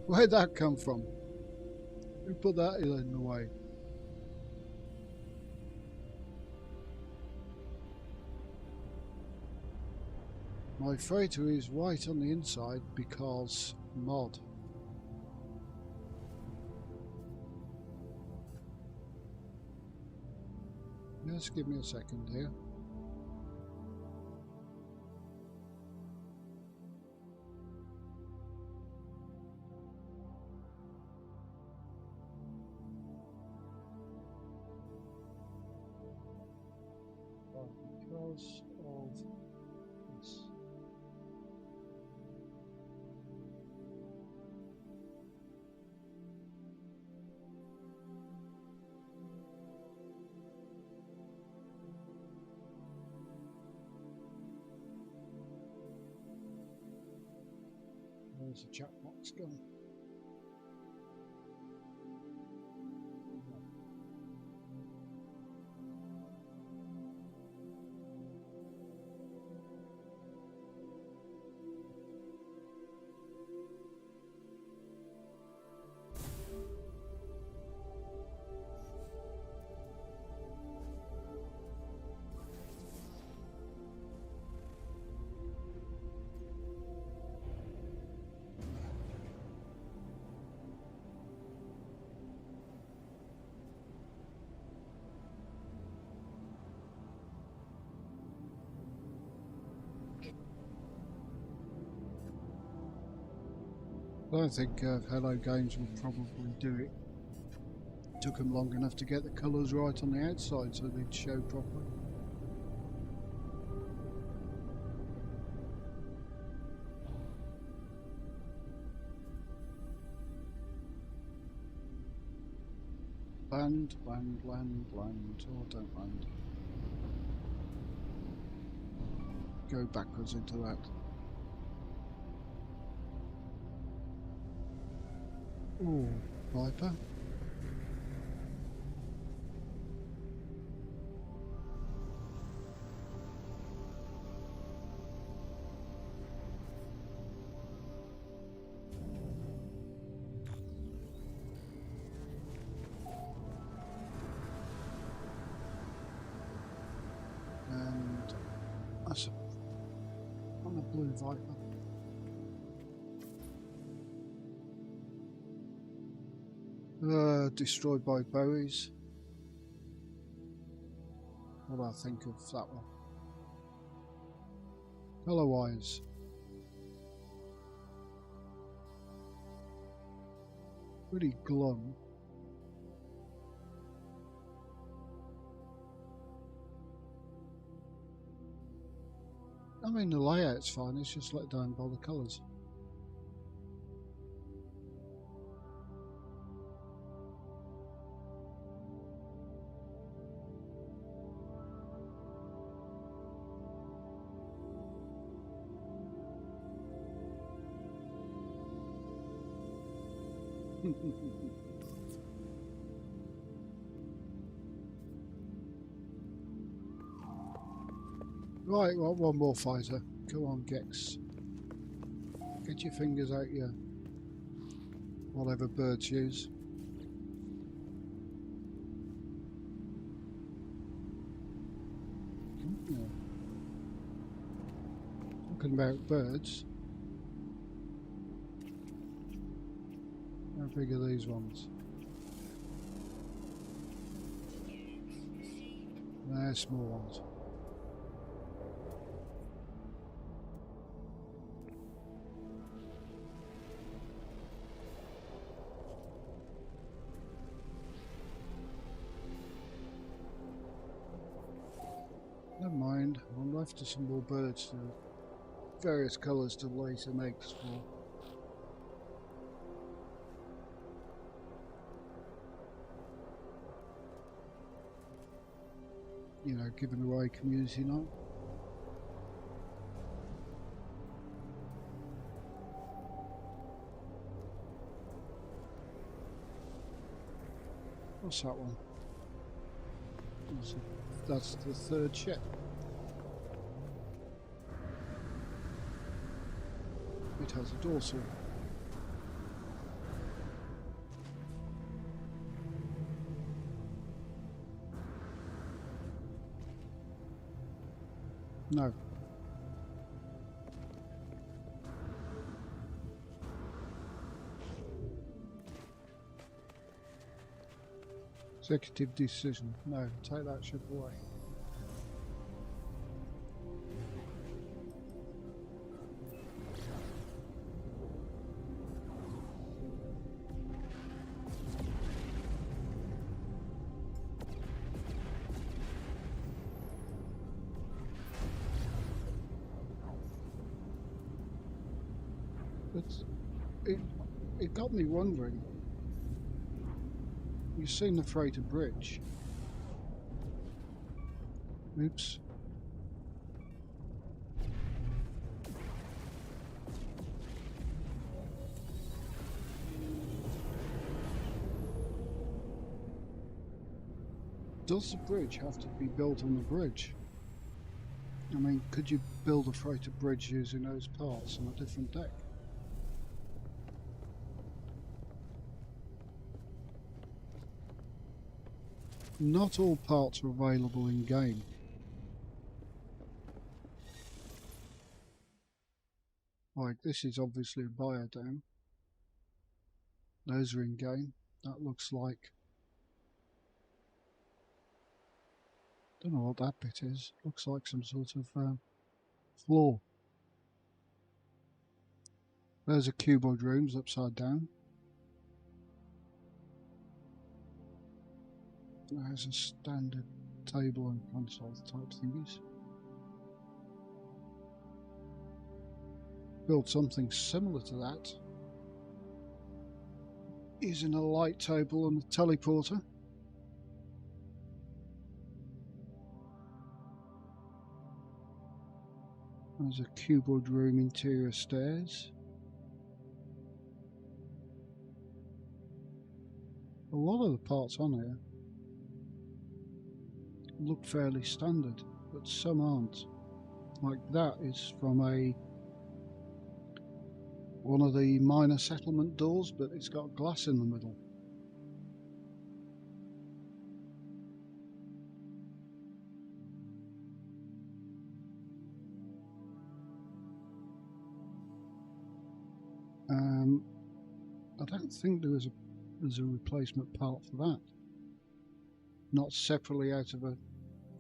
Where'd that come from? Who put that in the way? My freighter is white on the inside because mod. Just give me a second here. Because of this. Where's the chat box gone? I don't think Hello Games would probably do it. Took them long enough to get the colours right on the outside so they'd show properly. Land. Oh, don't land. Go backwards into that. Oh, Viper. And that's on a blue Viper. Destroyed by Bowies. What do I think of that one? Colour-wise, pretty glum. I mean, the layout's fine, it's just let down by the colours. Right, well, one more fighter. Go on, Gex. Get your fingers out your whatever birds use. Yeah. Talking about birds. How big are these ones? They're small ones. Never mind, I'm left to some more birds to various colours to lay some eggs for. You know, giving away community night. What's that one? That's the third ship. It has a dorsal. No. Executive decision. No, take that ship away. It's, it got me wondering. You've seen the freighter bridge. Oops. Does the bridge have to be built on the bridge? I mean, could you build a freighter bridge using those parts on a different deck? Not all parts are available in game. Like, this is obviously a biodome. Those are in game. That looks like... don't know what that bit is. Looks like some sort of floor. There's a cuboid rooms upside down. There's a standard table and console type thingies. Build something similar to that using a light table and a teleporter. There's a cuboid room, interior stairs. A lot of the parts on here look fairly standard, but some aren't. Like that is from one of the minor settlement doors, but it's got glass in the middle. I don't think there's a replacement part for that. Not separately out of a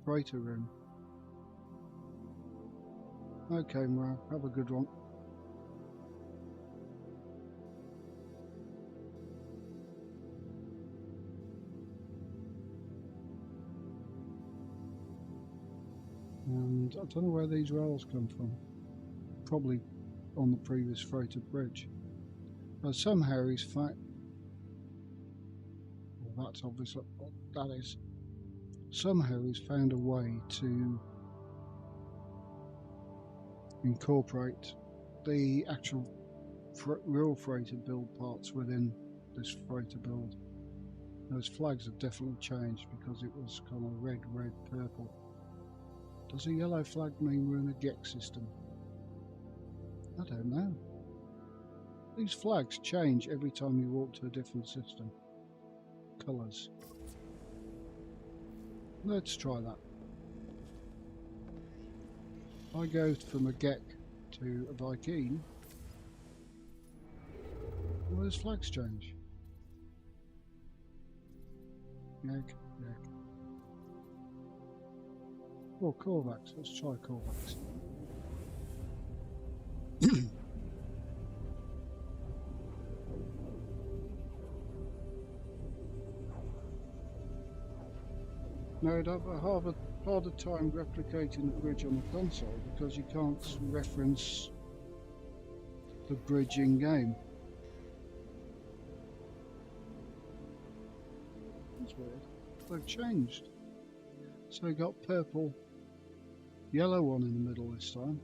freighter room. Okay, Mara, have a good one. And I don't know where these rails come from. Probably on the previous freighter bridge. But somehow he's well, that's obviously what that is. Somehow he's found a way to incorporate the actual real freighter build parts within this freighter build. Those flags have definitely changed because it was kind of red, purple. Does a yellow flag mean we're in a GEX system? I don't know. These flags change every time you walk to a different system. Colours. Let's try that. I go from a GEC to a Viking. Well, those flags change. Egg. Oh, Corvax. Let's try Corvax. Now I'd have a harder time replicating the bridge on the console because you can't reference the bridge in game. That's weird. They've changed. So we got purple, yellow one in the middle this time,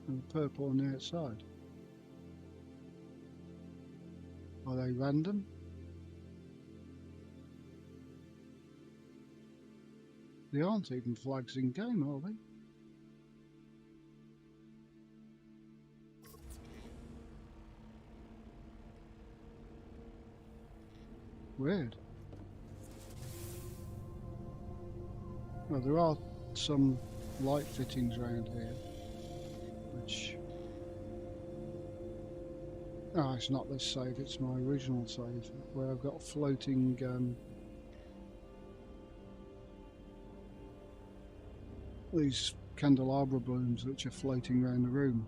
and purple on the outside. Are they random? They aren't even flags in game, are they? Weird. Well, there are some light fittings around here, which... Oh, it's not this save, it's my original save, where I've got floating these candelabra blooms which are floating around the room,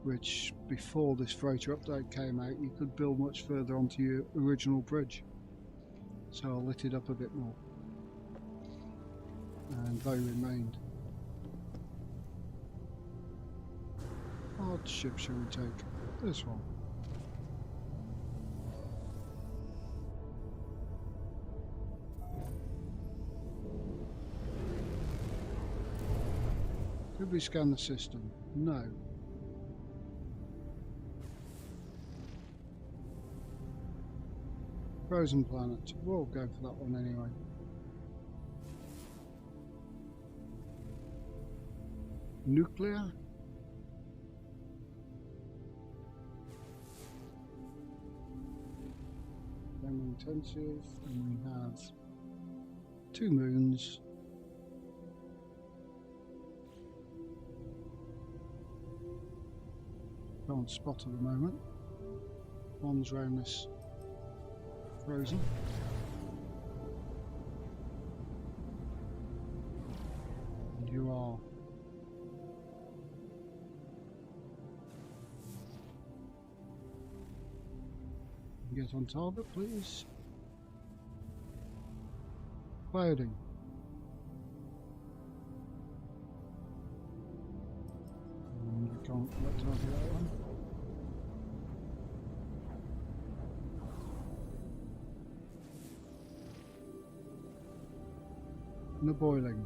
which before this freighter update came out you could build much further onto your original bridge. So I lit it up a bit more and they remained. What ship shall we take? This one. Did we scan the system? No. Frozen planet. We'll go for that one anyway. Nuclear? Then intensive, and we have 2 moons. Can't spot at the moment. One's round this frozen. And you are. Get on target, please. Clouding. And we can't let target that one. And the boiling.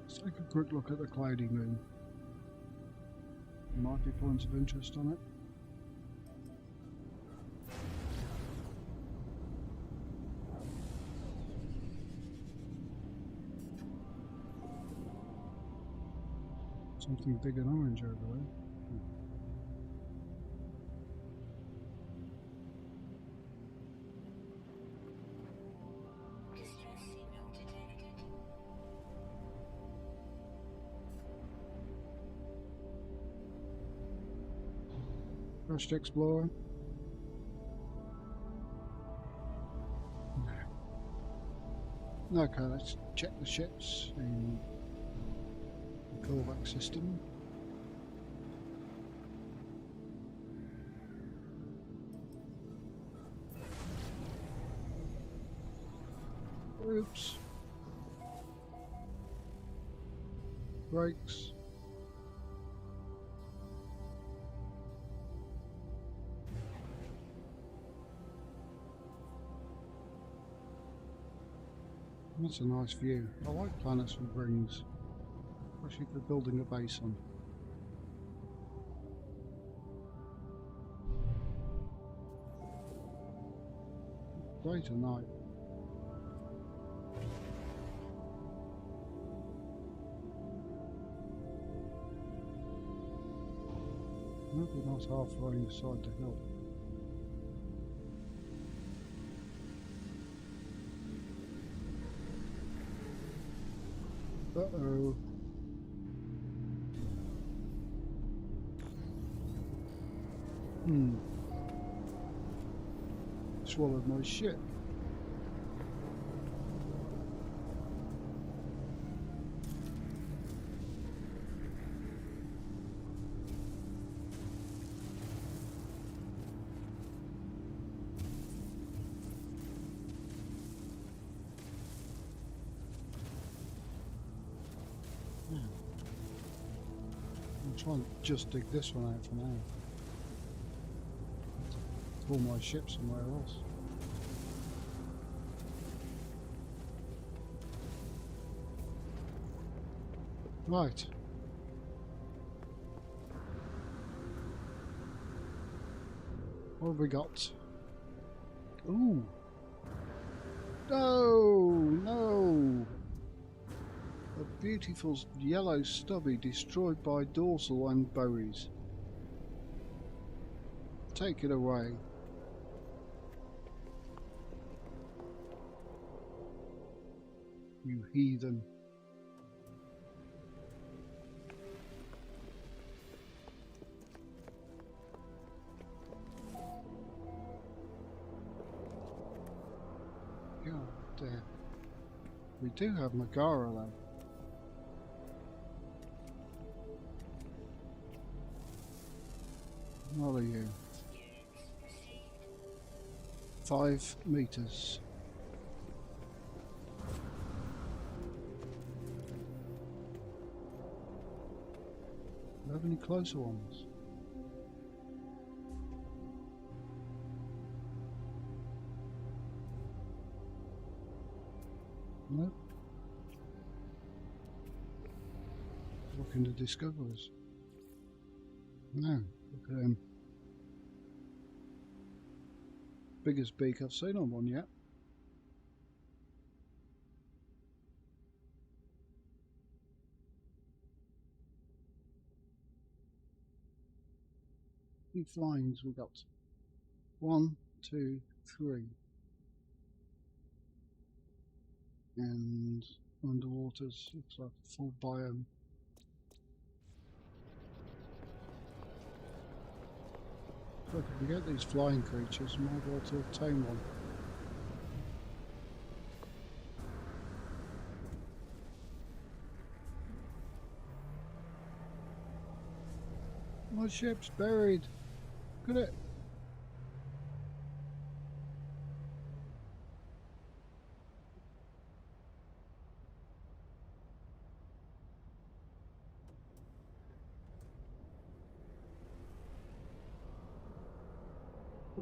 Let's take a quick look at the cloudy moon. There might be points of interest on it. Something big and orange over there. Distress signal detected. Crashed Explorer. Okay, let's check the ships in the callback system. Oops. Brakes. That's a nice view. I like planets with rings, especially for building a base on. Day to night. Maybe not halfway inside the hill. Uh-oh. Swallowed my shit. I'll try and just dig this one out for now. Pull my ship somewhere else. Right. What have we got? Ooh. No, no. A beautiful yellow stubby destroyed by dorsal and bowies. Take it away. You heathen. God damn. We do have Megara though. What are you? 5 meters. Do you have any closer ones? No. Looking to discoverers. No. Look at him. Biggest beak I've seen on one yet. How many flyings we got? 1, 2, 3. And underwaters, looks like a full biome. So if we get these flying creatures, we might be able to obtain one. My ship's buried. Look at it.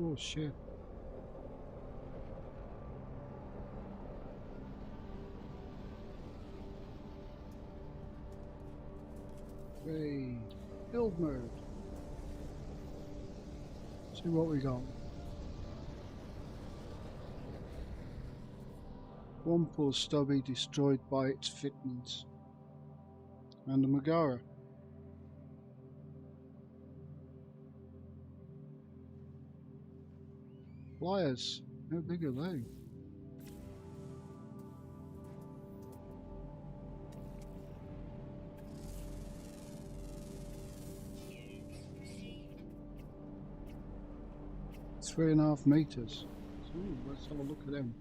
Oh shit. Hey, build mode. See what we got. One poor stubby destroyed by its fitments. And a Megara. Flyers. How big are they? Units received. 3.5 meters. Ooh, let's have a look at them.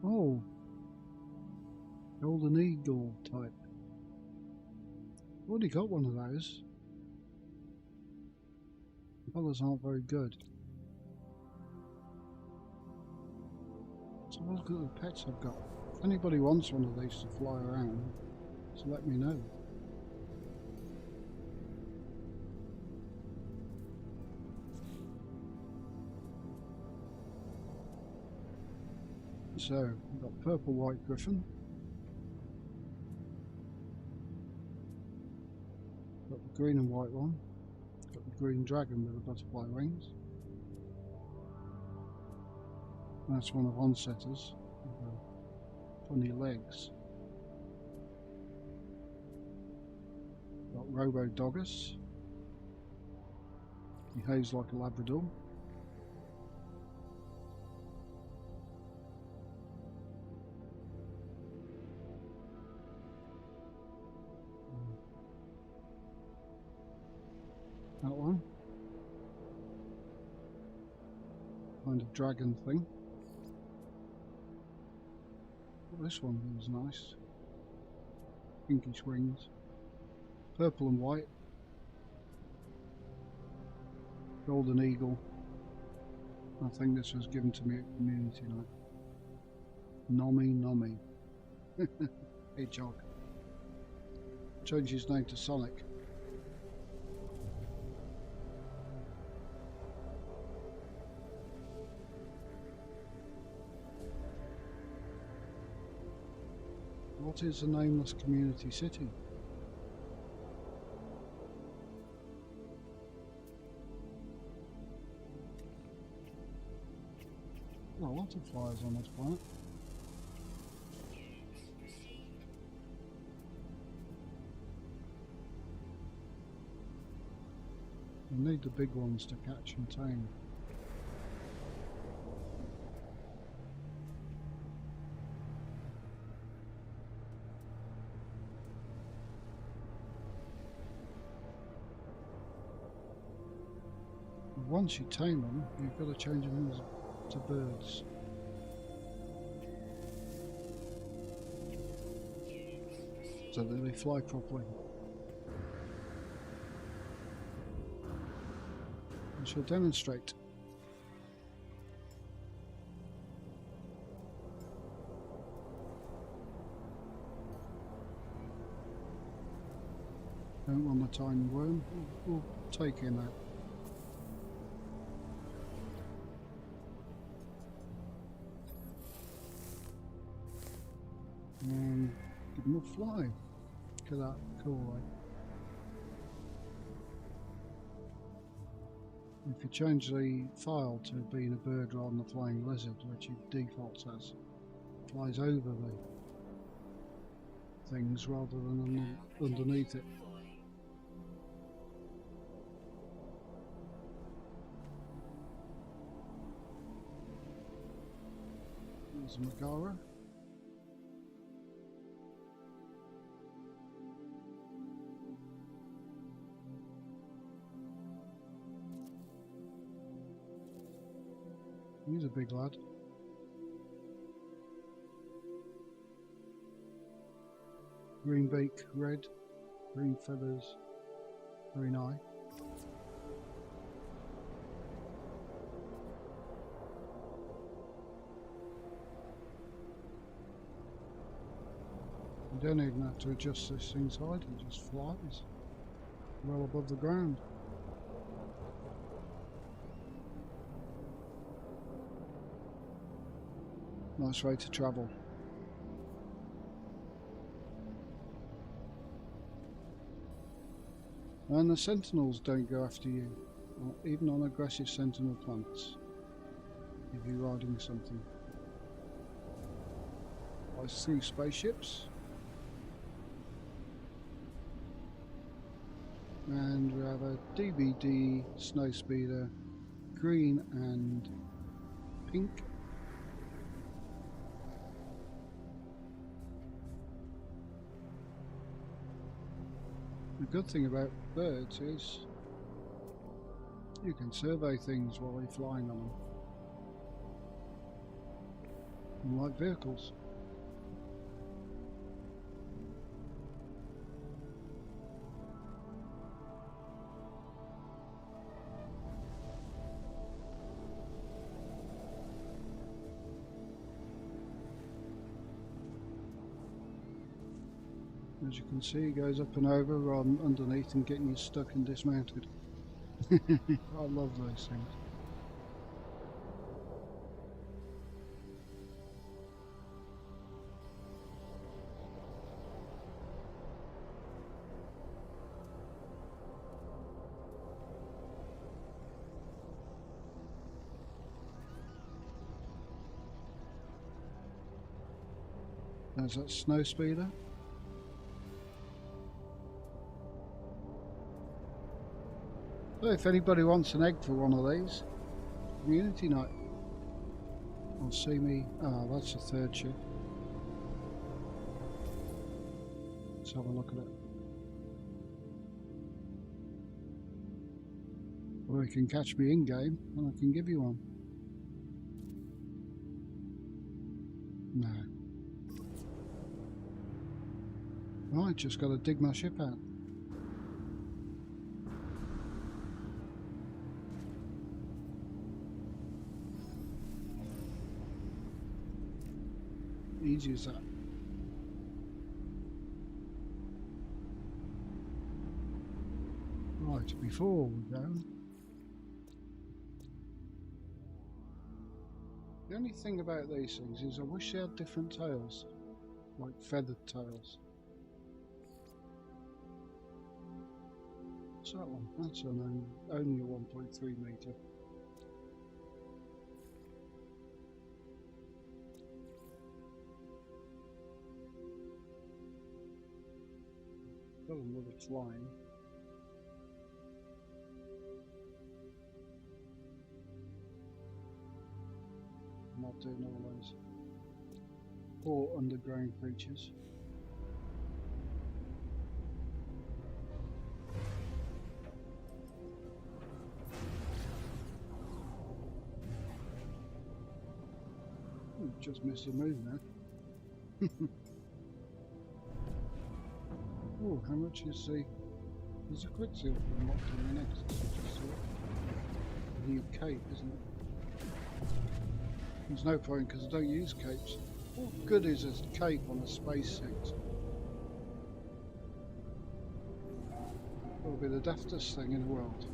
Oh, golden eagle type. Already got one of those. Colours aren't very good. So look at the pets I've got. If anybody wants one of these to fly around, so let me know. So, we've got purple white griffin. Got the green and white one. Got the green dragon with the butterfly wings. That's one of Onsetter's. Funny legs. Got Robo Doggus. Behaves like a Labrador. That one. Kind of dragon thing. Oh, this one is nice. Pinkish wings. Purple and white. Golden eagle. I think this was given to me at community night. Nomi. Hedgehog. Change his name to Sonic. What is the nameless community city? There are a lot of flyers on this planet. Units received. We need the big ones to catch and tame. Once you tame them, you've got to change them to birds. Units received. So that they fly properly. I shall demonstrate. Don't want the tiny worm. We'll take him out. And give him a fly. Look at that, cool, right? If you change the file to being a bird rather than a flying lizard, which it defaults as, it flies over the things rather than underneath it. There's a Megara. He's a big lad. Green beak, red, green feathers, green eye. You don't even have to adjust this thing's height, it just flies. well above the ground. Nice way to travel. And the sentinels don't go after you, even on aggressive sentinel plants, if you're riding something. Flies through spaceships. And we have a DVD snowspeeder, green and pink. The good thing about birds is you can survey things while you're flying on them, unlike vehicles. As you can see, it goes up and over rather than underneath and getting you stuck and dismounted. I love those things. There's that snow speeder. So if anybody wants an egg for one of these, community night. I'll see me. Ah, that's the third ship. Let's have a look at it. Or you can catch me in game and I can give you one. No. Right, just got to dig my ship out. Easy as that. Right, before we go, the only thing about these things is I wish they had different tails, like feathered tails. What's that one? That's only a 1.3 metre. Doesn't look it's flying. I'm not doing all those. Or underground creatures. Just missed a move now. Oh, how much is the... There's a quicksilver unlocked on the next. Just a new cape, isn't it? There's no point because I don't use capes. What good is a cape on a spacesuit? It'll be the daftest thing in the world.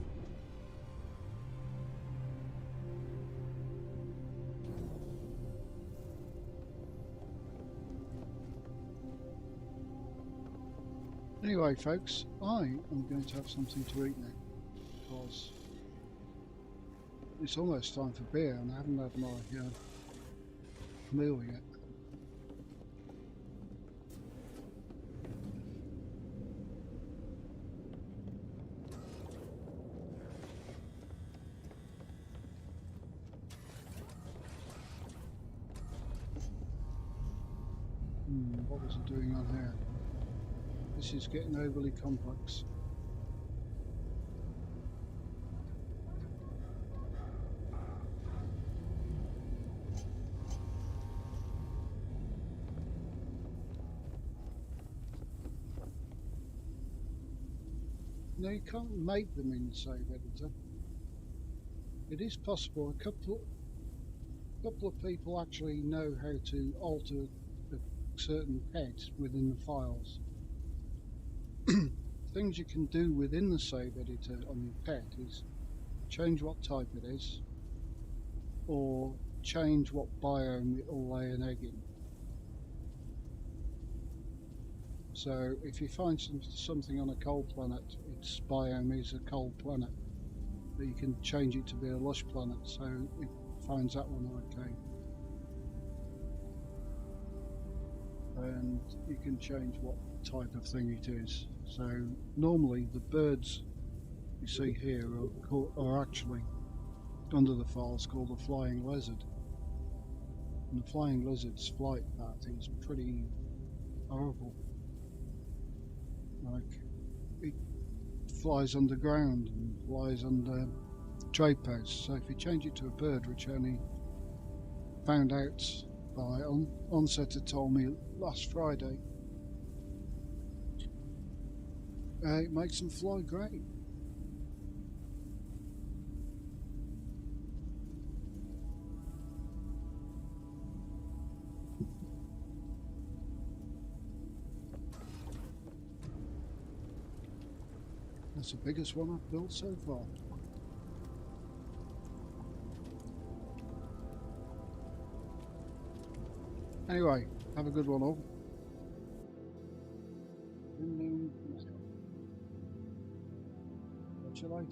Anyway, folks, I am going to have something to eat now because it's almost time for beer and I haven't had my meal yet. What was it doing on here? This is getting overly complex. No, you can't make them in Save Editor. It is possible. A couple of people actually know how to alter a certain pet within the files. things you can do within the save editor on your pet is change what type it is, or change what biome it will lay an egg in. So if you find something on a cold planet, its biome is a cold planet, but you can change it to be a lush planet, so it finds that one okay. And you can change what type of thing it is. So normally the birds you see here are actually under the files called a flying lizard. And the flying lizard's flight path is pretty horrible. Like, it flies underground and flies under trade posts. So if you change it to a bird, which I only found out by Onset had told me last Friday, it makes them fly great. That's the biggest one I've built so far. Anyway, have a good one all. Catch you later.